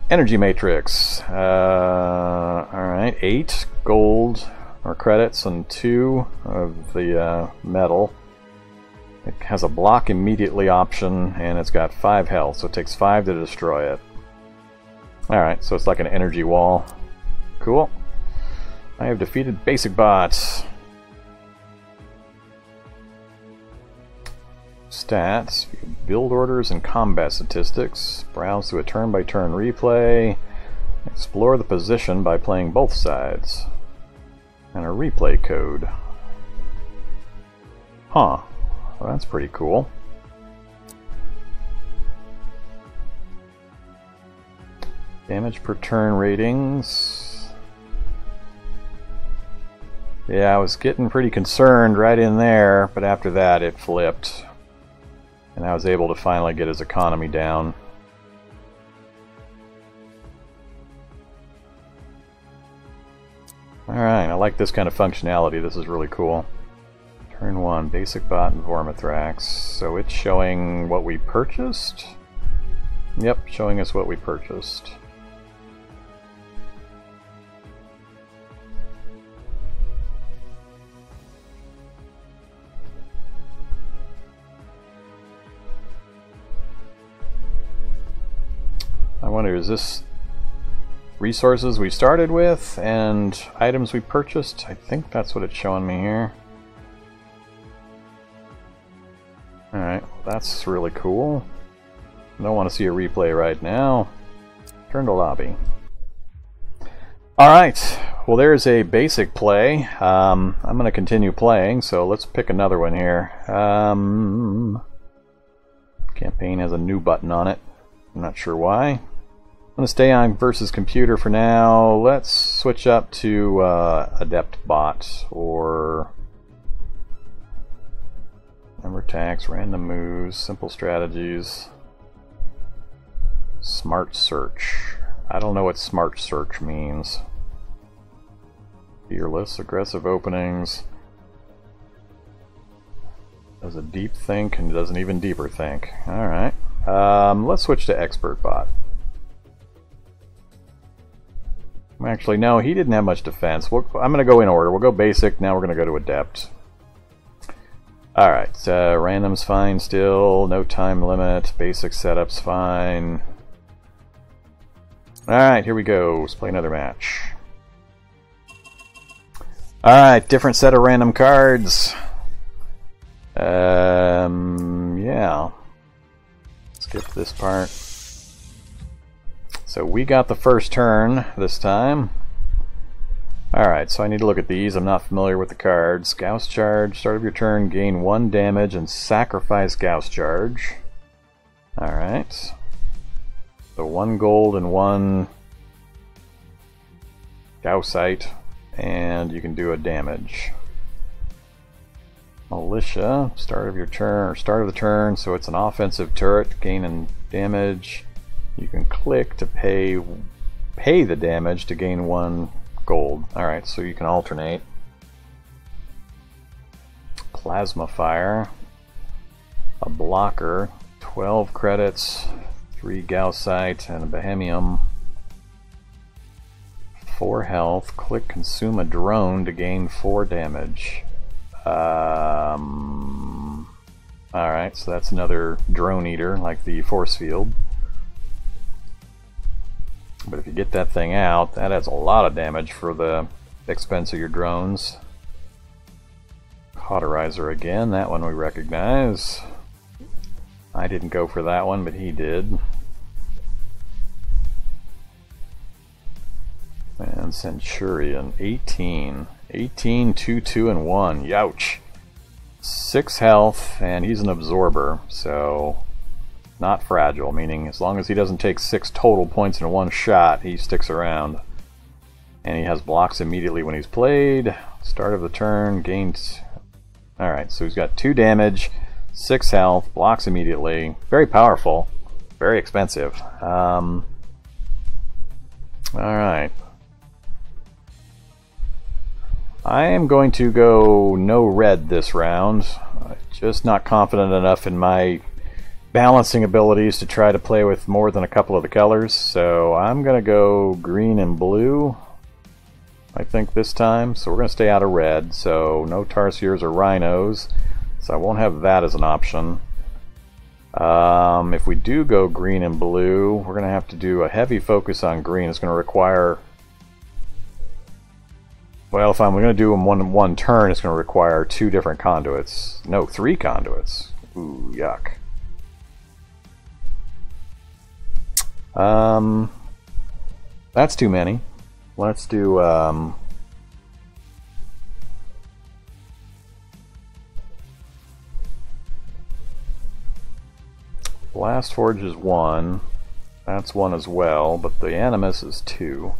energy matrix. Alright, 8 gold or credits and 2 of the metal. It has a block immediately option and it's got 5 health, so it takes 5 to destroy it. Alright, so it's like an energy wall. Cool. I have defeated basic bots. Stats, build orders and combat statistics. Browse through a turn-by-turn replay. Explore the position by playing both sides. And a replay code. Huh. Well, that's pretty cool. Damage per turn ratings. Yeah, I was getting pretty concerned right in there, but after that it flipped. And I was able to finally get his economy down. Alright, I like this kind of functionality. This is really cool. Turn 1, Basic Bot and Vormithrax. So it's showing what we purchased? Yep, showing us what we purchased. I wonder, is this resources we started with and items we purchased? I think that's what it's showing me here. Alright, that's really cool. I don't want to see a replay right now. Turn to lobby. Alright, well there's a basic play. I'm going to continue playing, so let's pick another one here. Campaign has a new button on it. I'm not sure why. I'm going to stay on versus computer for now. Let's switch up to Adept Bot or Number Tax, Random Moves, Simple Strategies, Smart Search. I don't know what Smart Search means. Fearless, Aggressive Openings. Does a deep think and does an even deeper think. Alright. Let's switch to Expert Bot. Actually, no, he didn't have much defense. I'm going to go in order. We'll go basic, now we're going to go to adept. Alright, random's fine still, no time limit, basic setup's fine. Alright, here we go. Let's play another match. Alright, different set of random cards. Yeah. Skip this part. So we got the first turn this time. Alright, so I need to look at these. I'm not familiar with the cards. Gauss Charge, start of your turn, gain 1 damage and sacrifice Gauss Charge. Alright. So 1 gold and 1 Gaussite. and you can do a damage. Militia, start of your turn, or start of the turn, so it's an offensive turret, gaining damage. You can click to pay the damage to gain 1 gold. Alright, so you can alternate. Plasma fire, a blocker, 12 credits, 3 Gaussite, and a Bohemium. 4 health, click consume a drone to gain 4 damage. Alright, so that's another drone eater like the force field. But if you get that thing out, that adds a lot of damage for the expense of your drones. Cauterizer again, that one we recognize. I didn't go for that one, but he did. And Centurion, 18. 18, 2, 2, and 1. Youch! 6 health, and he's an absorber, so not fragile, meaning as long as he doesn't take 6 total points in one shot, he sticks around. And he has blocks immediately when he's played. Start of the turn, gains... Alright, so he's got 2 damage, 6 health, blocks immediately. Very powerful, very expensive. Alright. I am going to go no red this round. Just not confident enough in my balancing abilities to try to play with more than a couple of the colors. So I'm going to go green and blue, I think, this time. So we're going to stay out of red. So no Tarsiers or Rhinos. So I won't have that as an option. If we do go green and blue, we're going to have to do a heavy focus on green. It's going to require... Well, if I'm going to do them one turn, it's going to require 2 different conduits. No, 3 conduits. Ooh, yuck. That's too many. Let's do... Blast Forge is 1. That's 1 as well, but the Animus is 2.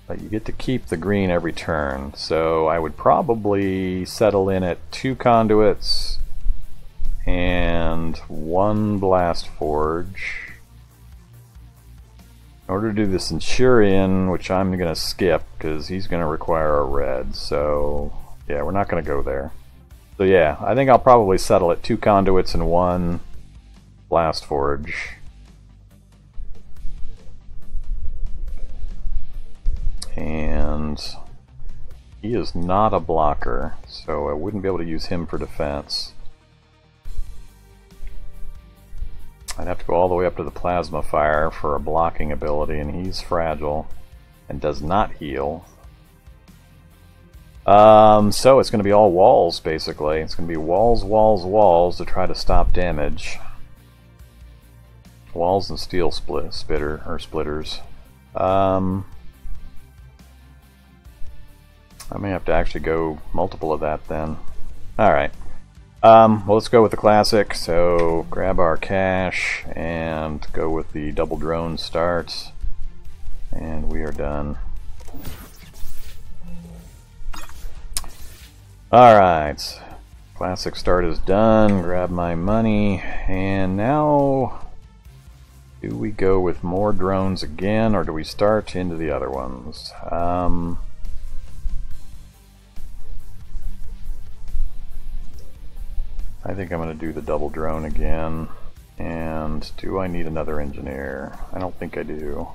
But you get to keep the green every turn, so I would probably settle in at 2 conduits and 1 Blast Forge. In order to do the Centurion, which I'm going to skip because he's going to require a red, so yeah, we're not going to go there. So yeah, I think I'll probably settle at 2 conduits and 1 Blast Forge. And he is not a blocker, so I wouldn't be able to use him for defense. I'd have to go all the way up to the Plasma Fire for a blocking ability, and he's fragile and does not heal. So it's going to be all walls, basically. It's going to be walls, walls, walls to try to stop damage. Walls and steel splitters. I may have to actually go multiple of that then. Alright. Well, let's go with the classic. So grab our cash and go with the double drone start. And we are done. Alright. Classic start is done. Grab my money. And now... do we go with more drones again, or do we start into the other ones? I think I'm going to do the double drone again. And do I need another engineer? I don't think I do.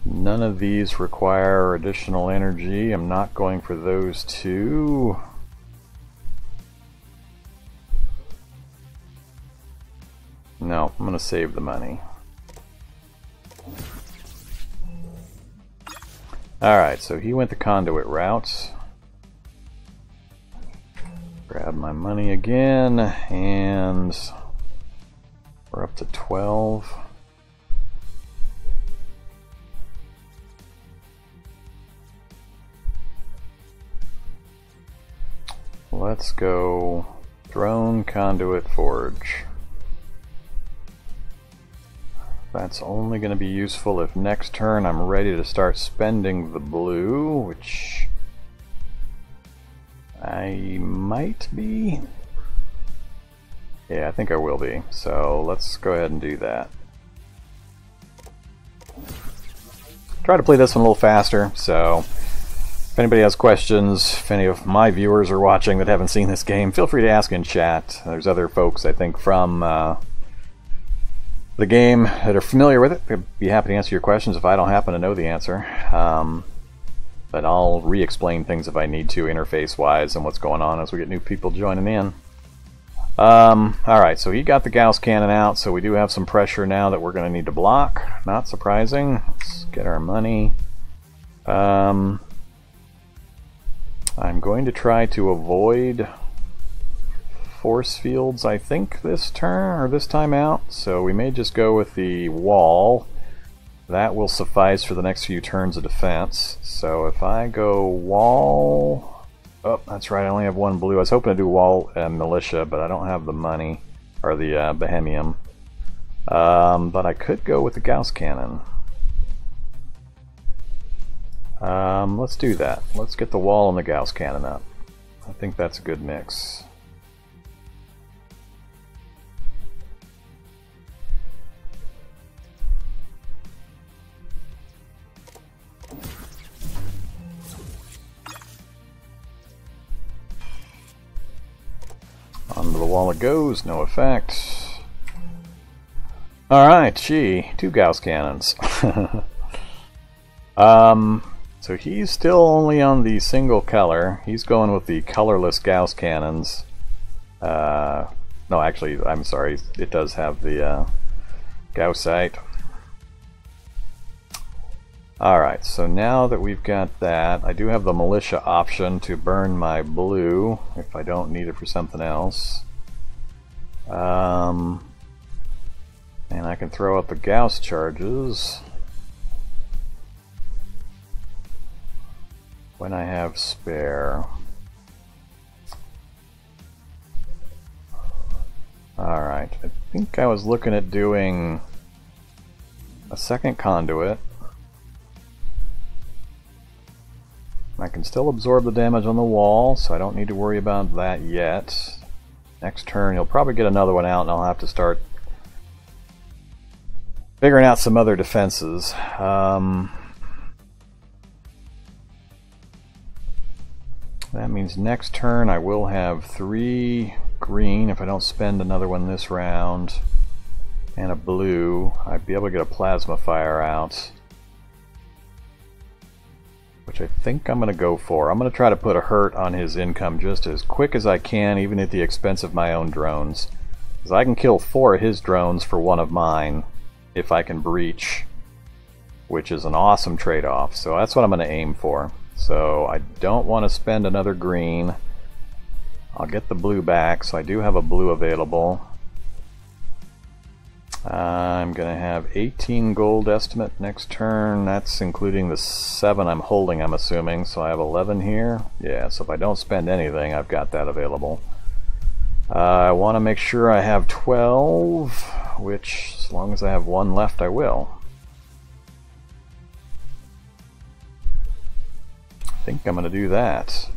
None of these require additional energy. I'm not going for those 2. No, I'm going to save the money. Alright, so he went the conduit route. Grab my money again, and we're up to 12. Let's go drone conduit forge. That's only going to be useful if next turn I'm ready to start spending the blue, which I might be. Yeah, I think I will be. So let's go ahead and do that. Try to play this one a little faster, so if anybody has questions, if any of my viewers are watching that haven't seen this game, feel free to ask in chat. There's other folks, I think, from the game that are familiar with it. I'd be happy to answer your questions if I don't happen to know the answer. But I'll re-explain things if I need to, interface-wise, and what's going on as we get new people joining in. Alright, so he got the Gauss cannon out, so we do have some pressure now that we're going to need to block. Not surprising. Let's get our money. I'm going to try to avoid force fields, I think, this turn, or this time out. So we may just go with the wall. That will suffice for the next few turns of defense. So if I go wall... Oh, that's right, I only have one blue. I was hoping to do wall and militia, but I don't have the money, or the Bohemian. But I could go with the Gauss cannon. Let's do that. Let's get the wall and the Gauss cannon up. I think that's a good mix. Onto the wall it goes, no effect. Alright, gee, 2 Gauss cannons. So he's still only on the single color. He's going with the colorless Gauss cannons. No, actually, I'm sorry, it does have the Gaussite. Alright, so now that we've got that, I do have the militia option to burn my blue if I don't need it for something else. And I can throw out the Gauss charges when I have spare. Alright, I think I was looking at doing a second conduit. I can still absorb the damage on the wall, so I don't need to worry about that yet. Next turn he'll probably get another one out and I'll have to start figuring out some other defenses. That means next turn I will have 3 green if I don't spend another one this round, and a blue. I'd be able to get a plasma fire out, which I think I'm going to go for. I'm going to try to put a hurt on his income just as quick as I can, even at the expense of my own drones. Because I can kill 4 of his drones for 1 of mine if I can breach, which is an awesome trade-off. So that's what I'm going to aim for. So I don't want to spend another green. I'll get the blue back, so I do have a blue available. I'm going to have 18 gold estimate next turn. That's including the 7 I'm holding, I'm assuming. So I have 11 here. Yeah, so if I don't spend anything, I've got that available. I want to make sure I have 12, which, as long as I have 1 left, I will. I think I'm going to do that.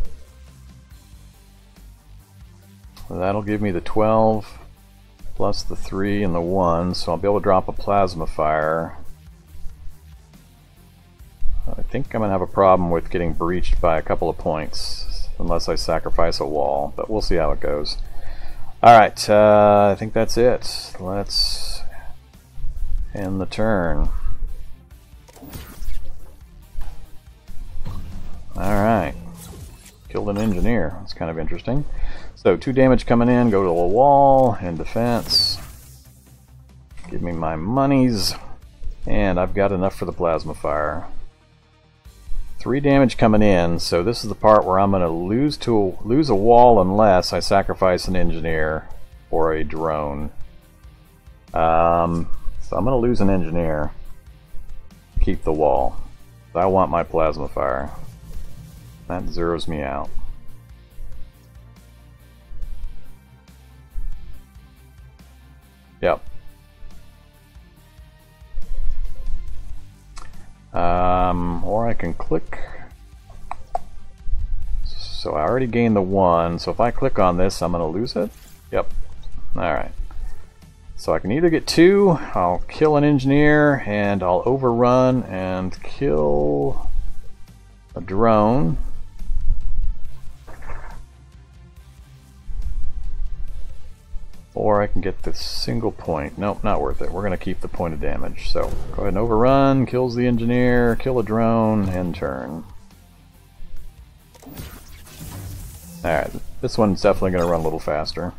That'll give me the 12 plus the 3 and the 1, so I'll be able to drop a plasma fire. I think I'm going to have a problem with getting breached by a couple of points unless I sacrifice a wall, but we'll see how it goes. Alright, I think that's it. Let's end the turn. Alright, killed an engineer. That's kind of interesting. So 2 damage coming in, go to the wall, and defense. Give me my monies, and I've got enough for the plasma fire. 3 damage coming in, so this is the part where I'm going to lose a wall unless I sacrifice an engineer or a drone. So I'm going to lose an engineer. Keep the wall. I want my plasma fire. That zeroes me out. Yep. can click. So I already gained the 1, so if I click on this, I'm going to lose it? Yep. Alright. So I can either get 2, I'll kill an engineer, and I'll overrun and kill a drone. Or I can get the single point. Nope, not worth it. We're going to keep the point of damage. So go ahead and overrun, kills the engineer, kill a drone, end turn. Alright, this one's definitely going to run a little faster.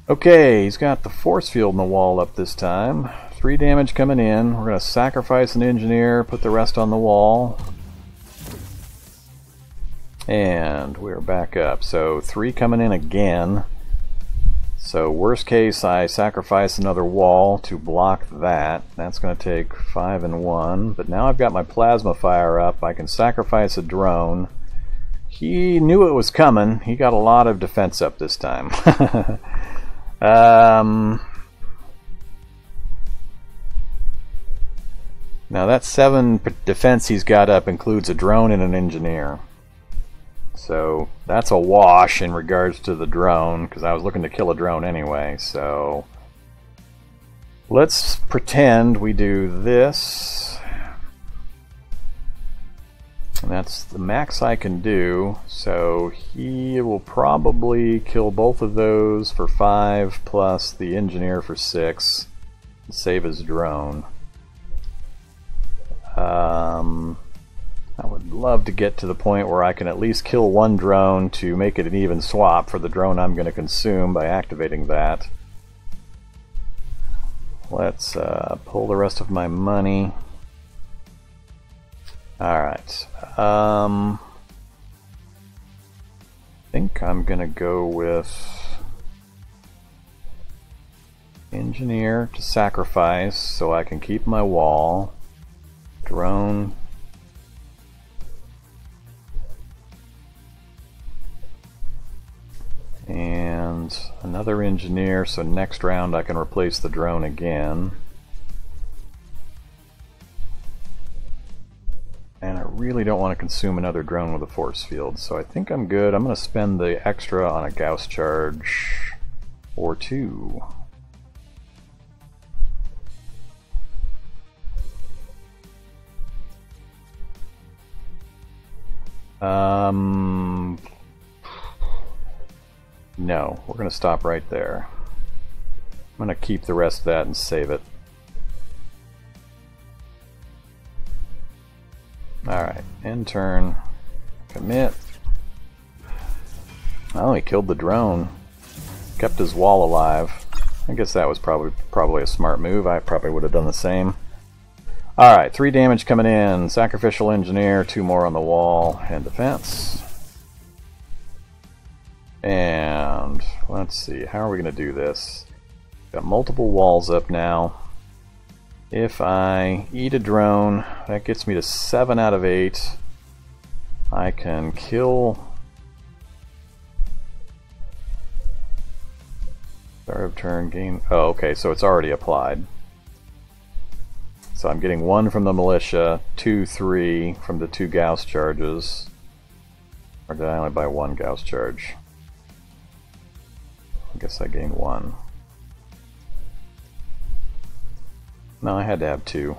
Okay, he's got the force field in the wall up this time. 3 damage coming in. We're going to sacrifice an engineer, put the rest on the wall. And we're back up. So 3 coming in again. So worst case, I sacrifice another wall to block that. That's going to take 5 and 1. But now I've got my plasma fire up. I can sacrifice a drone. He knew it was coming. He got a lot of defense up this time. Now that 7 defense he's got up includes a drone and an engineer. So that's a wash in regards to the drone, because I was looking to kill a drone anyway. So let's pretend we do this. And that's the max I can do. So he will probably kill both of those for 5 plus the engineer for 6 and save his drone. I would love to get to the point where I can at least kill one drone to make it an even swap for the drone I'm going to consume by activating that. Let's pull the rest of my money. Alright. I think I'm going to go with engineer to sacrifice so I can keep my wall. Drone. And another engineer, so next round I can replace the drone again. And I really don't want to consume another drone with a force field, so I think I'm good. I'm going to spend the extra on a Gauss charge or 2. No, we're going to stop right there. I'm going to keep the rest of that and save it. Alright, end turn. Commit. Oh, he killed the drone. Kept his wall alive. I guess that was probably a smart move. I probably would have done the same. Alright, 3 damage coming in. Sacrificial engineer, 2 more on the wall, and defense. And let's see, how are we going to do this? Got multiple walls up now. If I eat a drone, that gets me to 7 out of 8. I can kill... Start of turn, gain... Oh, okay, so it's already applied. So I'm getting 1 from the militia, 2, 3 from the 2 Gauss charges. Or did I only buy 1 Gauss charge? I guess I gained 1. No, I had to have 2.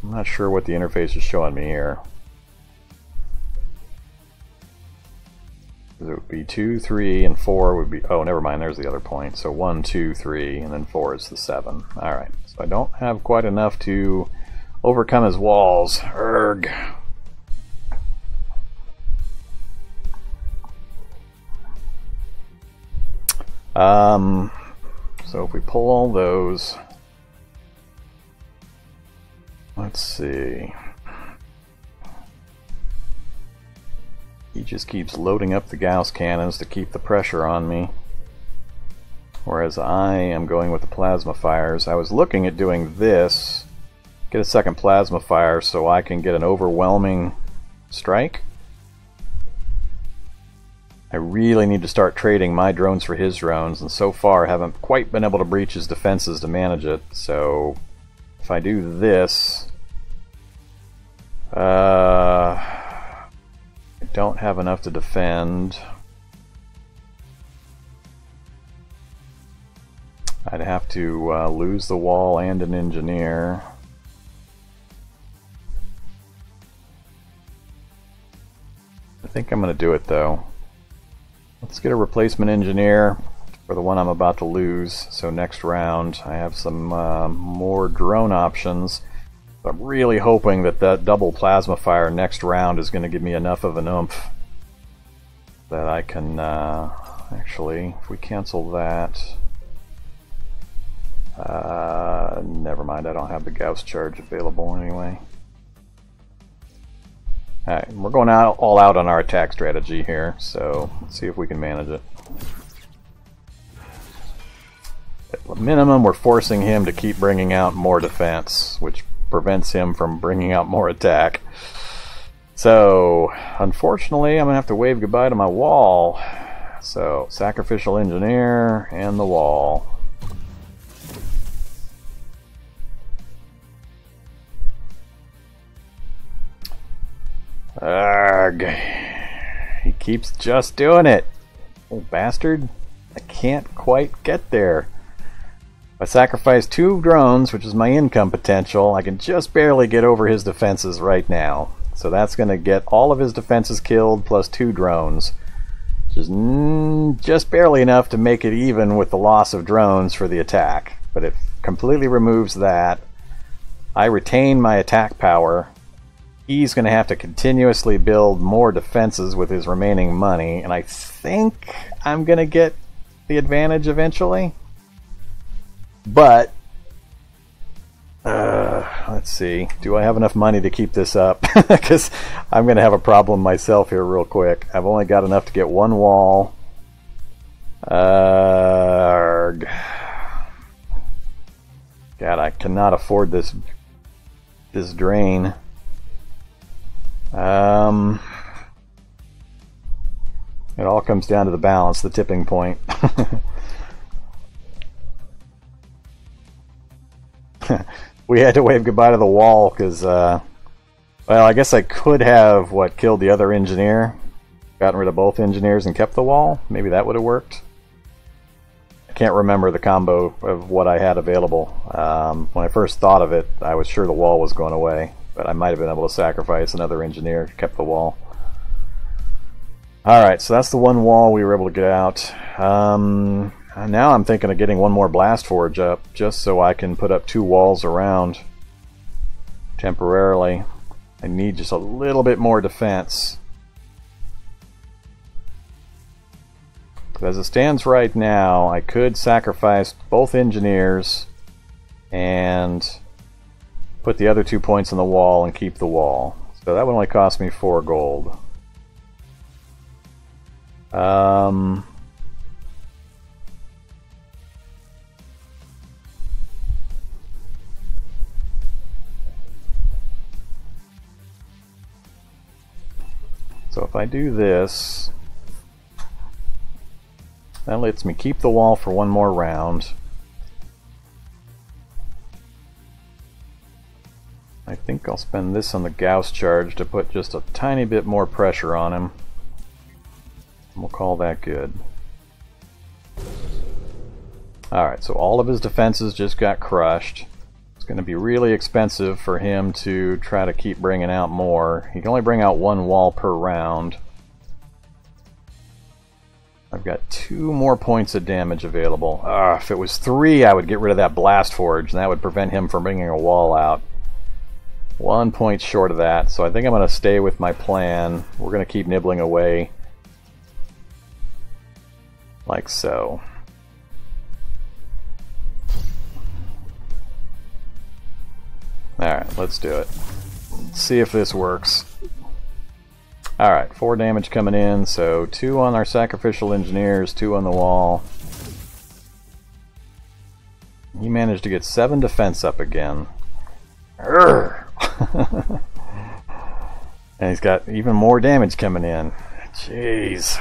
I'm not sure what the interface is showing me here. It would be 2, 3, and 4 would be... Oh, never mind, there's the other point. So 1, 2, 3, and then 4 is the 7. Alright, so I don't have quite enough to overcome his walls. Erg. So if we pull all those, let's see. He just keeps loading up the Gauss cannons to keep the pressure on me, whereas I am going with the plasma fires. I was looking at doing this, get a second plasma fire so I can get an overwhelming strike. I really need to start trading my drones for his drones, and so far haven't quite been able to breach his defenses to manage it. So if I do this, I don't have enough to defend. I'd have to lose the wall and an engineer. I think I'm going to do it though. Let's get a replacement engineer for the one I'm about to lose. So next round I have some more drone options. I'm really hoping that that double plasma fire next round is going to give me enough of an oomph that I can actually, if we cancel that, never mind, I don't have the Gauss charge available anyway. Alright, we're going all out on our attack strategy here, so let's see if we can manage it. At minimum, we're forcing him to keep bringing out more defense, which prevents him from bringing out more attack. So, unfortunately, I'm going to have to wave goodbye to my wall. So, sacrificial engineer and the wall. Arrgh. He keeps just doing it. Oh, bastard. I can't quite get there. If I sacrifice 2 drones, which is my income potential, I can just barely get over his defenses right now. So that's going to get all of his defenses killed plus 2 drones. Which is just barely enough to make it even with the loss of drones for the attack. But it completely removes that. I retain my attack power. He's going to have to continuously build more defenses with his remaining money, and I think I'm going to get the advantage eventually. But, let's see, do I have enough money to keep this up? Because I'm going to have a problem myself here real quick. I've only got enough to get 1 wall. God, I cannot afford this drain. It all comes down to the balance, the tipping point. We had to wave goodbye to the wall because, well, I guess I could have, killed the other engineer, gotten rid of both engineers and kept the wall. Maybe that would have worked. I can't remember the combo of what I had available. When I first thought of it, I was sure the wall was going away. But I might have been able to sacrifice another engineer, kept the wall. Alright, so that's the 1 wall we were able to get out. Now I'm thinking of getting 1 more blast forge up, just so I can put up 2 walls around temporarily. I need just a little bit more defense. As it stands right now, I could sacrifice both engineers and put the other 2 points on the wall and keep the wall. So that would only cost me 4 gold. So if I do this, that lets me keep the wall for 1 more round. I think I'll spend this on the Gauss charge to put just a tiny bit more pressure on him. We'll call that good. Alright, so all of his defenses just got crushed. It's going to be really expensive for him to try to keep bringing out more. He can only bring out 1 wall per round. I've got 2 more points of damage available. If it was 3, I would get rid of that blast forge, and that would prevent him from bringing a wall out. 1 point short of that, so I think I'm going to stay with my plan. We're going to keep nibbling away like so. Alright, let's do it. Let's see if this works. Alright, 4 damage coming in, so 2 on our sacrificial engineers, 2 on the wall. He managed to get 7 defense up again. And he's got even more damage coming in. Jeez.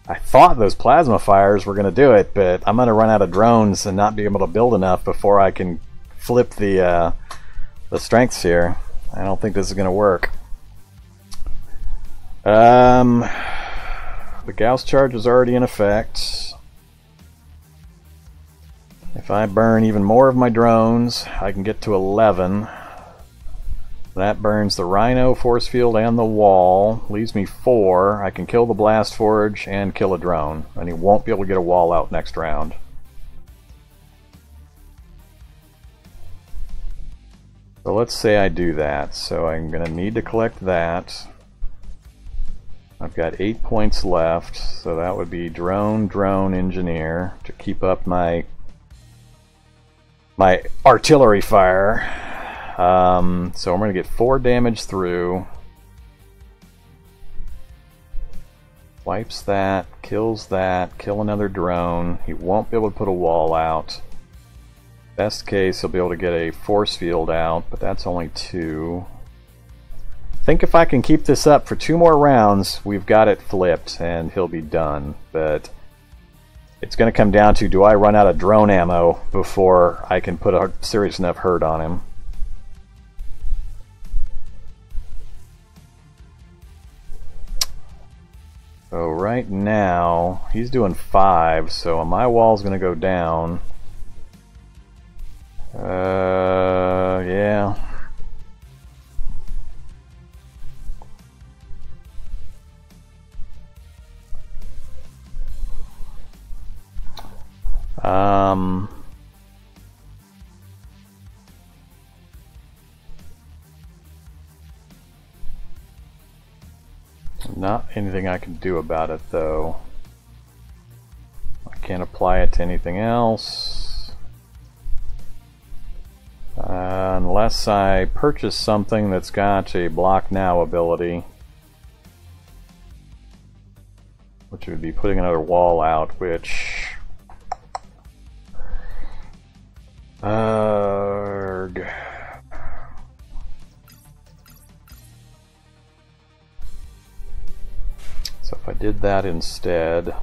I thought those plasma fires were going to do it, but I'm going to run out of drones and not be able to build enough before I can flip the strengths here. I don't think this is going to work. The Gauss charge is already in effect. If I burn even more of my drones, I can get to 11. That burns the Rhino, force field, and the wall. Leaves me 4. I can kill the Blast Forge and kill a drone. And he won't be able to get a wall out next round. So let's say I do that. So I'm going to need to collect that. I've got 8 points left, so that would be drone, engineer to keep up my artillery fire. So I'm going to get 4 damage through. Wipes that, kills that, kill another drone. He won't be able to put a wall out. Best case, he'll be able to get a force field out, but that's only 2. I think if I can keep this up for 2 more rounds, we've got it flipped and he'll be done. But it's going to come down to, do I run out of drone ammo before I can put a serious enough hurt on him? So right now, he's doing 5, so my wall's going to go down. Yeah. Not anything I can do about it, though. I can't apply it to anything else. Unless I purchase something that's got a block now ability. Which would be putting another wall out, which... Arrgh. So if I did that instead,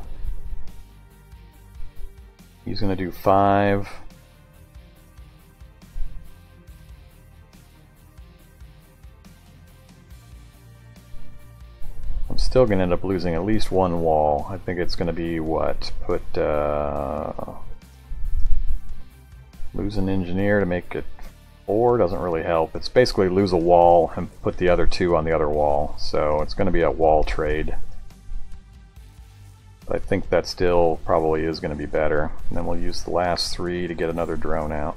he's going to do 5. I'm still going to end up losing at least 1 wall. I think it's going to be what? Lose an engineer to make it 4 doesn't really help. It's basically lose a wall and put the other 2 on the other wall. So it's going to be a wall trade. I think that still probably is going to be better. And then we'll use the last 3 to get another drone out.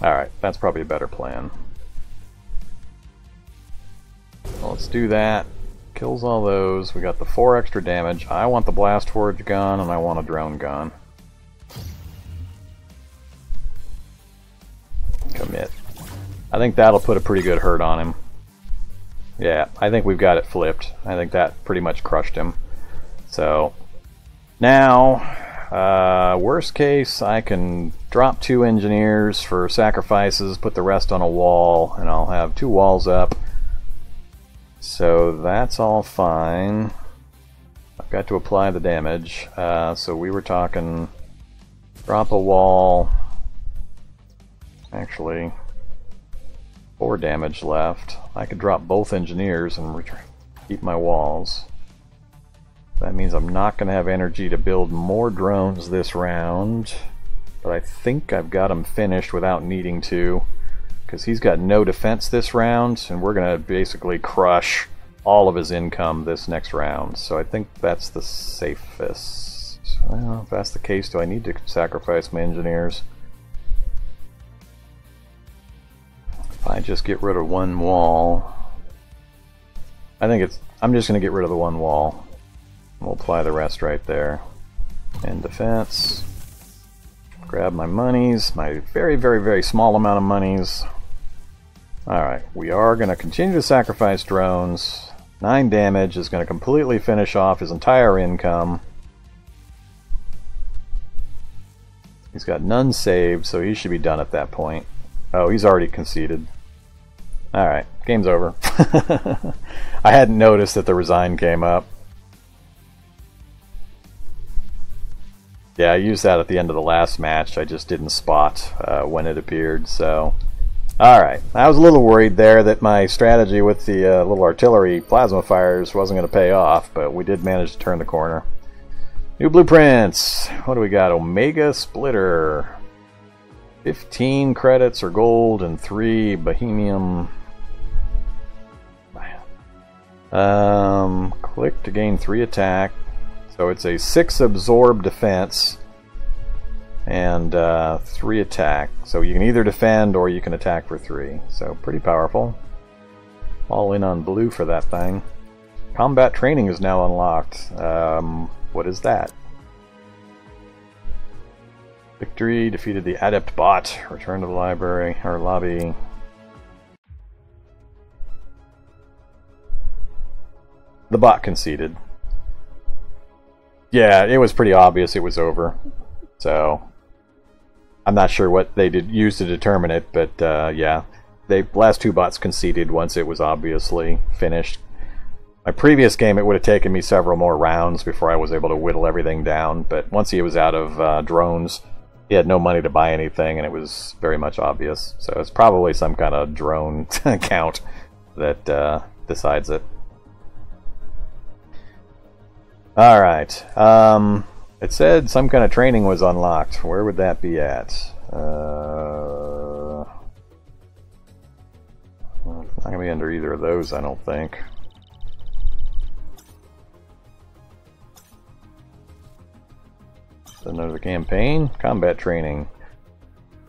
Alright, that's probably a better plan. Well, let's do that. Kills all those. We got the 4 extra damage. I want the Blast Forge gun and I want a drone gun. Commit. I think that'll put a pretty good hurt on him. Yeah, I think we've got it flipped. I think that pretty much crushed him. So, now, worst case, I can drop 2 engineers for sacrifices, put the rest on a wall, and I'll have 2 walls up. So that's all fine. I've got to apply the damage. So we were talking drop a wall. Actually, 4 damage left. I could drop both engineers and keep my walls. That means I'm not going to have energy to build more drones this round. But I think I've got him finished without needing to. Because he's got no defense this round, and we're going to basically crush all of his income this next round. So I think that's the safest. Well, if that's the case, do I need to sacrifice my engineers? If I just get rid of 1 wall, I think I'm just going to get rid of the 1 wall. We'll apply the rest right there. And defense. Grab my monies, my very, very, very small amount of monies. Alright, we are going to continue to sacrifice drones. 9 damage is going to completely finish off his entire income. He's got none saved, so he should be done at that point. Oh, he's already conceded. Alright, game's over. I hadn't noticed that the resign came up. Yeah, I used that at the end of the last match. I just didn't spot when it appeared, so... Alright, I was a little worried there that my strategy with the little artillery plasma fires wasn't going to pay off, but we did manage to turn the corner. New blueprints! What do we got? Omega Splitter. 15 credits or gold and 3 Bohemian. Click to gain 3 attack. So it's a 6 absorb defense and 3 attack. So you can either defend or you can attack for 3. So pretty powerful. All in on blue for that thing. Combat training is now unlocked. What is that? Victory, defeated the adept bot. Return to the library or lobby. The bot conceded. Yeah, it was pretty obvious it was over. So I'm not sure what they did use to determine it, but yeah, the last 2 bots conceded once it was obviously finished. My previous game, it would have taken me several more rounds before I was able to whittle everything down, but once he was out of drones, he had no money to buy anything, and it was very much obvious. So it's probably some kind of drone count that decides it. Alright, it said some kind of training was unlocked. Where would that be at? Well, it's not going to be under either of those, I don't think. Another campaign. Combat training.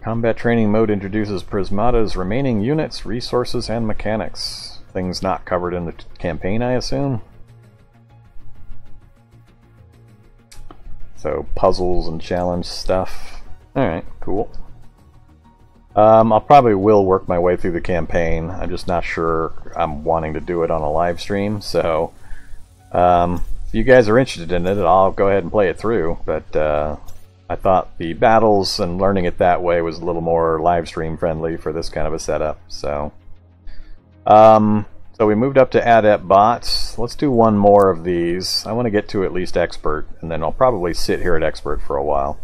Combat training mode introduces Prismata's remaining units, resources, and mechanics. Things not covered in the campaign, I assume. So puzzles and challenge stuff. Alright, cool. I'll probably will work my way through the campaign. I'm just not sure I'm wanting to do it on a live stream, so if you guys are interested in it, I'll go ahead and play it through, but I thought the battles and learning it that way was a little more live stream friendly for this kind of a setup. So so we moved up to adept bots. Let's do one more of these. I want to get to at least expert, and then I'll probably sit here at expert for a while.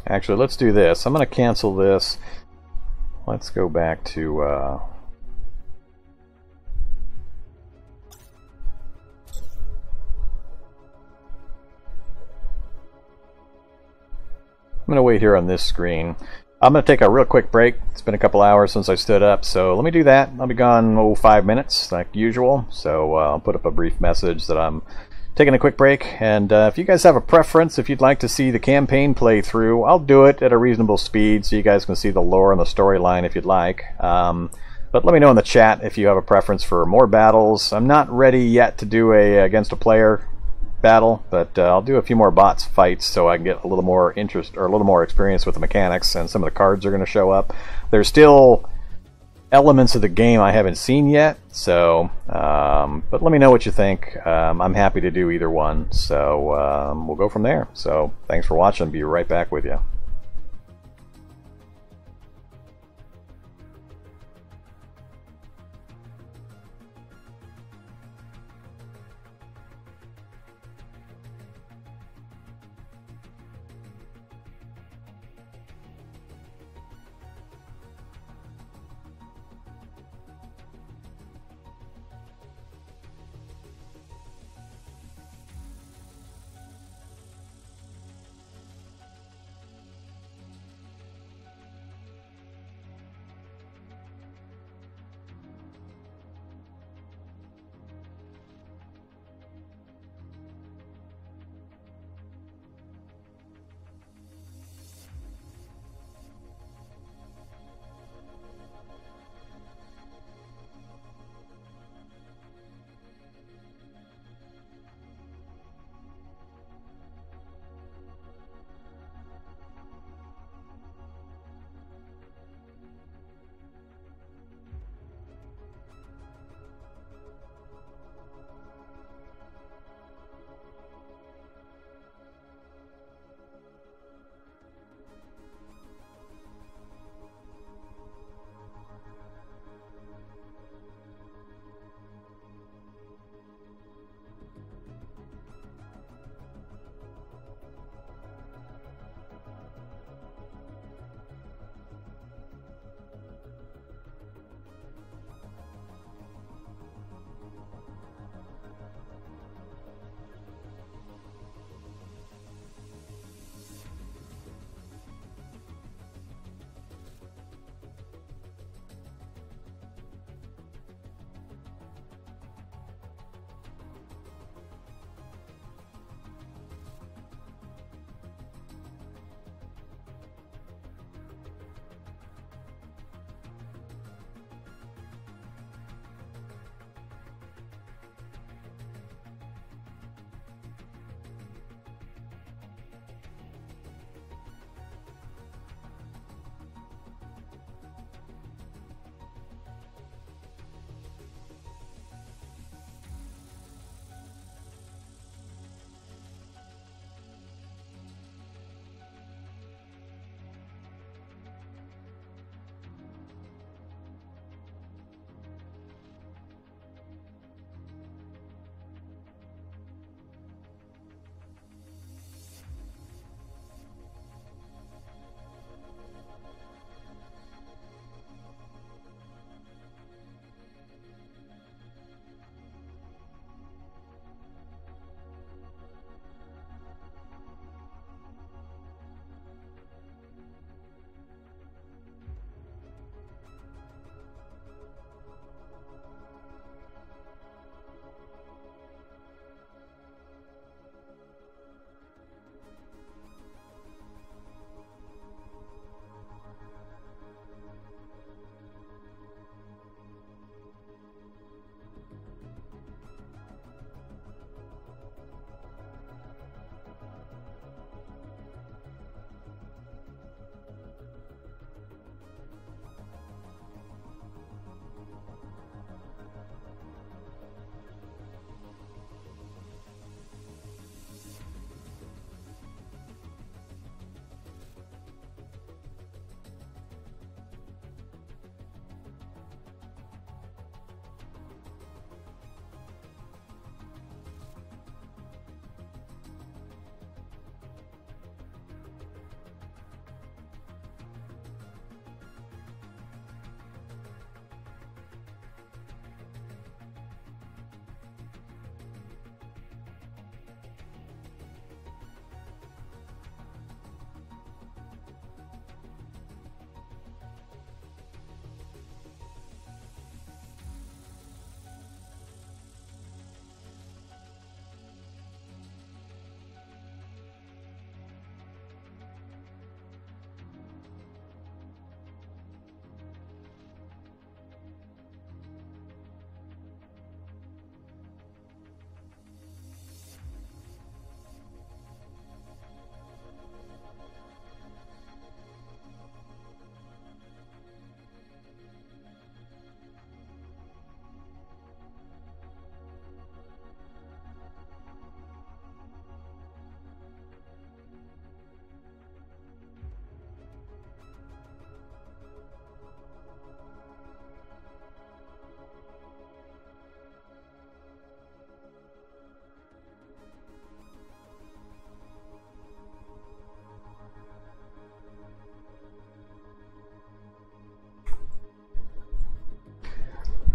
Actually, let's do this. I'm going to cancel this. Let's go back to I'm going to wait here on this screen. I'm going to take a real quick break. It's been a couple hours since I stood up, so let me do that. I'll be gone 5 minutes like usual, so I'll put up a brief message that I'm taking a quick break, and if you guys have a preference, if you'd like to see the campaign play through, I'll do it at a reasonable speed so you guys can see the lore and the storyline if you'd like. But let me know in the chat if you have a preference for more battles. I'm not ready yet to do a against a player battle, but I'll do a few more bots fights so I can get a little more interest or a little more experience with the mechanics, and some of the cards are going to show up. There's still elements of the game I haven't seen yet, so but let me know what you think. I'm happy to do either one, so we'll go from there. So thanks for watching. Be right back with you.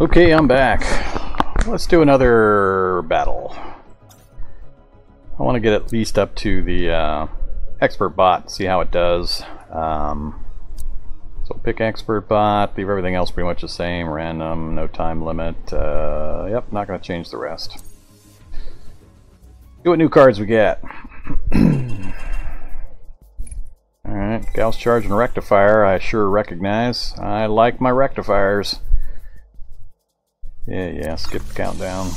Okay, I'm back. Let's do another battle. I want to get at least up to the expert bot, see how it does. So pick expert bot, leave everything else pretty much the same, random, no time limit. Yep, not going to change the rest. See what new cards we get. Alright, Gauss Charge and Rectifier I sure recognize. I like my rectifiers. Yeah, skip the countdown.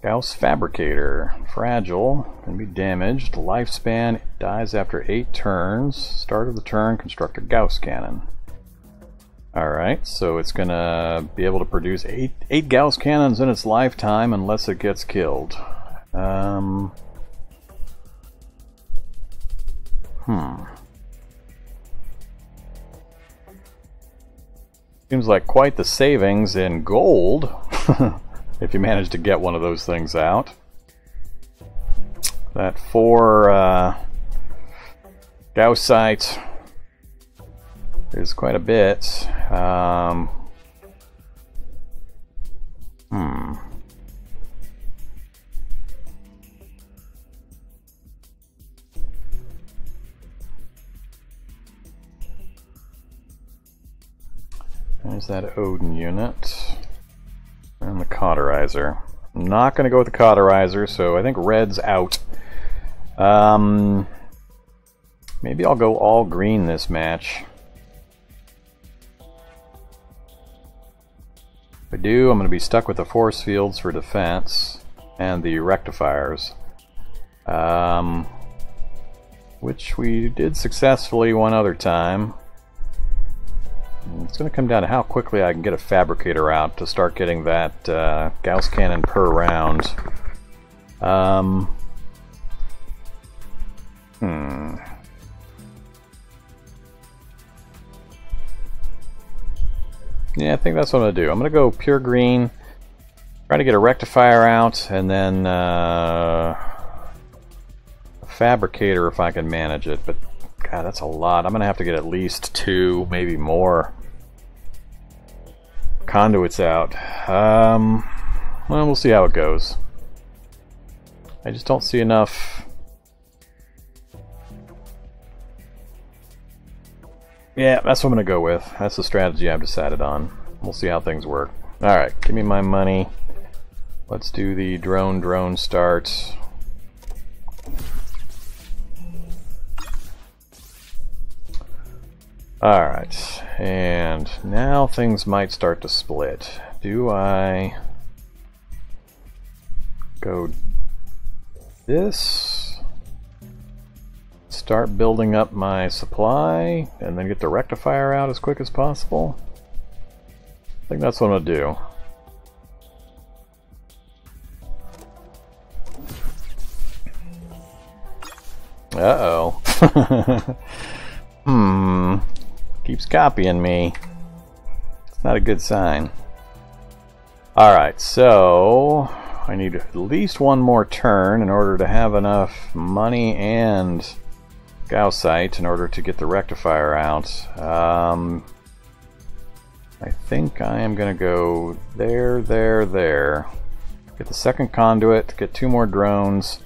Gauss Fabricator. Fragile. Can be damaged. Lifespan dies after 8 turns. Start of the turn, construct a Gauss Cannon. Alright, so it's gonna be able to produce 8 Gauss Cannons in its lifetime unless it gets killed. Seems like quite the savings in gold if you manage to get one of those things out. That 4 Gaussite is quite a bit. There's that Odin unit. And the Cauterizer. I'm not going to go with the Cauterizer, so I think red's out. Maybe I'll go all green this match. If I do, I'm going to be stuck with the force fields for defense and the rectifiers. Which we did successfully one other time. It's going to come down to how quickly I can get a Fabricator out to start getting that Gauss Cannon per round. Yeah, I think that's what I'm going to do. I'm going to go pure green, try to get a Rectifier out, and then a Fabricator if I can manage it. But God, that's a lot. I'm going to have to get at least 2, maybe more conduits out. Well, we'll see how it goes. I just don't see enough. Yeah, that's what I'm going to go with. That's the strategy I've decided on. We'll see how things work. Alright, give me my money. Let's do the drone start. Alright, and now things might start to split. Do I go this, start building up my supply, and then get the rectifier out as quick as possible? I think that's what I'm going to do. Uh-oh. Keeps copying me. It's not a good sign. Alright, so I need at least one more turn in order to have enough money and Gaussite in order to get the rectifier out. I think I am going to go there. Get the second conduit, get 2 more drones,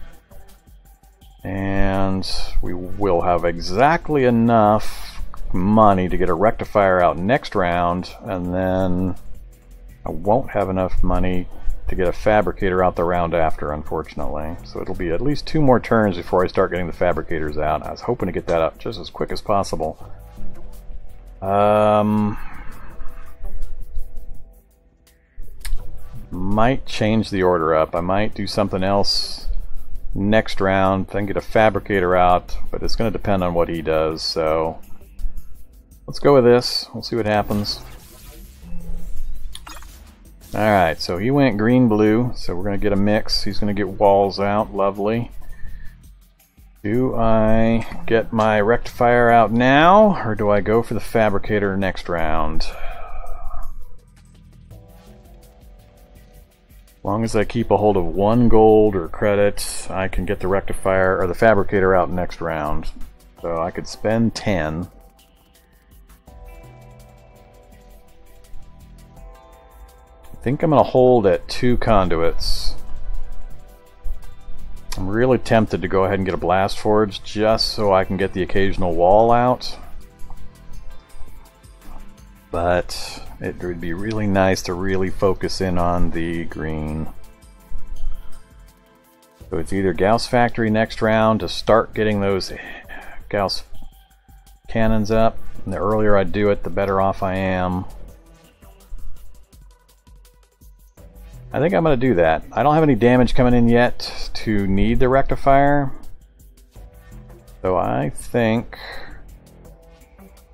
and we will have exactly enough money to get a rectifier out next round, and then I won't have enough money to get a Fabricator out the round after, unfortunately. So it'll be at least 2 more turns before I start getting the Fabricators out. I was hoping to get that out just as quick as possible. Might change the order up. I might do something else next round, then get a Fabricator out, but it's going to depend on what he does, so let's go with this. We'll see what happens. Alright, so he went green-blue, so we're going to get a mix. He's going to get walls out. Lovely. Do I get my rectifier out now, or do I go for the Fabricator next round? As long as I keep a hold of 1 gold or credit, I can get the rectifier or the Fabricator out next round. So I could spend 10. think I'm going to hold at 2 conduits. I'm really tempted to go ahead and get a blast forge just so I can get the occasional wall out. But it would be really nice to really focus in on the green. So it's either Gauss Factory next round to start getting those Gauss cannons up. And the earlier I do it, the better off I am. I think I'm going to do that. I don't have any damage coming in yet to need the rectifier. So I think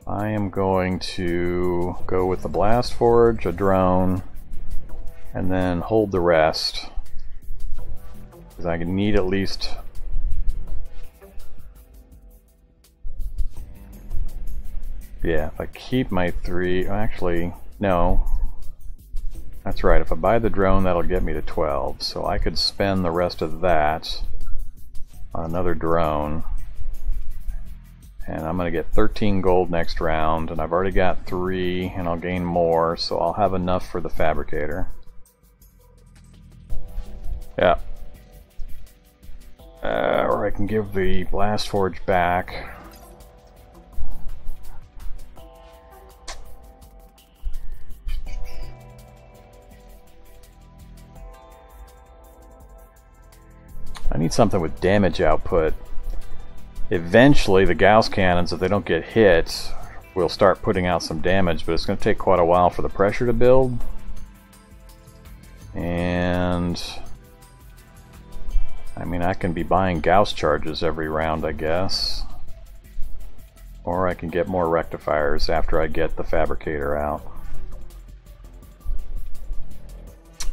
I am going to go with the blast forge, a drone, and then hold the rest. Because I can need at least... Yeah, if I keep my 3... Actually, no. That's right, if I buy the drone, that'll get me to 12. So I could spend the rest of that on another drone. And I'm going to get 13 gold next round, and I've already got 3, and I'll gain more, so I'll have enough for the fabricator. Yeah. Or I can give the blast forge back. I need something with damage output. Eventually the Gauss cannons, if they don't get hit, will start putting out some damage, but it's going to take quite a while for the pressure to build. And I mean, I can be buying Gauss charges every round, I guess. Or I can get more rectifiers after I get the fabricator out.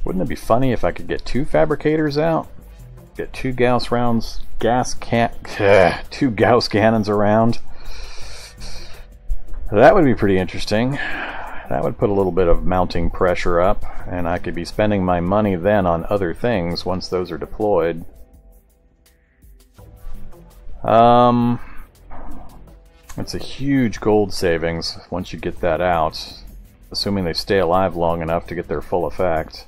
Wouldn't it be funny if I could get 2 fabricators out? Get 2 Gauss rounds, 2 Gauss cannons around. That would be pretty interesting. That would put a little bit of mounting pressure up, and I could be spending my money then on other things once those are deployed. It's a huge gold savings once you get that out, assuming they stay alive long enough to get their full effect.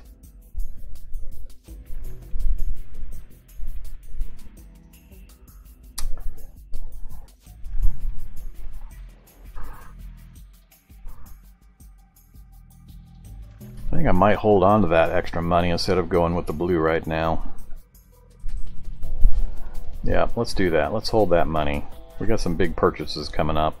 I think I might hold on to that extra money instead of going with the blue right now. Yeah, let's do that. Let's hold that money. We got some big purchases coming up.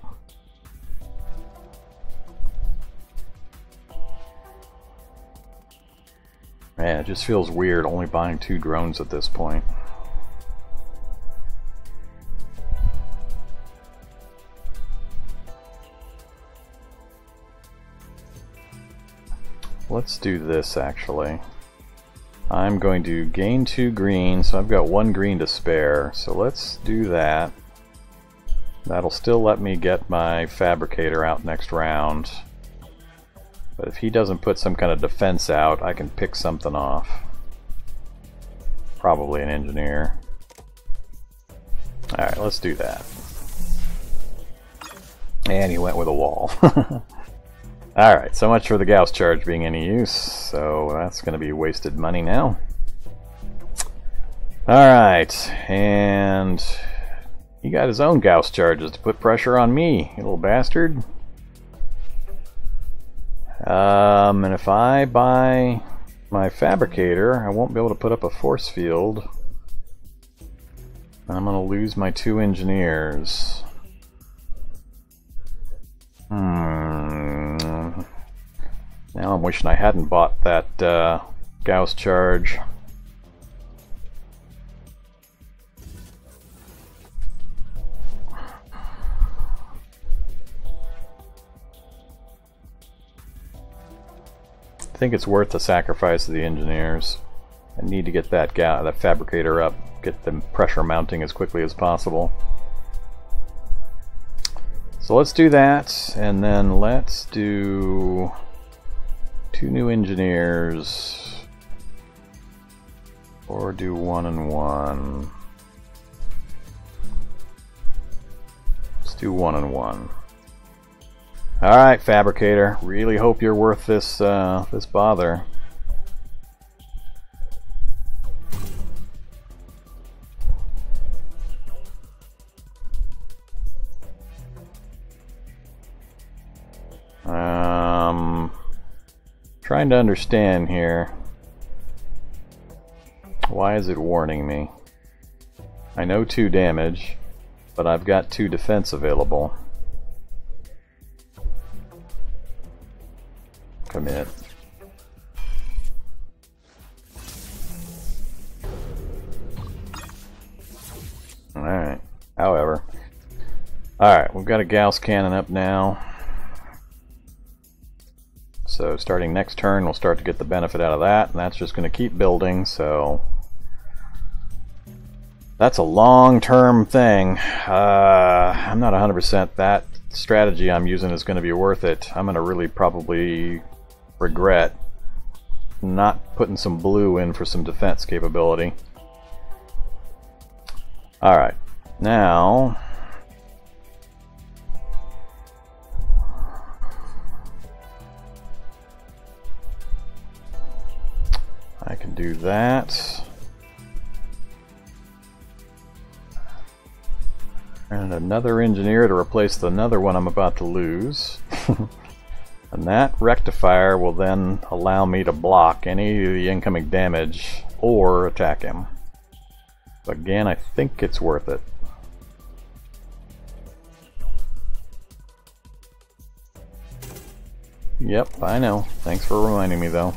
Man, it just feels weird only buying 2 drones at this point. Let's do this actually. I'm going to gain 2 green, so I've got 1 green to spare. So let's do that. That'll still let me get my fabricator out next round. But if he doesn't put some kind of defense out, I can pick something off. Probably an engineer. Alright, let's do that. And he went with a wall. Alright, so much for the Gauss charge being any use, so that's going to be wasted money now. Alright, and he got his own Gauss charges to put pressure on me, you little bastard. And if I buy my fabricator, I won't be able to put up a force field. I'm going to lose my 2 engineers. Now I'm wishing I hadn't bought that Gauss charge. I think it's worth the sacrifice of the engineers. I need to get that fabricator up, get the pressure mounting as quickly as possible. So let's do that, and then let's do 2 new engineers, or do 1 and 1. Let's do 1 and 1. All right, fabricator. Really hope you're worth this this bother. trying to understand here. Why is it warning me? I know 2 damage, but I've got 2 defense available. Commit. Alright. However. Alright, we've got a Gauss cannon up now. So starting next turn, we'll start to get the benefit out of that, and that's just going to keep building, so... That's a long-term thing. I'm not 100% that strategy I'm using is going to be worth it. I'm going to really probably regret not putting some blue in for some defense capability. Alright, now... I can do that. And another engineer to replace another one I'm about to lose. And that rectifier will then allow me to block any of the incoming damage or attack him. So again, I think it's worth it. Yep, I know. Thanks for reminding me though.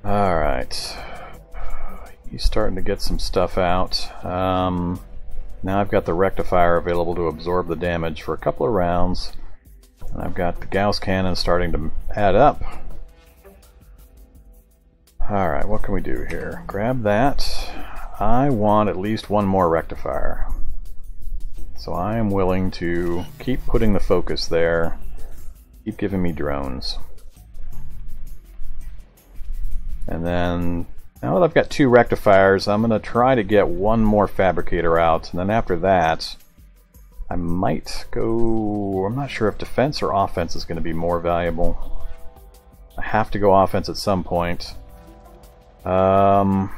Alright. He's starting to get some stuff out. Now I've got the rectifier available to absorb the damage for a couple of rounds. And I've got the Gauss cannon starting to add up. Alright, what can we do here? Grab that. I want at least one more rectifier. So I am willing to keep putting the focus there. Keep giving me drones. And then, now that I've got 2 rectifiers, I'm going to try to get one more fabricator out, and then after that, I might go... I'm not sure if defense or offense is going to be more valuable. I have to go offense at some point. And...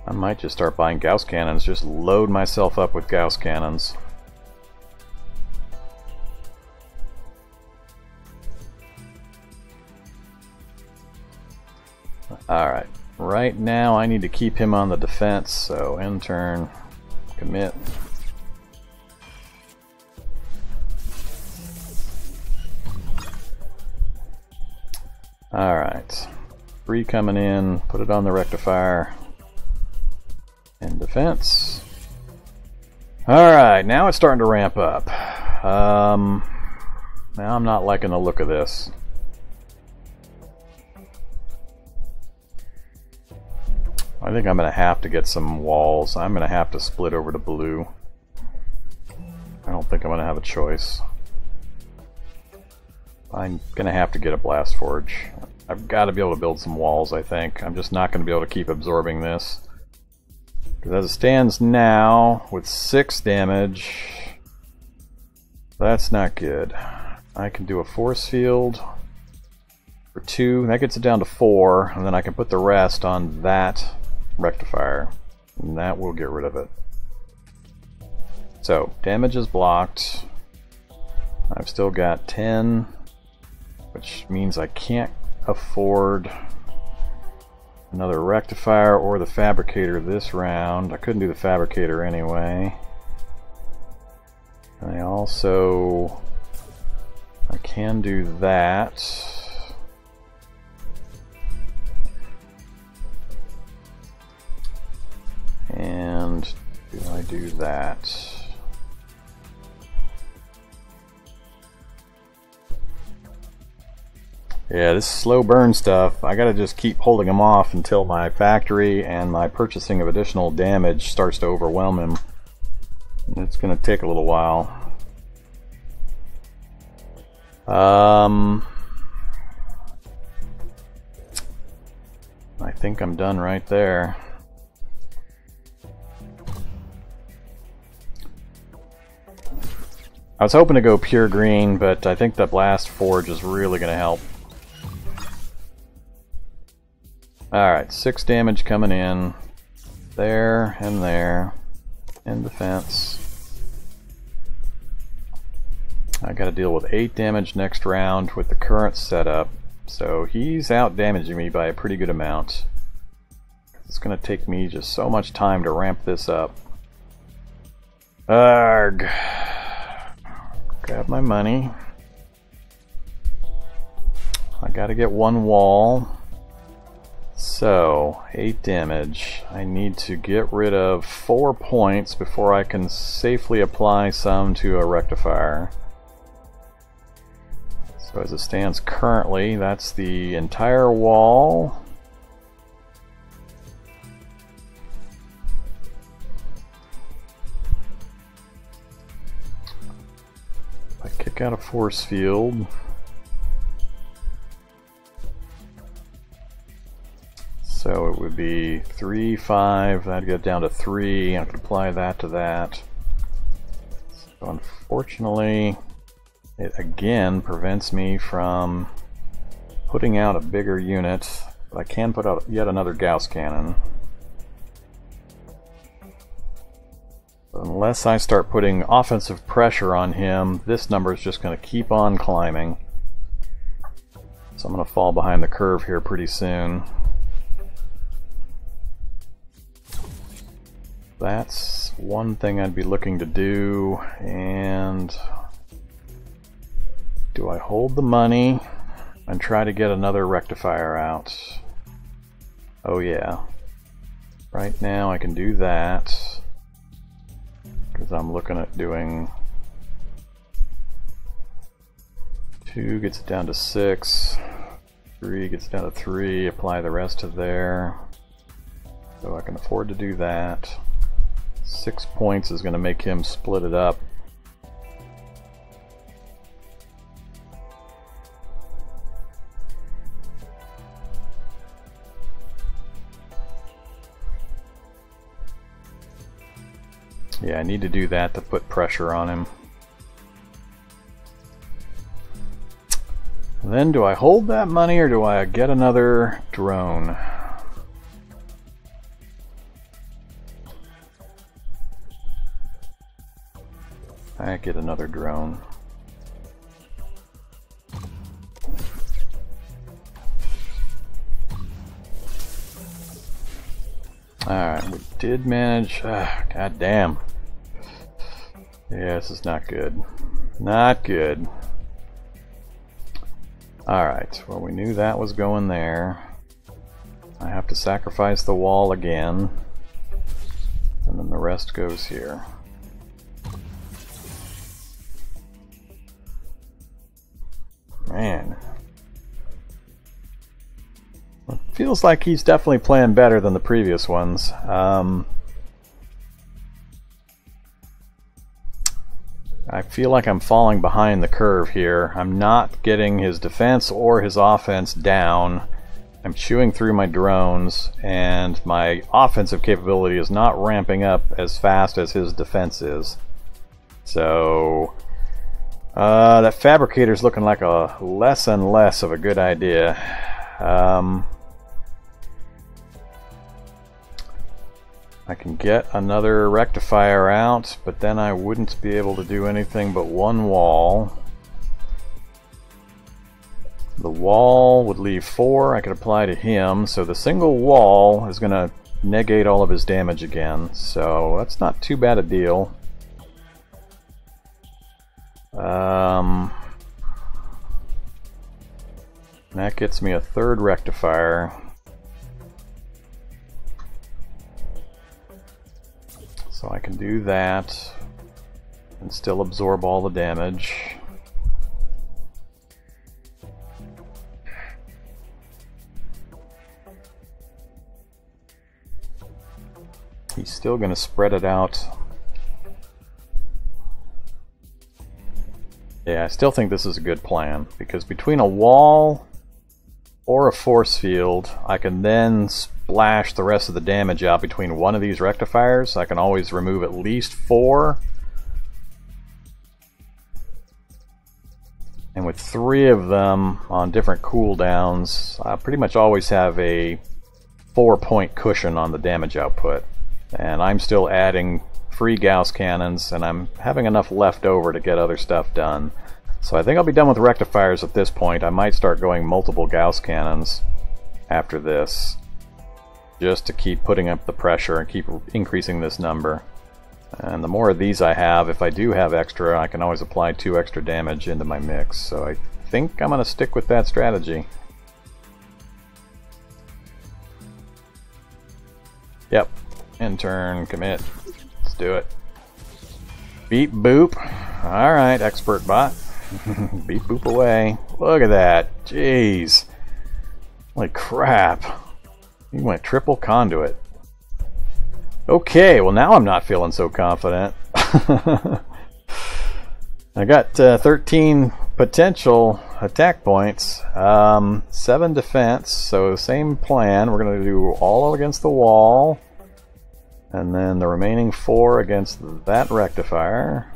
I might just start buying Gauss cannons, just load myself up with Gauss cannons. Alright, right now I need to keep him on the defense, so end turn, commit. Alright, 3 coming in, put it on the rectifier, and defense. Alright, now it's starting to ramp up. Now I'm not liking the look of this. I think I'm going to have to get some walls. I'm going to have to split over to blue. I don't think I'm going to have a choice. I'm going to have to get a blast forge. I've got to be able to build some walls, I think. I'm just not going to be able to keep absorbing this. Because as it stands now, with 6 damage, that's not good. I can do a force field for 2. That gets it down to 4, and then I can put the rest on that rectifier, and that will get rid of it. So damage is blocked. I've still got 10, which means I can't afford another rectifier or the fabricator this round. I couldn't do the fabricator anyway. And I can do that. And do I do that? Yeah, this slow burn stuff, I gotta just keep holding him off until my factory and my purchasing of additional damage starts to overwhelm him. It's gonna take a little while. I think I'm done right there. I was hoping to go pure green, but I think the blast forge is really going to help. Alright, 6 damage coming in. There and there. in defense. I got to deal with 8 damage next round with the current setup, so he's out damaging me by a pretty good amount. It's going to take me just so much time to ramp this up. Arg! Grab my money. I got to get 1 wall. So, 8 damage. I need to get rid of 4 points before I can safely apply some to a rectifier. So as it stands currently, that's the entire wall. If I kick out a force field, so it would be 3, 5, that'd get down to 3, I could apply that to that. So unfortunately, it again prevents me from putting out a bigger unit, but I can put out yet another Gauss cannon. But unless I start putting offensive pressure on him, this number is just going to keep on climbing. So I'm going to fall behind the curve here pretty soon. That's one thing I'd be looking to do, and do I hold the money and try to get another rectifier out? Oh yeah. Right now I can do that, because I'm looking at doing 2 gets it down to 6, 3 gets it down to 3, apply the rest to there. So I can afford to do that. 6 points is going to make him split it up. Yeah, I need to do that to put pressure on him. And then do I hold that money or do I get another drone? I get another drone. Alright, we did manage. God damn. Yeah, this is not good. Not good. Alright, well, we knew that was going there. I have to sacrifice the wall again. And then the rest goes here. Man. It feels like he's definitely playing better than the previous ones. I feel like I'm falling behind the curve here. I'm not getting his defense or his offense down. I'm chewing through my drones, and my offensive capability is not ramping up as fast as his defense is. So that fabricator's looking like a less and less of a good idea. I can get another rectifier out, but then I wouldn't be able to do anything but 1 wall. The wall would leave 4 I could apply to him, so the single wall is going to negate all of his damage again, so that's not too bad a deal. That gets me a 3rd rectifier. So I can do that and still absorb all the damage. He's still going to spread it out. Yeah, I still think this is a good plan, because between a wall or a force field, I can then splash the rest of the damage out between one of these rectifiers. I can always remove at least 4. And with 3 of them on different cooldowns, I pretty much always have a 4-point cushion on the damage output. And I'm still adding free Gauss cannons, and I'm having enough left over to get other stuff done. So I think I'll be done with rectifiers at this point. I might start going multiple Gauss cannons after this, just to keep putting up the pressure and keep increasing this number. And the more of these I have, if I do have extra, I can always apply 2 extra damage into my mix. So I think I'm going to stick with that strategy. Yep. End turn, commit. Let's do it. Beep boop. Alright, expert bot. Beep boop away. Look at that. Jeez. Holy crap. He went triple conduit. Okay, well now I'm not feeling so confident. I got 13 potential attack points, 7 defense, so same plan. We're going to do all against the wall, and then the remaining 4 against that rectifier.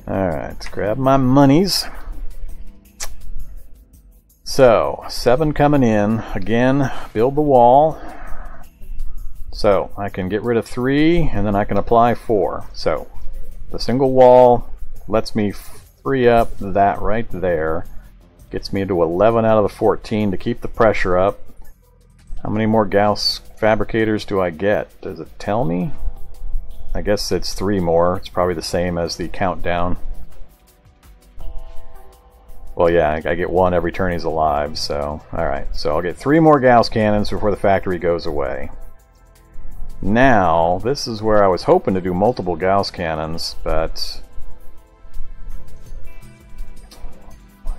Alright, let's grab my monies. So, 7 coming in. Again, build the wall. So, I can get rid of 3, and then I can apply 4. So, the single wall lets me free up that right there. Gets me to 11 out of the 14 to keep the pressure up. How many more Gauss fabricators do I get? Does it tell me? I guess it's 3 more. It's probably the same as the countdown. Well, yeah, I get 1 every turn he's alive, so... Alright, so I'll get 3 more Gauss cannons before the factory goes away. Now, this is where I was hoping to do multiple Gauss cannons, but...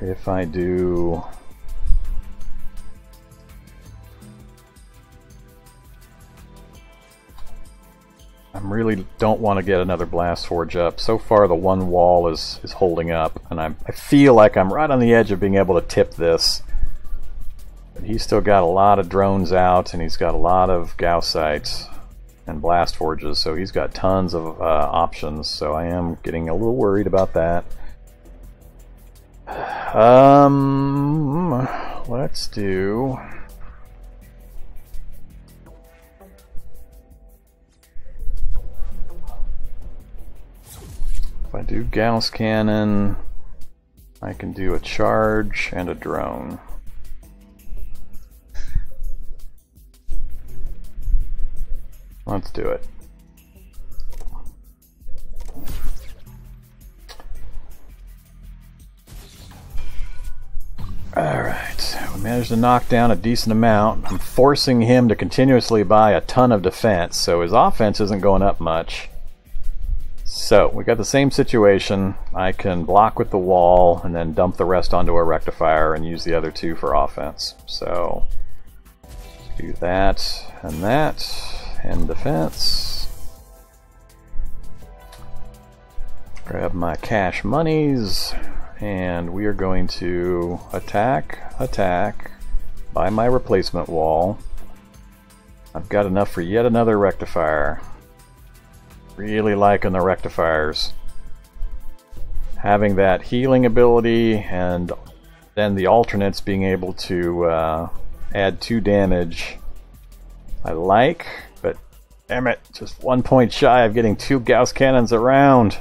if I do... I really don't want to get another Blast Forge up. So far the one wall is holding up, and I feel like I'm right on the edge of being able to tip this. But he's still got a lot of drones out, and he's got a lot of Gauss sites and Blast Forges, so he's got tons of options, so I am getting a little worried about that. Let's do... if I do Gauss Cannon, I can do a charge and a drone. Let's do it. Alright, we managed to knock down a decent amount. I'm forcing him to continuously buy a ton of defense, so his offense isn't going up much. So, we got the same situation. I can block with the wall and then dump the rest onto a rectifier and use the other 2 for offense. So, do that and defense. Grab my cash monies, and we are going to attack, buy my replacement wall. I've got enough for yet another rectifier. Really liking the rectifiers. Having that healing ability and then the alternates being able to add 2 damage I like, but damn it, just 1 point shy of getting 2 Gauss cannons around.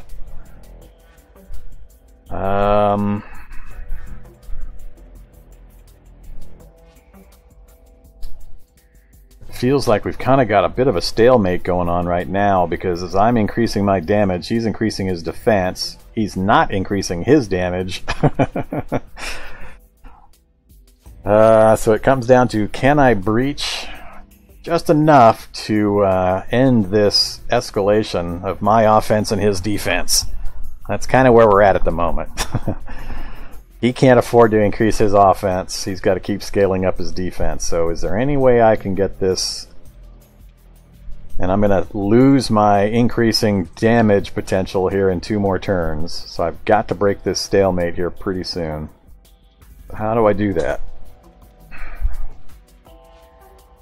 Feels like we've kind of got a bit of a stalemate going on right now, because as I'm increasing my damage, he's increasing his defense. He's not increasing his damage. So it comes down to, can I breach just enough to end this escalation of my offense and his defense? That's kind of where we're at the moment. He can't afford to increase his offense. He's got to keep scaling up his defense. So is there any way I can get this? And I'm going to lose my increasing damage potential here in 2 more turns. So I've got to break this stalemate here pretty soon. How do I do that?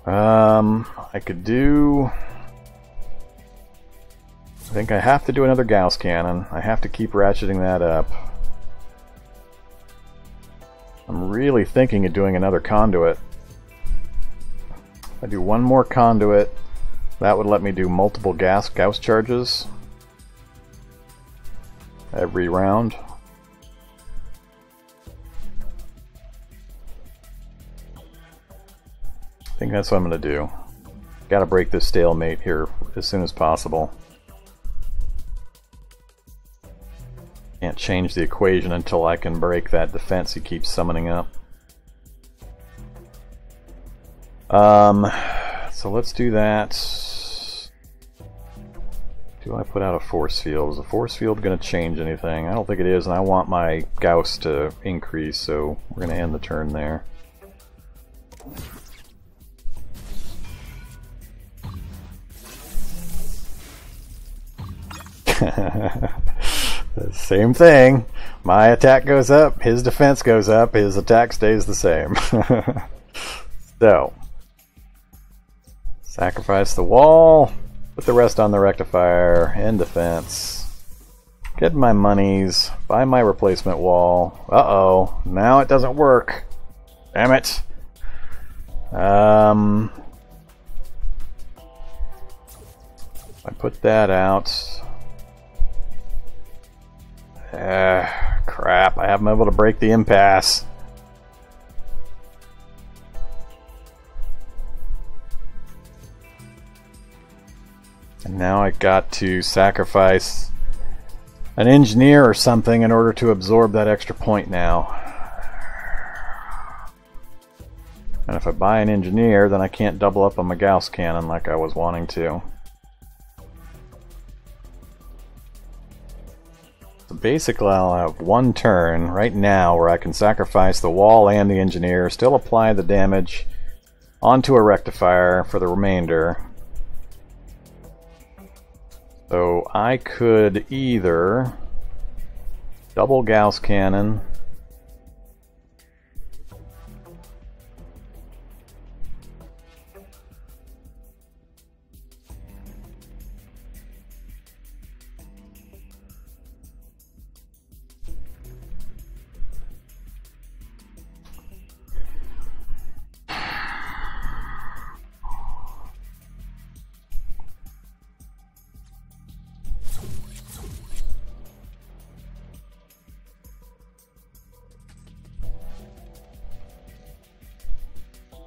I could do... I think I have to do another Gauss Cannon. I have to keep ratcheting that up. I'm really thinking of doing another conduit. I do one more conduit, that would let me do multiple Gauss charges every round. I think that's what I'm going to do. Gotta break this stalemate here as soon as possible. Can't change the equation until I can break that defense he keeps summoning up. So let's do that. Do I put out a force field? Is the force field going to change anything? I don't think it is, and I want my Gauss to increase, so we're going to end the turn there. Same thing. My attack goes up, his defense goes up, his attack stays the same. So, sacrifice the wall, put the rest on the rectifier, end defense, get my monies, buy my replacement wall. Uh-oh, now it doesn't work. Damn it. I put that out. Crap, I haven't been able to break the impasse. And now I got to sacrifice an engineer or something in order to absorb that extra point now. And if I buy an engineer, then I can't double up on my Gauss cannon like I was wanting to. So basically I'll have one turn right now where I can sacrifice the wall and the engineer, still apply the damage onto a rectifier for the remainder. So I could either double Gauss cannon,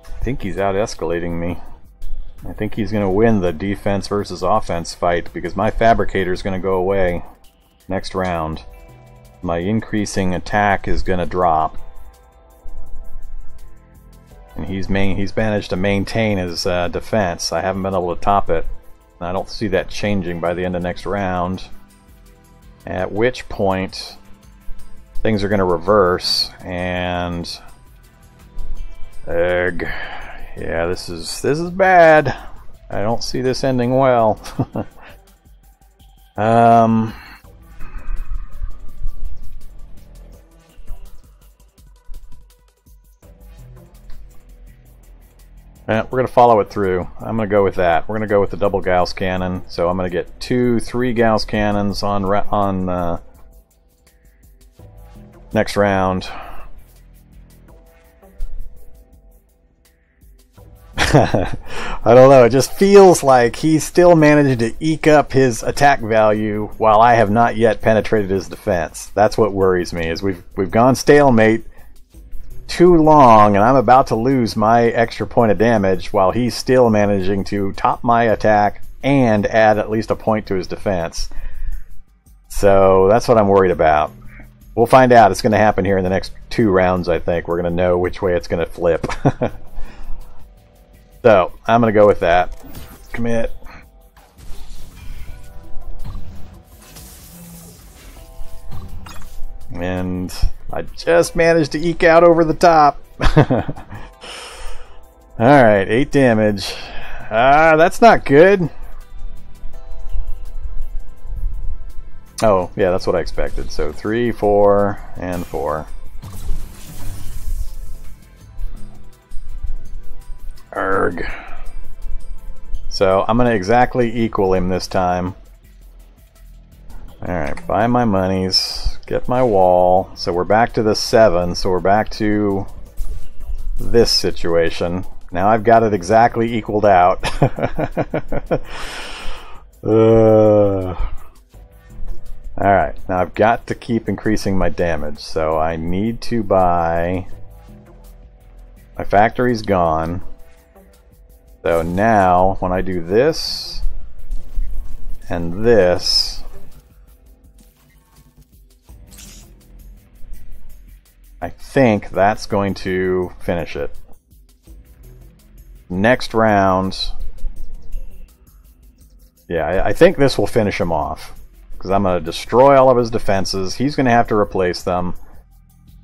I think he's out-escalating me. I think he's going to win the defense versus offense fight because my fabricator is going to go away next round. My increasing attack is going to drop. And he's managed to maintain his defense. I haven't been able to top it. And I don't see that changing by the end of next round. At which point things are going to reverse and yeah, this is bad. I don't see this ending well. We're going to follow it through. I'm going to go with that. We're going to go with the double Gauss cannon. So I'm going to get 3 Gauss cannons on next round. I don't know, it just feels like he's still managed to eke up his attack value while I have not yet penetrated his defense. That's what worries me, is we've gone stalemate too long and I'm about to lose my extra point of damage while he's still managing to top my attack and add at least a point to his defense. So that's what I'm worried about. We'll find out. It's going to happen here in the next 2 rounds, I think. We're going to know which way it's going to flip. So, I'm going to go with that. Commit. And I just managed to eke out over the top. Alright, 8 damage. That's not good. Oh, yeah, that's what I expected. So 3, 4, and 4. Erg. So I'm going to exactly equal him this time. Alright, buy my monies, get my wall. So we're back to the 7, so we're back to this situation. Now I've got it exactly equaled out. Alright, now I've got to keep increasing my damage, so I need to buy... My factory's gone. So now, when I do this and this, I think that's going to finish it. Next round, yeah, I think this will finish him off. Because I'm going to destroy all of his defenses. He's going to have to replace them.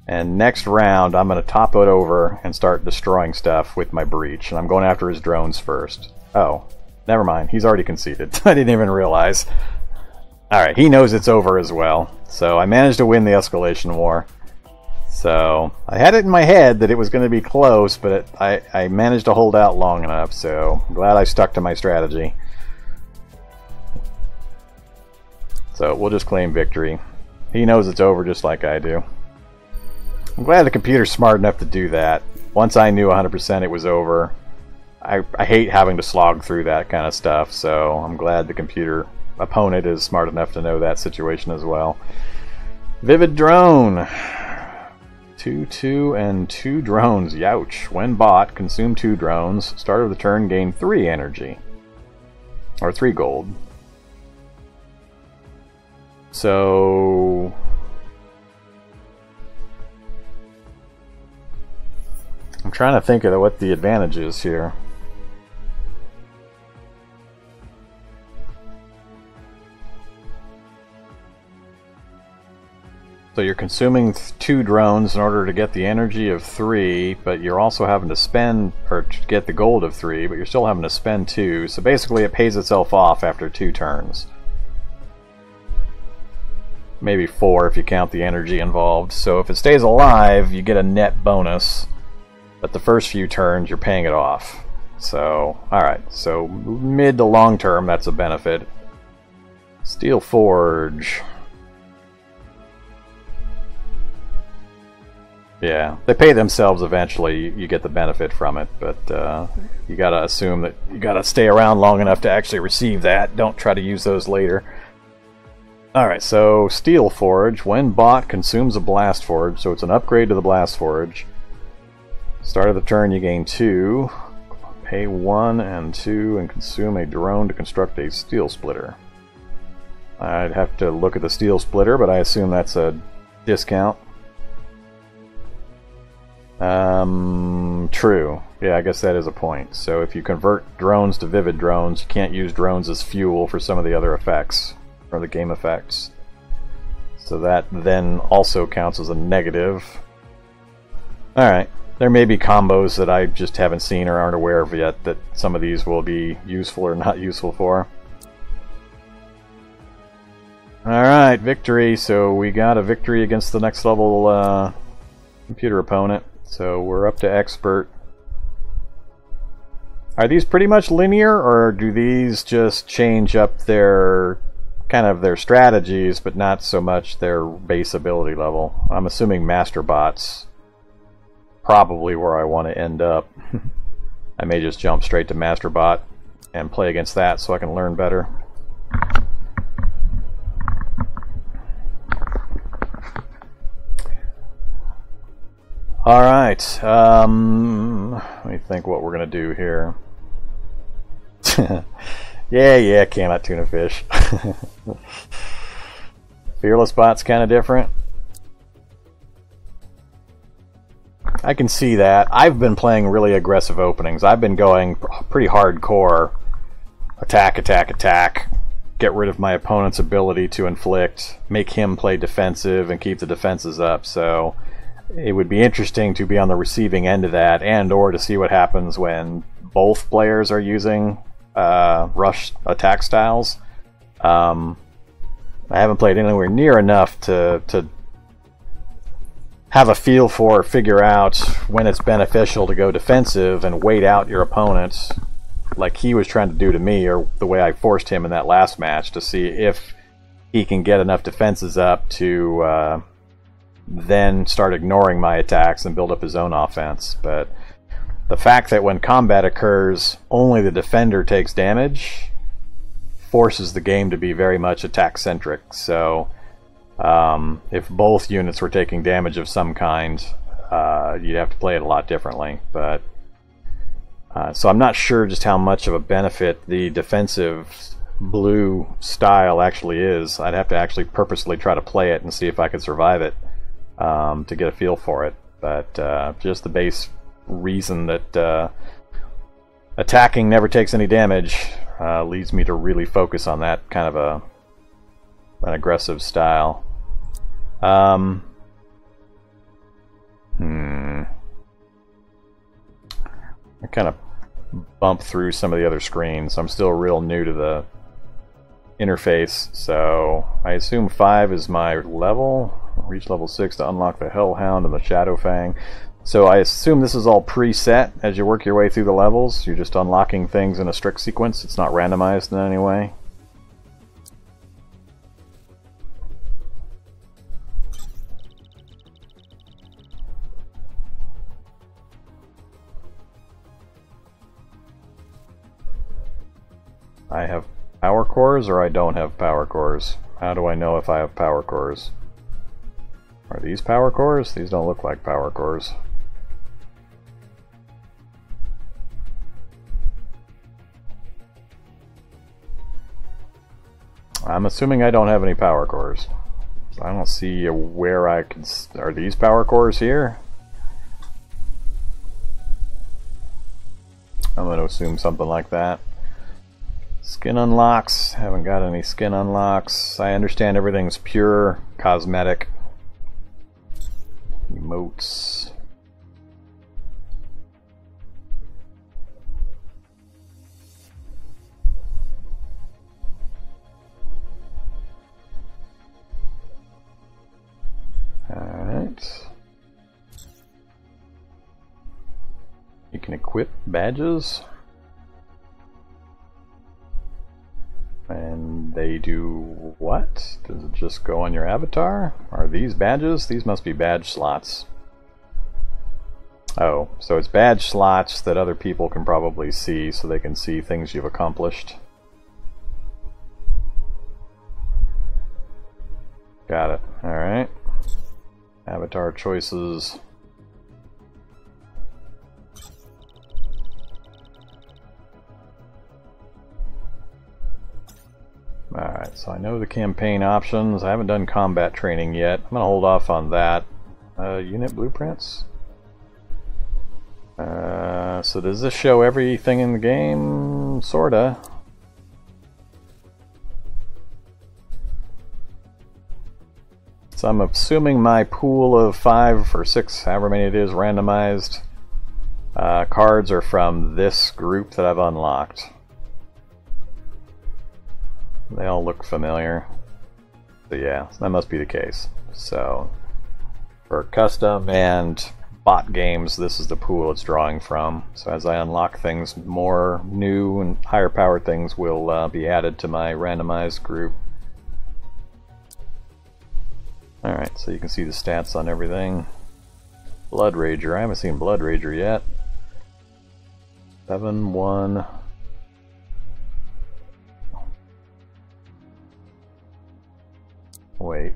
And next round, I'm going to top it over and start destroying stuff with my breach. And I'm going after his drones first. Oh, never mind. He's already conceded. I didn't even realize. Alright, he knows it's over as well. So I managed to win the escalation war. So I had it in my head that it was going to be close, but I managed to hold out long enough. So I'm glad I stuck to my strategy. So we'll just claim victory. He knows it's over just like I do. I'm glad the computer's smart enough to do that. Once I knew 100% it was over, I hate having to slog through that kind of stuff, so I'm glad the computer opponent is smart enough to know that situation as well. Vivid Drone. 2/2 and 2 drones. Youch. When bought, consume 2 drones. Start of the turn, gain 3 energy. Or 3 gold. So... I'm trying to think of what the advantage is here. So you're consuming 2 drones in order to get the energy of 3, but you're also having to spend, or to get the gold of 3, but you're still having to spend 2. So basically it pays itself off after 2 turns. Maybe 4 if you count the energy involved. So if it stays alive, you get a net bonus. But the first few turns, you're paying it off. So, alright. So, mid to long term, that's a benefit. Steel Forge. Yeah, they pay themselves eventually. You get the benefit from it. But you gotta assume that you gotta stay around long enough to actually receive that. Don't try to use those later. Alright, so Steel Forge. When bought, consumes a Blast Forge. So it's an upgrade to the Blast Forge. Start of the turn, you gain 2, pay 1 and 2, and consume a drone to construct a steel splitter. I'd have to look at the steel splitter, but I assume that's a discount. True. Yeah, I guess that is a point. So if you convert drones to vivid drones, you can't use drones as fuel for some of the other effects, or the game effects. So that then also counts as a negative. Alright. There may be combos that I just haven't seen or aren't aware of yet that some of these will be useful or not useful for. Alright, victory. So we got a victory against the next level computer opponent. So we're up to expert. Are these pretty much linear, or do these just change up their kind of their strategies, but not so much their base ability level? I'm assuming Master Bots. Probably where I want to end up. I may just jump straight to Masterbot and play against that so I can learn better. Alright, let me think what we're going to do here. yeah, cannot tuna fish. Fearless Bot's kind of different. I can see that. I've been playing really aggressive openings. I've been going pretty hardcore. Attack, attack, attack. Get rid of my opponent's ability to inflict. Make him play defensive and keep the defenses up. So it would be interesting to be on the receiving end of that, and or to see what happens when both players are using rush attack styles. I haven't played anywhere near enough to have a feel for or figure out when it's beneficial to go defensive and wait out your opponent like he was trying to do to me, or the way I forced him in that last match, to see if he can get enough defenses up to then start ignoring my attacks and build up his own offense. But the fact that when combat occurs, only the defender takes damage forces the game to be very much attack-centric. So if both units were taking damage of some kind, you'd have to play it a lot differently. But so I'm not sure just how much of a benefit the defensive blue style actually is. I'd have to actually purposely try to play it and see if I could survive it to get a feel for it. But just the base reason that attacking never takes any damage leads me to really focus on that kind of an aggressive style. I kind of bump through some of the other screens. I'm still real new to the interface, so I assume 5 is my level. Reach level 6 to unlock the Hellhound and the Shadowfang. So I assume this is all preset as you work your way through the levels. You're just unlocking things in a strict sequence. It's not randomized in any way. I have power cores or I don't have power cores. How do I know if I have power cores? Are these power cores? These don't look like power cores. I'm assuming I don't have any power cores. I don't see where I can... Are these power cores here? I'm going to assume something like that. Skin unlocks. Haven't got any skin unlocks. I understand everything's pure cosmetic. Emotes. Alright. You can equip badges. And they do what? Does it just go on your avatar? Are these badges? These must be badge slots. Oh, so it's badge slots that other people can probably see, so they can see things you've accomplished. Got it. Alright. Avatar choices. Alright, so I know the campaign options. I haven't done combat training yet. I'm going to hold off on that. Unit blueprints? So does this show everything in the game? Sorta. So I'm assuming my pool of 5 or 6, however many it is, randomized cards are from this group that I've unlocked. They all look familiar. So yeah, that must be the case. So for custom and bot games, this is the pool it's drawing from. So as I unlock things, more new and higher powered things will be added to my randomized group. Alright, so you can see the stats on everything. Blood Rager, I haven't seen Blood Rager yet. 7-1. Wait.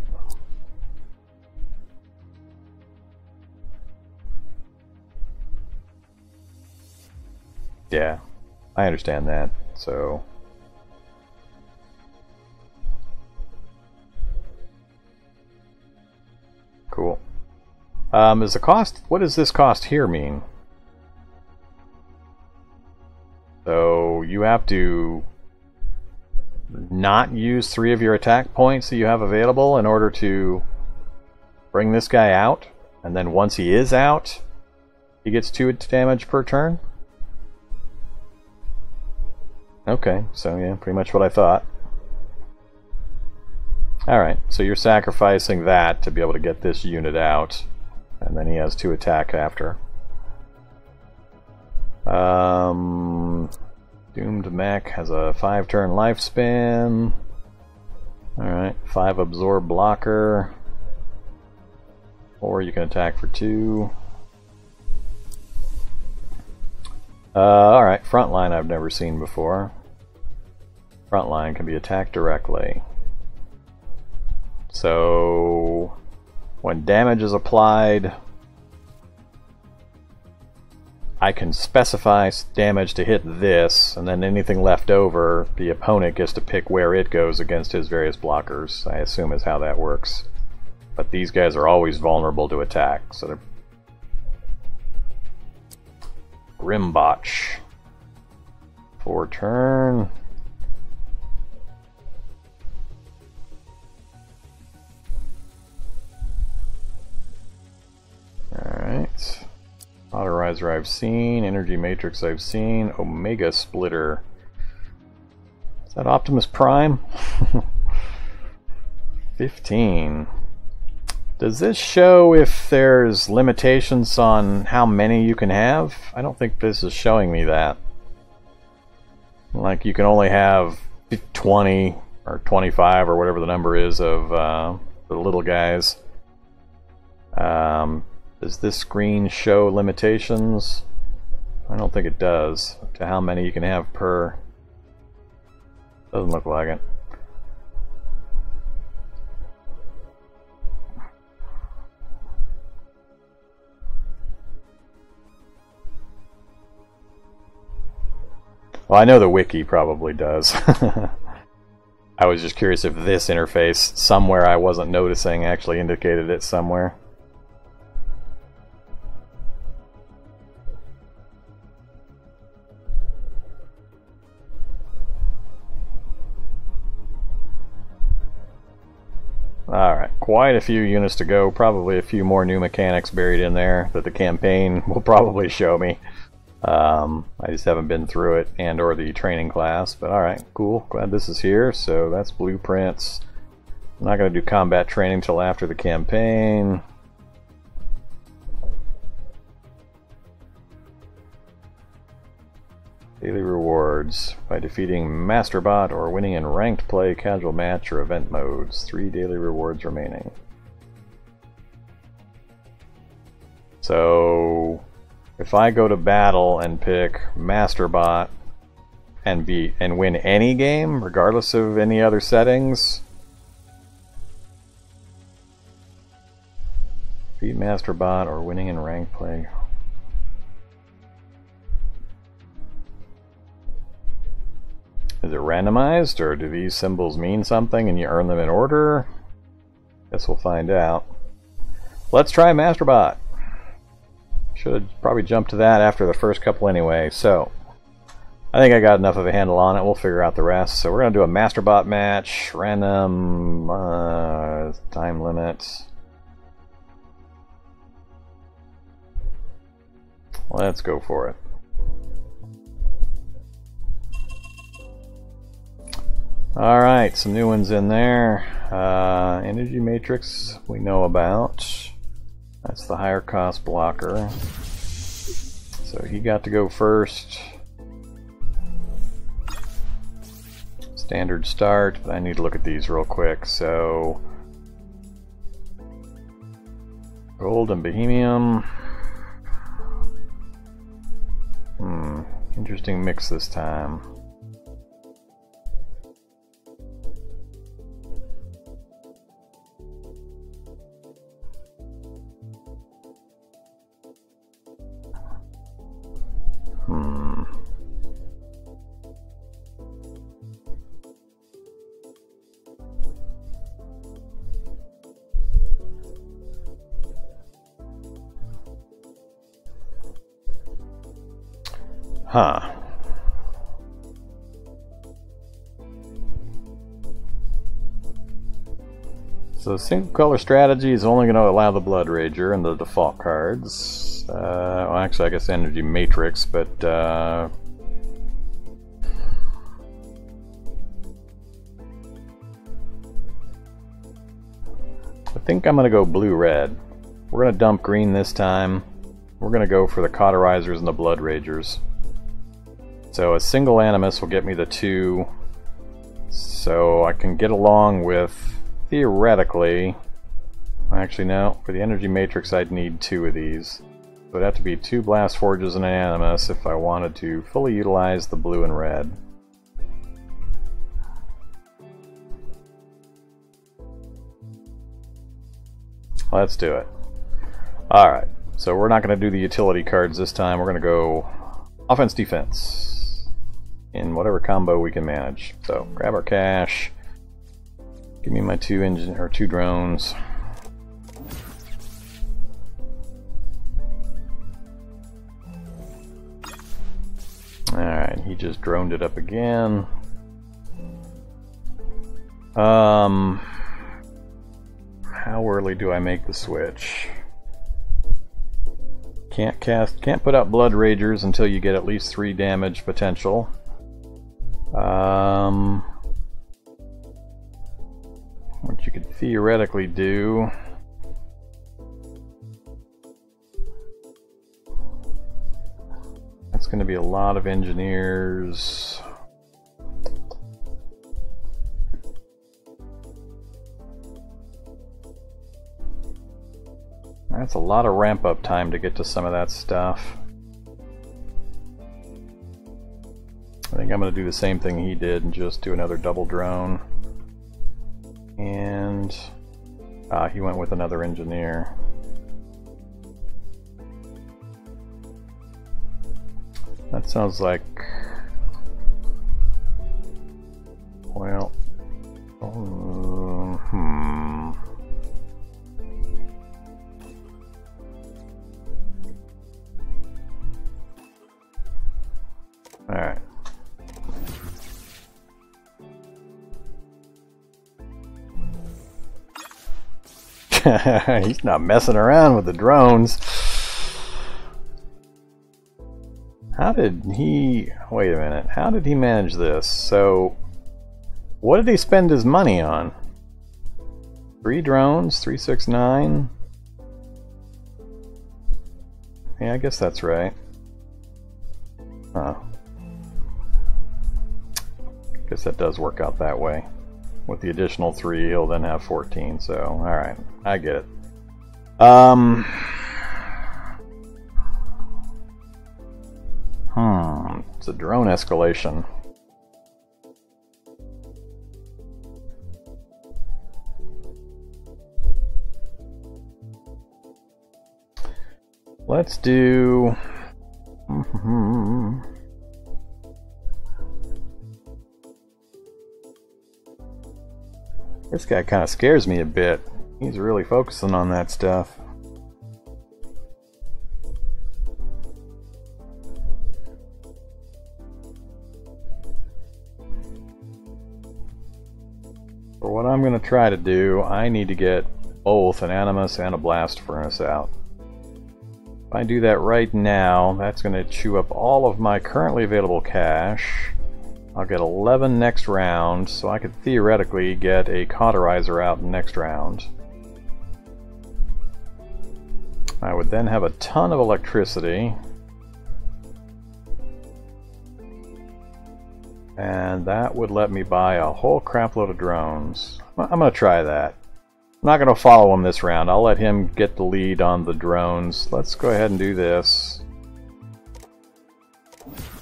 Yeah, I understand that, so... Cool. Is the cost... What does this cost here mean? So, you have to not use 3 of your attack points that you have available in order to bring this guy out, and then once he is out, he gets 2 damage per turn? Okay, so yeah, pretty much what I thought. Alright, so you're sacrificing that to be able to get this unit out, and then he has 2 attack after. Doomed Mech has a 5-turn lifespan. Alright, 5 absorb blocker. Or you can attack for 2. Alright, frontline I've never seen before. Frontline can be attacked directly. So when damage is applied, I can specify damage to hit this, and then anything left over, the opponent gets to pick where it goes against his various blockers, I assume is how that works. But these guys are always vulnerable to attack, so they're... Grimbotch. 4 turn. Alright. Autorizer I've seen, Energy Matrix I've seen, Omega Splitter. Is that Optimus Prime? 15. Does this show if there's limitations on how many you can have? I don't think this is showing me that. Like you can only have 20 or 25 or whatever the number is of the little guys. Does this screen show limitations? I don't think it does. To how many you can have per. Doesn't look like it. Well, I know the wiki probably does. I was just curious if this interface, somewhere I wasn't noticing, actually indicated it somewhere. Alright, quite a few units to go, probably a few more new mechanics buried in there that the campaign will probably show me. I just haven't been through it and or the training class, but alright, cool. Glad this is here, so that's blueprints. I'm not going to do combat training till after the campaign. Daily rewards. By defeating Masterbot or winning in ranked play, casual match, or event modes. 3 daily rewards remaining. So if I go to battle and pick Masterbot and win any game, regardless of any other settings, beat Masterbot or winning in ranked play. Is it randomized, or do these symbols mean something and you earn them in order? Guess we'll find out. Let's try Masterbot. Should have probably jumped to that after the first couple anyway. So I think I got enough of a handle on it. We'll figure out the rest. So we're going to do a Masterbot match. Random time limit. Let's go for it. Alright, some new ones in there. Energy Matrix we know about. That's the higher cost blocker. So he got to go first. Standard start, but I need to look at these real quick. So Gold and Bohemium. Interesting mix this time. Huh. So single color strategy is only going to allow the Blood Rager and the default cards. Well, actually I guess Energy Matrix, but I think I'm going to go blue-red. We're going to dump green this time. We're going to go for the Cauterizers and the Blood Ragers. So a single Animus will get me the 2, so I can get along with, theoretically, actually no, for the Energy Matrix I'd need 2 of these. So it'd have to be 2 Blast Forges and an Animus if I wanted to fully utilize the blue and red. Let's do it. Alright, so we're not going to do the utility cards this time. We're going to go offense, defense in whatever combo we can manage. So grab our cash. Give me my 2 drones. Alright, he just droned it up again. How early do I make the switch? Can't put out Blood Ragers until you get at least 3 damage potential. What you could theoretically do. That's going to be a lot of engineers. That's a lot of ramp-up time to get to some of that stuff. I think I'm going to do the same thing he did and just do another double drone. And he went with another engineer. That sounds like... well... Alright. He's not messing around with the drones. How did he... wait a minute. How did he manage this? So, what did he spend his money on? 3 drones? 369? Yeah, I guess that's right. Huh. Guess that does work out that way. With the additional 3, he'll then have 14, so alright, I get it. It's a drone escalation. Let's do... This guy kind of scares me a bit. He's really focusing on that stuff. For what I'm going to try to do, I need to get both an Animus and a Blast Furnace out. If I do that right now, that's going to chew up all of my currently available cash. I'll get 11 next round, so I could theoretically get a Cauterizer out next round. I would then have a ton of electricity. And that would let me buy a whole crapload of drones. I'm going to try that. I'm not going to follow him this round. I'll let him get the lead on the drones. Let's go ahead and do this.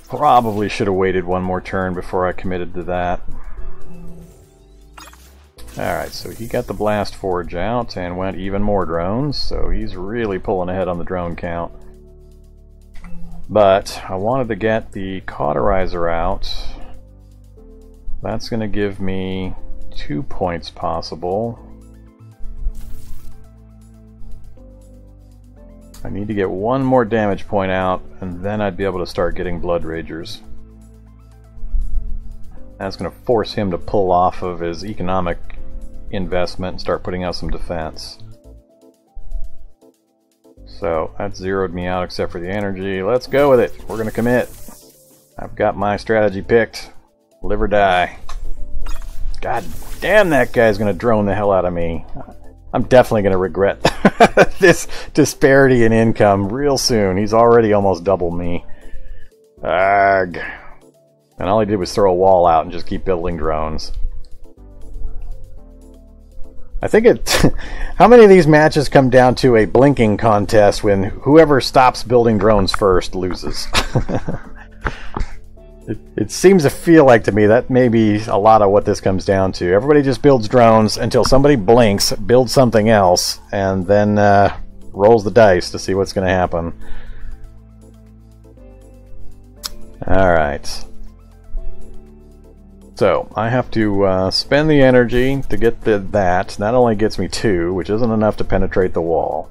Probably should have waited one more turn before I committed to that. Alright, so he got the Blast Forge out and went even more drones, so he's really pulling ahead on the drone count. But I wanted to get the Cauterizer out. That's going to give me 2 points possible. I need to get 1 more damage point out, and then I'd be able to start getting Blood Ragers. That's going to force him to pull off of his economic investment and start putting out some defense. So that zeroed me out except for the energy. Let's go with it. We're going to commit. I've got my strategy picked. Live or die. God damn, that guy's going to drone the hell out of me. I'm definitely going to regret this disparity in income real soon. He's already almost double me. Arrgh. And all he did was throw a wall out and just keep building drones. I think it... How many of these matches come down to a blinking contest when whoever stops building drones first loses? It seems to feel like to me that may be a lot of what this comes down to. Everybody just builds drones until somebody blinks, builds something else, and then rolls the dice to see what's going to happen. Alright. So, I have to spend the energy to get that. That only gets me 2, which isn't enough to penetrate the wall.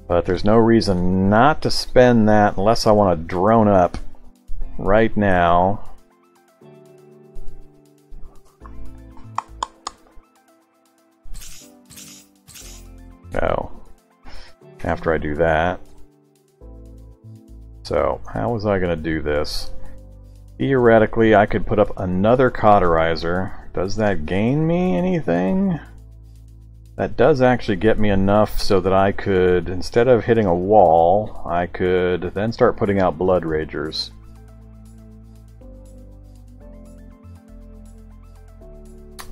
But there's no reason not to spend that unless I want to drone up right now. Oh. After I do that. So, how was I going to do this? Theoretically, I could put up another cauterizer. Does that gain me anything? That does actually get me enough so that I could, instead of hitting a wall, I could then start putting out Blood Ragers.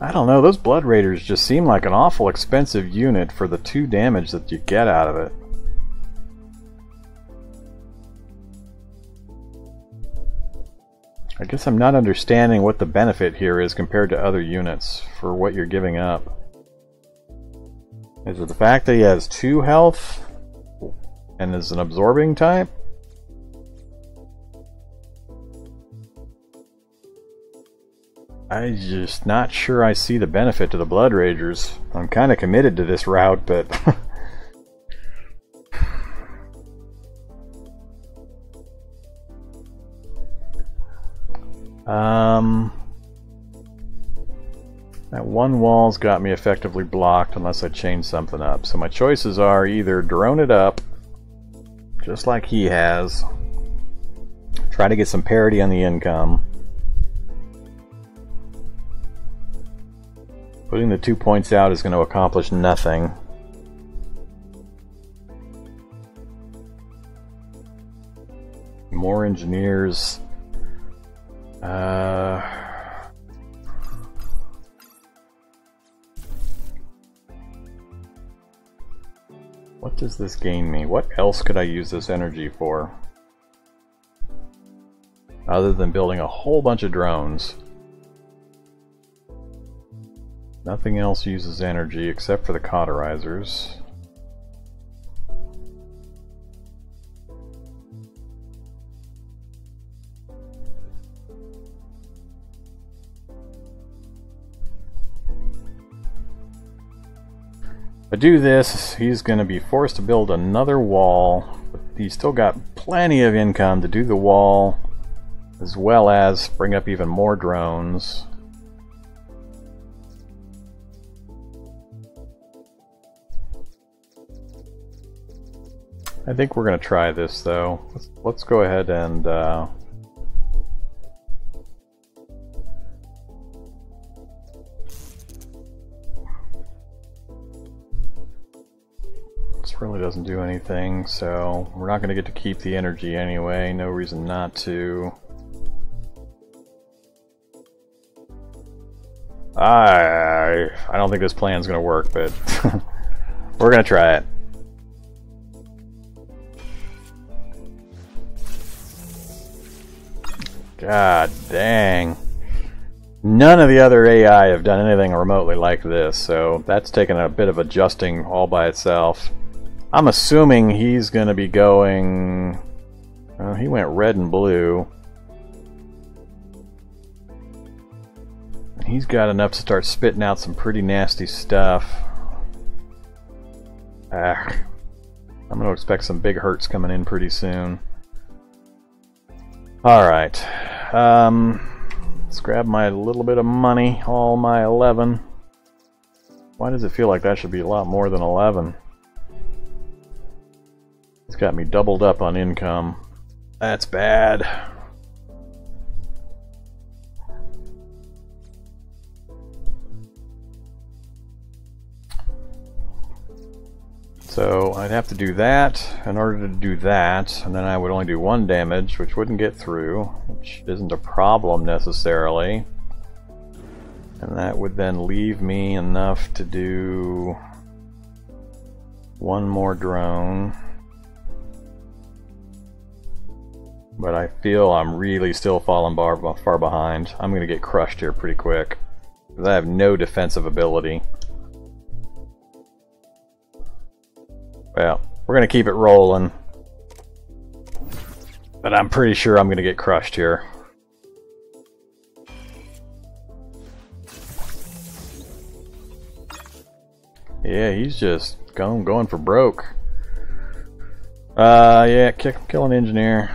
I don't know, those Blood Raiders just seem like an awful expensive unit for the 2 damage that you get out of it. I guess I'm not understanding what the benefit here is compared to other units for what you're giving up. Is it the fact that he has 2 health and is an absorbing type? I'm just not sure I see the benefit to the Blood Ragers. I'm kind of committed to this route, but... That one wall's got me effectively blocked unless I change something up. So my choices are either drone it up, just like he has, try to get some parity on the income. Putting the 2 points out is going to accomplish nothing. More engineers. What does this gain me? What else could I use this energy for? Other than building a whole bunch of drones. Nothing else uses energy except for the cauterizers. If I do this, he's going to be forced to build another wall, but he's still got plenty of income to do the wall, as well as bring up even more drones. I think we're going to try this, though. Let's go ahead and... this really doesn't do anything, so we're not going to get to keep the energy anyway. No reason not to. I don't think this plan's going to work, but we're going to try it. God dang. None of the other AI have done anything remotely like this, so that's taken a bit of adjusting all by itself. I'm assuming he's going to be going... he went red and blue. He's got enough to start spitting out some pretty nasty stuff. I'm going to expect some big hurts coming in pretty soon. Alright. Let's grab my little bit of money, all my 11. Why does it feel like that should be a lot more than 11? It's got me doubled up on income. That's bad. So I'd have to do that in order to do that, and then I would only do 1 damage, which wouldn't get through, which isn't a problem necessarily. And that would then leave me enough to do one more drone. But I feel I'm really still falling far behind. I'm going to get crushed here pretty quick, because I have no defensive ability. Well, we're going to keep it rolling. But I'm pretty sure I'm going to get crushed here. Yeah, he's just going for broke. Yeah, kill an engineer.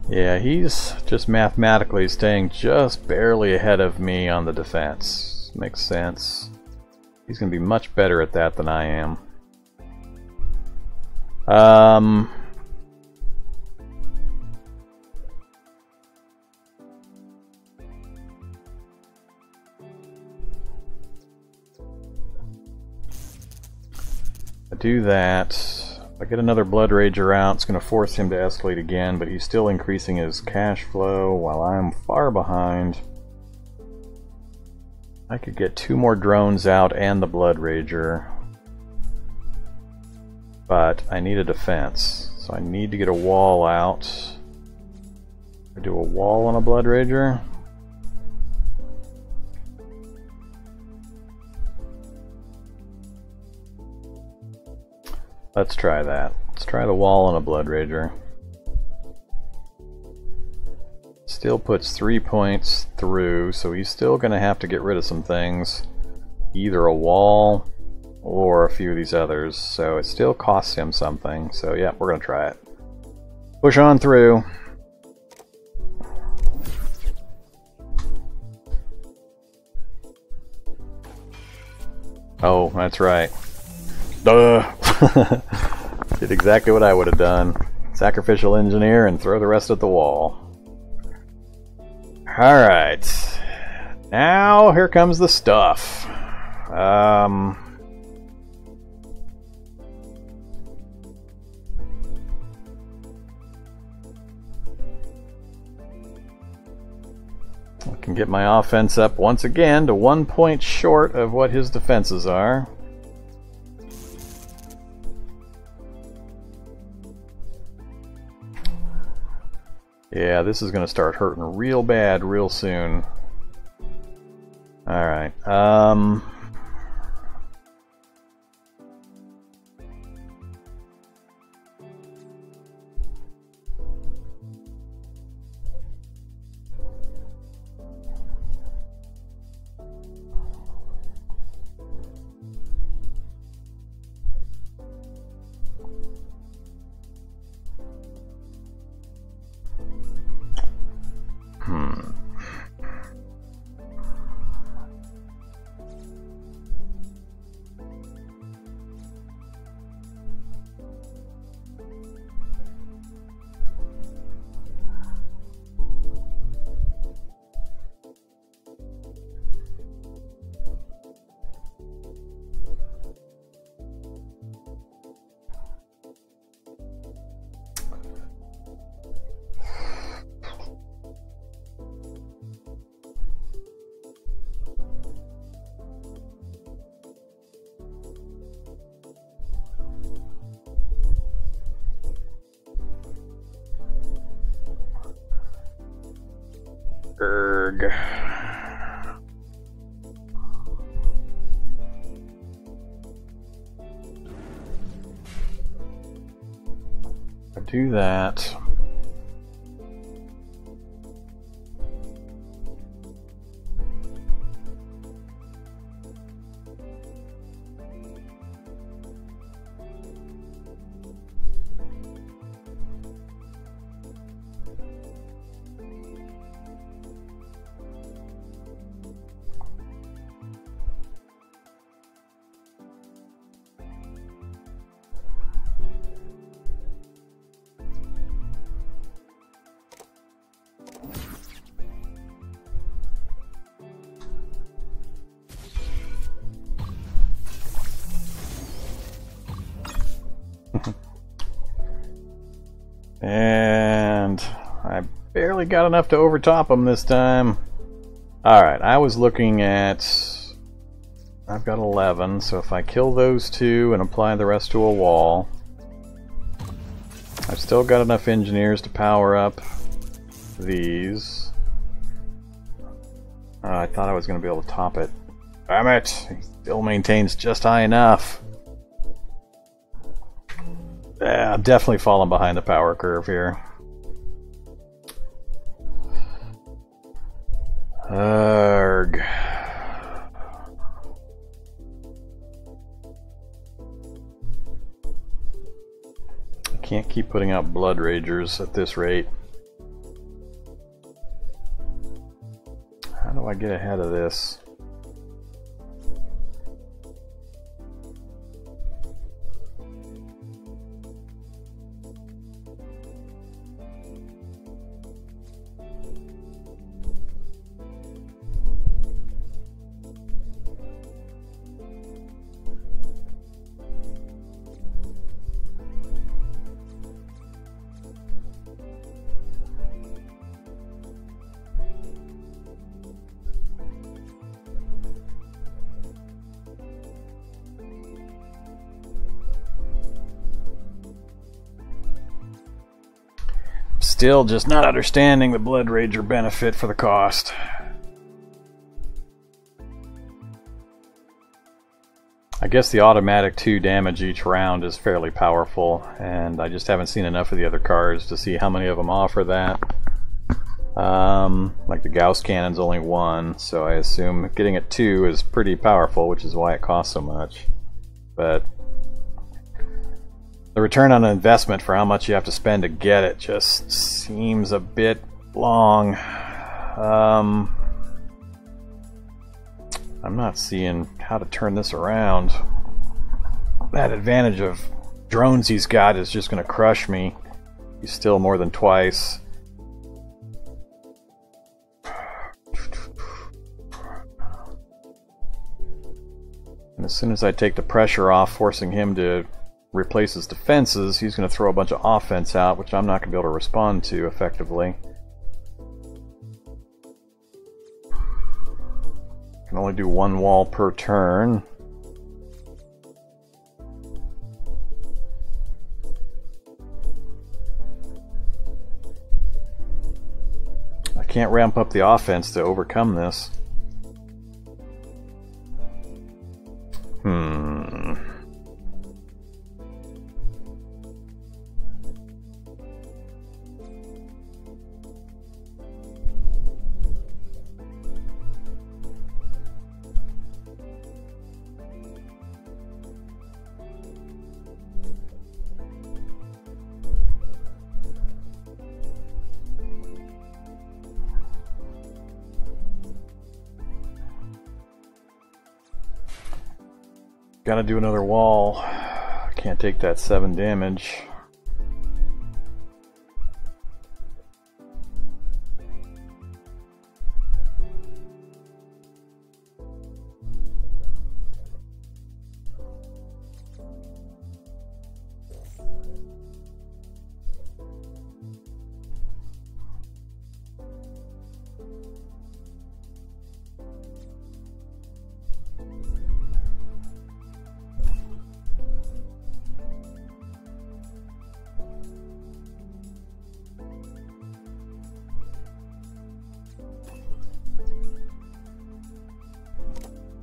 Yeah, he's just mathematically staying just barely ahead of me on the defense. Makes sense. He's going to be much better at that than I am. I do that. If I get another Blood Rager out, it's going to force him to escalate again, but he's still increasing his cash flow while I'm far behind. I could get 2 more drones out and the Blood Rager, but I need a defense, so I need to get a wall out. I do a wall on a Blood Rager. Let's try that. Let's try the wall on a Blood Rager. Still puts 3 points through, so he's still going to have to get rid of some things. Either a wall or a few of these others, so it still costs him something. So yeah, we're going to try it. Push on through. Oh, that's right. Duh! Did exactly what I would have done. Sacrificial engineer and throw the rest at the wall. Alright. Now, here comes the stuff. I can get my offense up once again to 1 point short of what his defenses are. Yeah, this is going to start hurting real bad real soon. Alright, Erg. I do that. And I barely got enough to overtop him this time. Alright, I was looking at... I've got 11, so if I kill those two and apply the rest to a wall... I've still got enough engineers to power up these. I thought I was going to be able to top it. Damn it! He still maintains just high enough. Yeah, I'm definitely falling behind the power curve here. Arrgh. I can't keep putting out Blood Ragers at this rate. How do I get ahead of this? Still just not understanding the Blood Rager benefit for the cost. I guess the automatic 2 damage each round is fairly powerful, and I just haven't seen enough of the other cards to see how many of them offer that. Like the Gauss Cannon's only 1, so I assume getting it 2 is pretty powerful, which is why it costs so much. But the return on investment for how much you have to spend to get it just seems a bit long. I'm not seeing how to turn this around. That advantage of drones he's got is just going to crush me. He's still more than twice. And as soon as I take the pressure off, forcing him to replace his defenses, he's going to throw a bunch of offense out, which I'm not going to be able to respond to effectively. Can only do 1 wall per turn. I can't ramp up the offense to overcome this. Gotta do another wall. Can't take that 7 damage.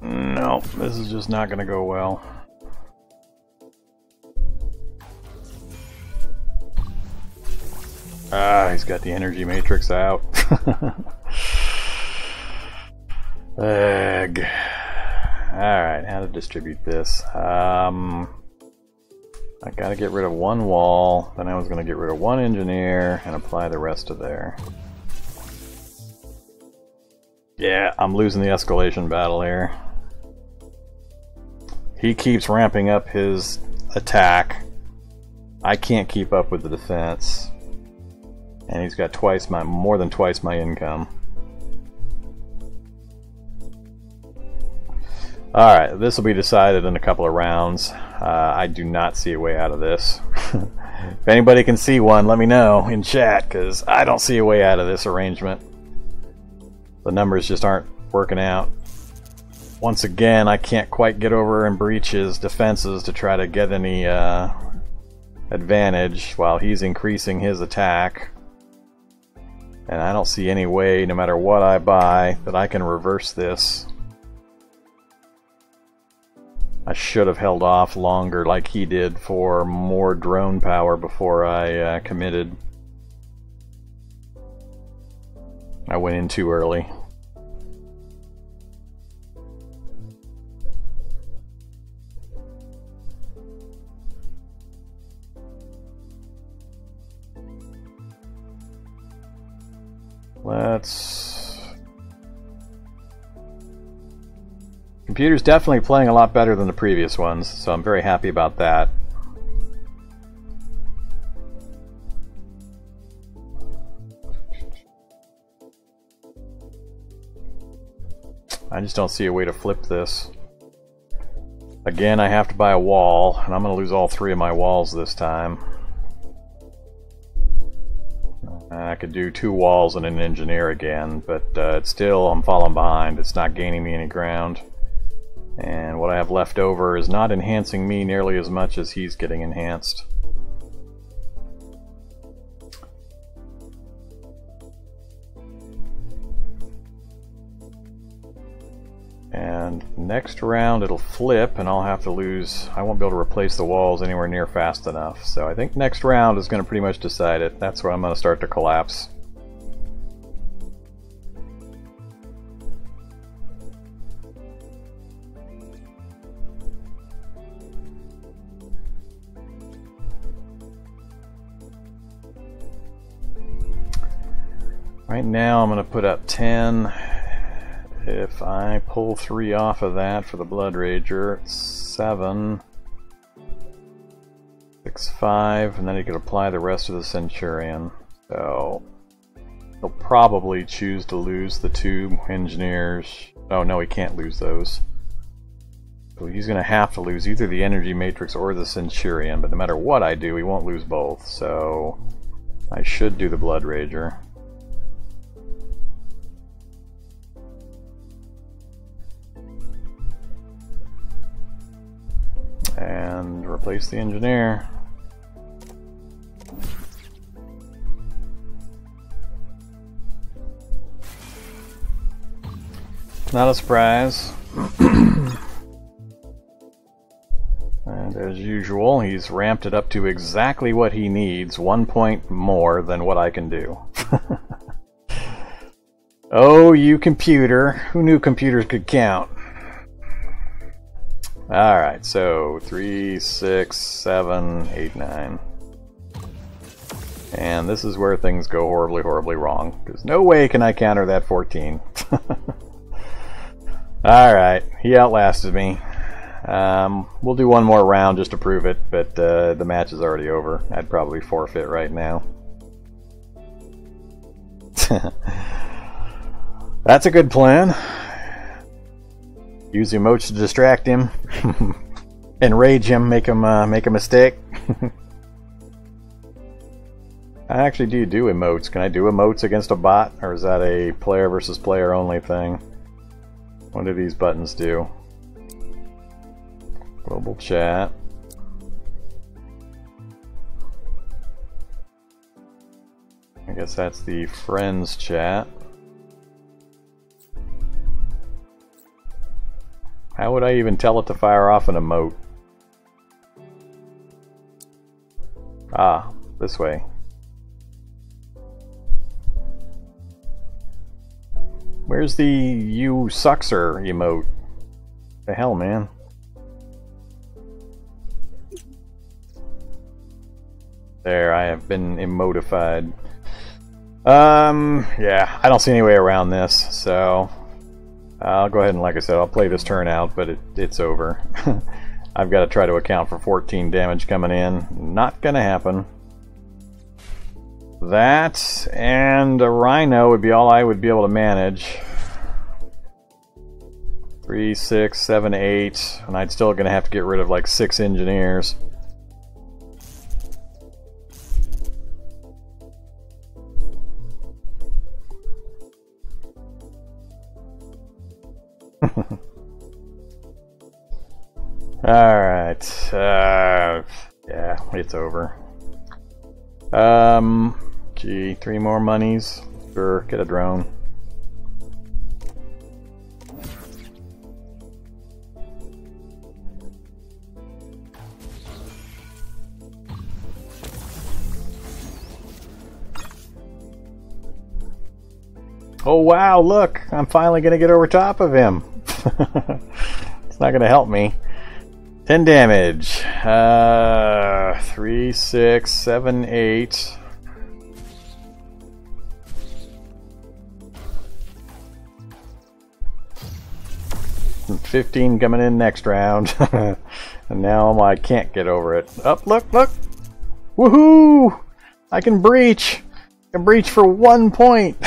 No, this is just not going to go well. Ah, he's got the energy matrix out. Ugh. Alright, how to distribute this. I gotta get rid of 1 wall, then I was gonna get rid of 1 engineer and apply the rest to there. Yeah, I'm losing the escalation battle here. He keeps ramping up his attack. I can't keep up with the defense. And he's got more than twice my income. Alright, this will be decided in a couple of rounds. I do not see a way out of this. If anybody can see one, let me know in chat, because I don't see a way out of this arrangement. The numbers just aren't working out. Once again, I can't quite get over and breach his defenses to try to get any advantage while he's increasing his attack. And I don't see any way, no matter what I buy, that I can reverse this. I should have held off longer like he did for more drone power before I committed. I went in too early. Computer's definitely playing a lot better than the previous ones, so I'm very happy about that. I just don't see a way to flip this. Again, I have to buy a wall, and I'm going to lose all 3 of my walls this time. I could do 2 walls and an engineer again, but it's still, I'm falling behind. It's not gaining me any ground. And what I have left over is not enhancing me nearly as much as he's getting enhanced. And next round it'll flip and I'll have to lose. I won't be able to replace the walls anywhere near fast enough. So I think next round is going to pretty much decide it. That's where I'm going to start to collapse. Right now I'm going to put up 10. If I pull 3 off of that for the Blood Rager, it's 7, 6, 5, and then you could apply the rest of the Centurion. So he'll probably choose to lose the 2 engineers. Oh no, he can't lose those. So he's going to have to lose either the Energy Matrix or the Centurion, but no matter what I do, he won't lose both. So I should do the Blood Rager. And replace the engineer. Not a surprise. And as usual, he's ramped it up to exactly what he needs, 1 point more than what I can do. Oh, you computer. Who knew computers could count? Alright, so 3, 6, 7, 8, 9. And this is where things go horribly, horribly wrong. Because no way can I counter that 14. Alright, he outlasted me. We'll do one more round just to prove it, but the match is already over. I'd probably forfeit right now. That's a good plan. Use emotes to distract him, enrage him, make him make a mistake. I actually do emotes. Can I do emotes against a bot, or is that a player versus player only thing? What do these buttons do? Global chat. I guess that's the friends chat. How would I even tell it to fire off an emote? Ah, this way. Where's the "you suckser" emote? The hell, man? There, I have been emotified. Yeah, I don't see any way around this, so I'll go ahead and, like I said, I'll play this turn out, but it's over. I've got to try to account for 14 damage coming in. Not gonna happen. That and a Rhino would be all I would be able to manage. 3, 6, 7, 8, and I'd still gonna have to get rid of like 6 engineers. Alright. Yeah, it's over. Gee, 3 more monies. Sure, get a drone. Oh wow, look! I'm finally gonna get over top of him. It's not gonna help me. 10 damage. 3, 6, 7, 8. And 15 coming in next round. And now I can't get over it. Up, look, look! Woohoo! I can breach! I can breach for 1 point!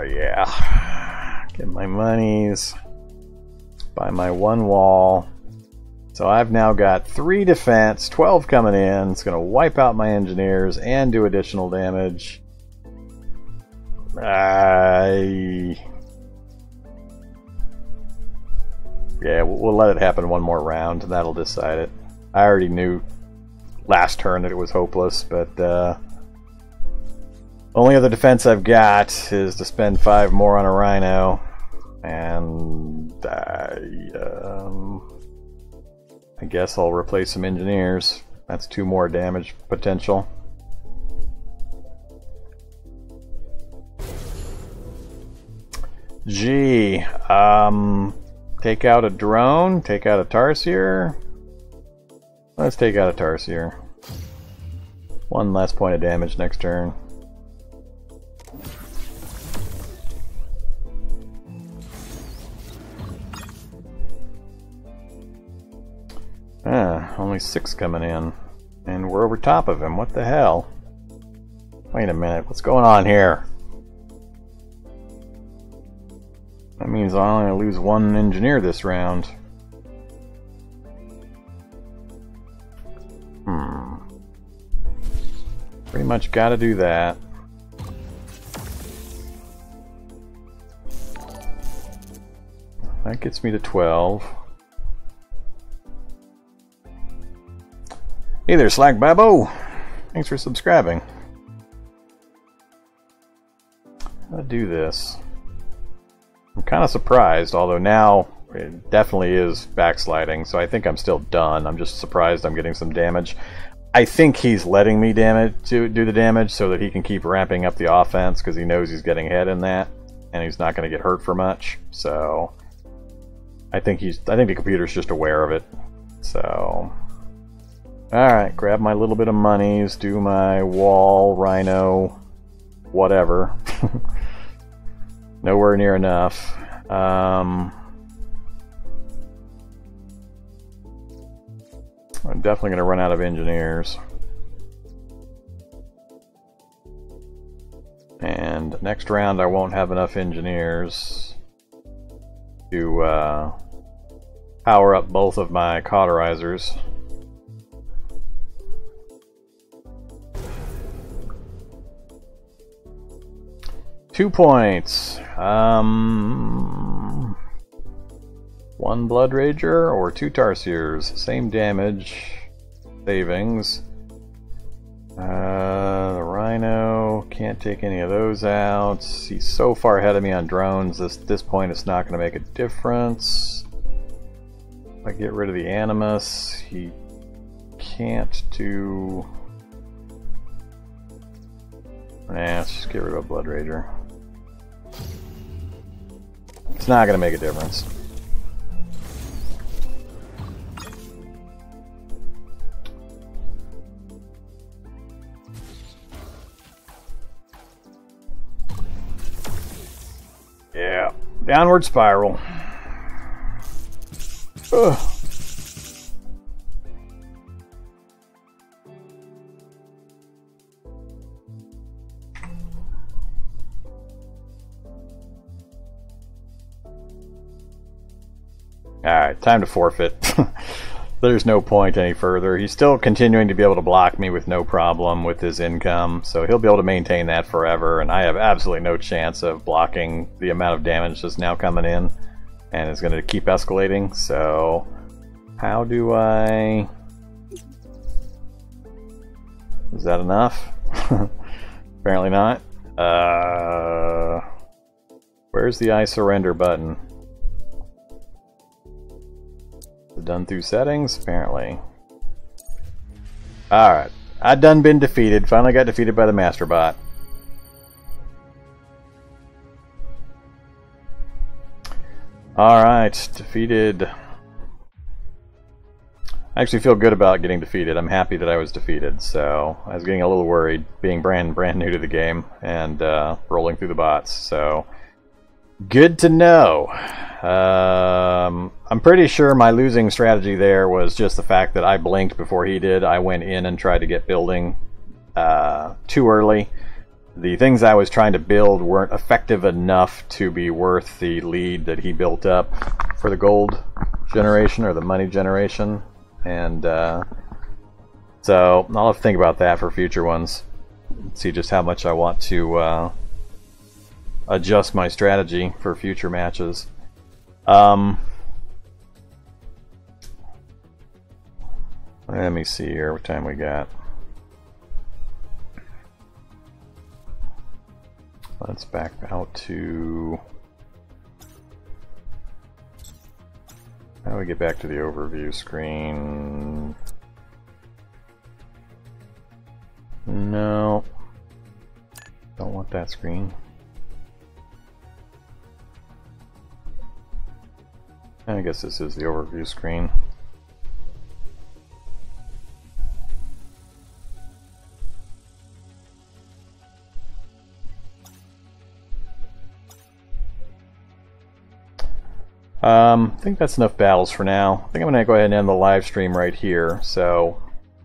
Yeah. Get my monies. Buy my 1 wall. So I've now got 3 defense, 12 coming in. It's going to wipe out my engineers and do additional damage. Yeah, we'll let it happen 1 more round, and that'll decide it. I already knew last turn that it was hopeless, but only other defense I've got is to spend 5 more on a Rhino, and I guess I'll replace some engineers. That's 2 more damage potential. Gee, take out a drone, take out a Tarsier. Let's take out a Tarsier. 1 less point of damage next turn. Only 6 coming in. And we're over top of him. What the hell? Wait a minute, what's going on here? That means I'm only lose 1 engineer this round. Pretty much gotta do that. That gets me to 12. Hey there, Slack Babbo! Thanks for subscribing. I'll do this. I'm kind of surprised, although now it definitely is backsliding, so I think I'm still done. I'm just surprised I'm getting some damage. I think he's letting me do the damage so that he can keep ramping up the offense because he knows he's getting ahead in that, and he's not going to get hurt for much. So I think the computer's just aware of it. So alright, grab my little bit of monies, do my wall, Rhino, whatever. Nowhere near enough. I'm definitely going to run out of engineers. And next round I won't have enough engineers to power up both of my cauterizers. Two points. 1 Blood Rager or 2 Tarsiers. Same damage. Savings. The Rhino, can't take any of those out. He's so far ahead of me on drones. At this point it's not going to make a difference. If I get rid of the Animus, he can't do... Nah, let's just get rid of a Blood Rager. It's not going to make a difference. Yeah, downward spiral. Ugh. Alright, time to forfeit. there's no point any further. He's still continuing to be able to block me with no problem with his income, so he'll be able to maintain that forever, and I have absolutely no chance of blocking the amount of damage that's now coming in, and it's going to keep escalating. So how do I... Is that enough? Apparently not. Where's the I surrender button? Done through settings, apparently. Alright. I done been defeated. Finally got defeated by the Master Bot. Alright, defeated. I actually feel good about getting defeated. I'm happy that I was defeated, so I was getting a little worried being brand new to the game and rolling through the bots, so good to know. I'm pretty sure my losing strategy there was just the fact that I blinked before he did. I went in and tried to get building too early. The things I was trying to build weren't effective enough to be worth the lead that he built up for the gold generation or the money generation. And so I'll have to think about that for future ones. See just how much I want to adjust my strategy for future matches. Let me see here what time we got. Let's back out to... How do we get back to the overview screen? No. Don't want that screen. I guess this is the overview screen. I think that's enough battles for now. I think I'm going to go ahead and end the live stream right here. So,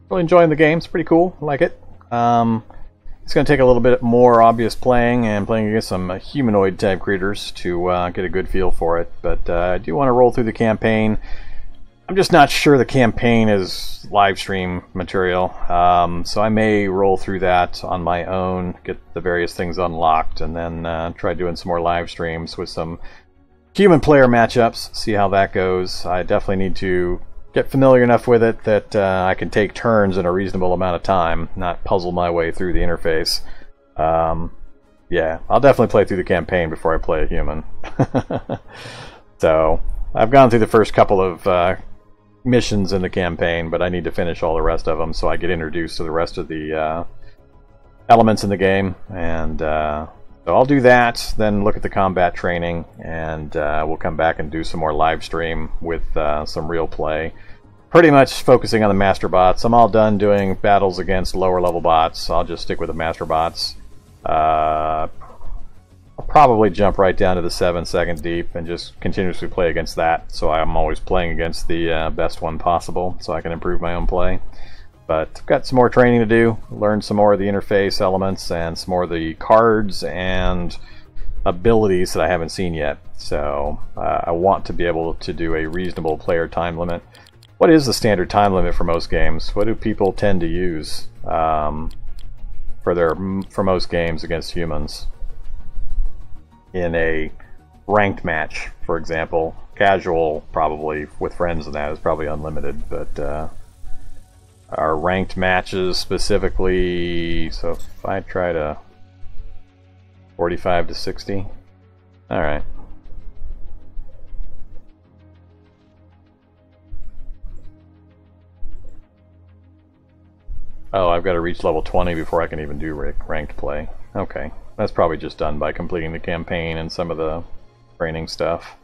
really enjoying the game. It's pretty cool. I like it. It's going to take a little bit more obvious playing and playing against some humanoid type creatures to get a good feel for it. But I do want to roll through the campaign. I'm just not sure the campaign is live stream material. So I may roll through that on my own, get the various things unlocked, and then try doing some more live streams with some human player matchups, see how that goes. I definitely need to get familiar enough with it that I can take turns in a reasonable amount of time, not puzzle my way through the interface. Yeah, I'll definitely play through the campaign before I play a human. So, I've gone through the first couple of missions in the campaign, but I need to finish all the rest of them so I get introduced to the rest of the elements in the game, and so I'll do that, then look at the combat training, and we'll come back and do some more live stream with some real play. Pretty much focusing on the master bots. I'm all done doing battles against lower level bots. I'll just stick with the master bots. I'll probably jump right down to the 7-second deep and just continuously play against that. So I'm always playing against the best one possible so I can improve my own play. But I've got some more training to do, learn some more of the interface elements and some more of the cards and abilities that I haven't seen yet. So I want to be able to do a reasonable player time limit. What is the standard time limit for most games? What do people tend to use for most games against humans? In a ranked match, for example. Casual, probably, with friends and that, is probably unlimited, but our ranked matches specifically, so if I try to 45 to 60, alright. Oh, I've got to reach level 20 before I can even do ranked play. Okay, that's probably just done by completing the campaign and some of the training stuff.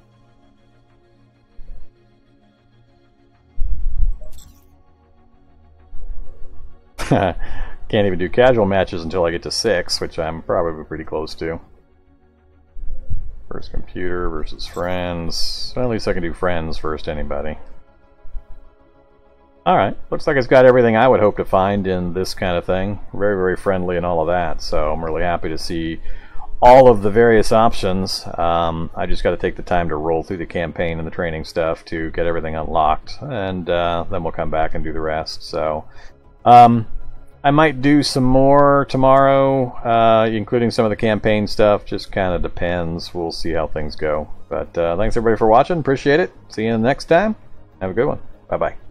Can't even do casual matches until I get to 6, which I'm probably pretty close to. First computer versus friends. Well, at least I can do friends first anybody. Alright, looks like it's got everything I would hope to find in this kind of thing. Very, very friendly and all of that, so I'm really happy to see all of the various options. I just got to take the time to roll through the campaign and the training stuff to get everything unlocked, and then we'll come back and do the rest. So I might do some more tomorrow, including some of the campaign stuff. Just kind of depends. We'll see how things go. But thanks everybody for watching. Appreciate it. See you next time. Have a good one. Bye-bye.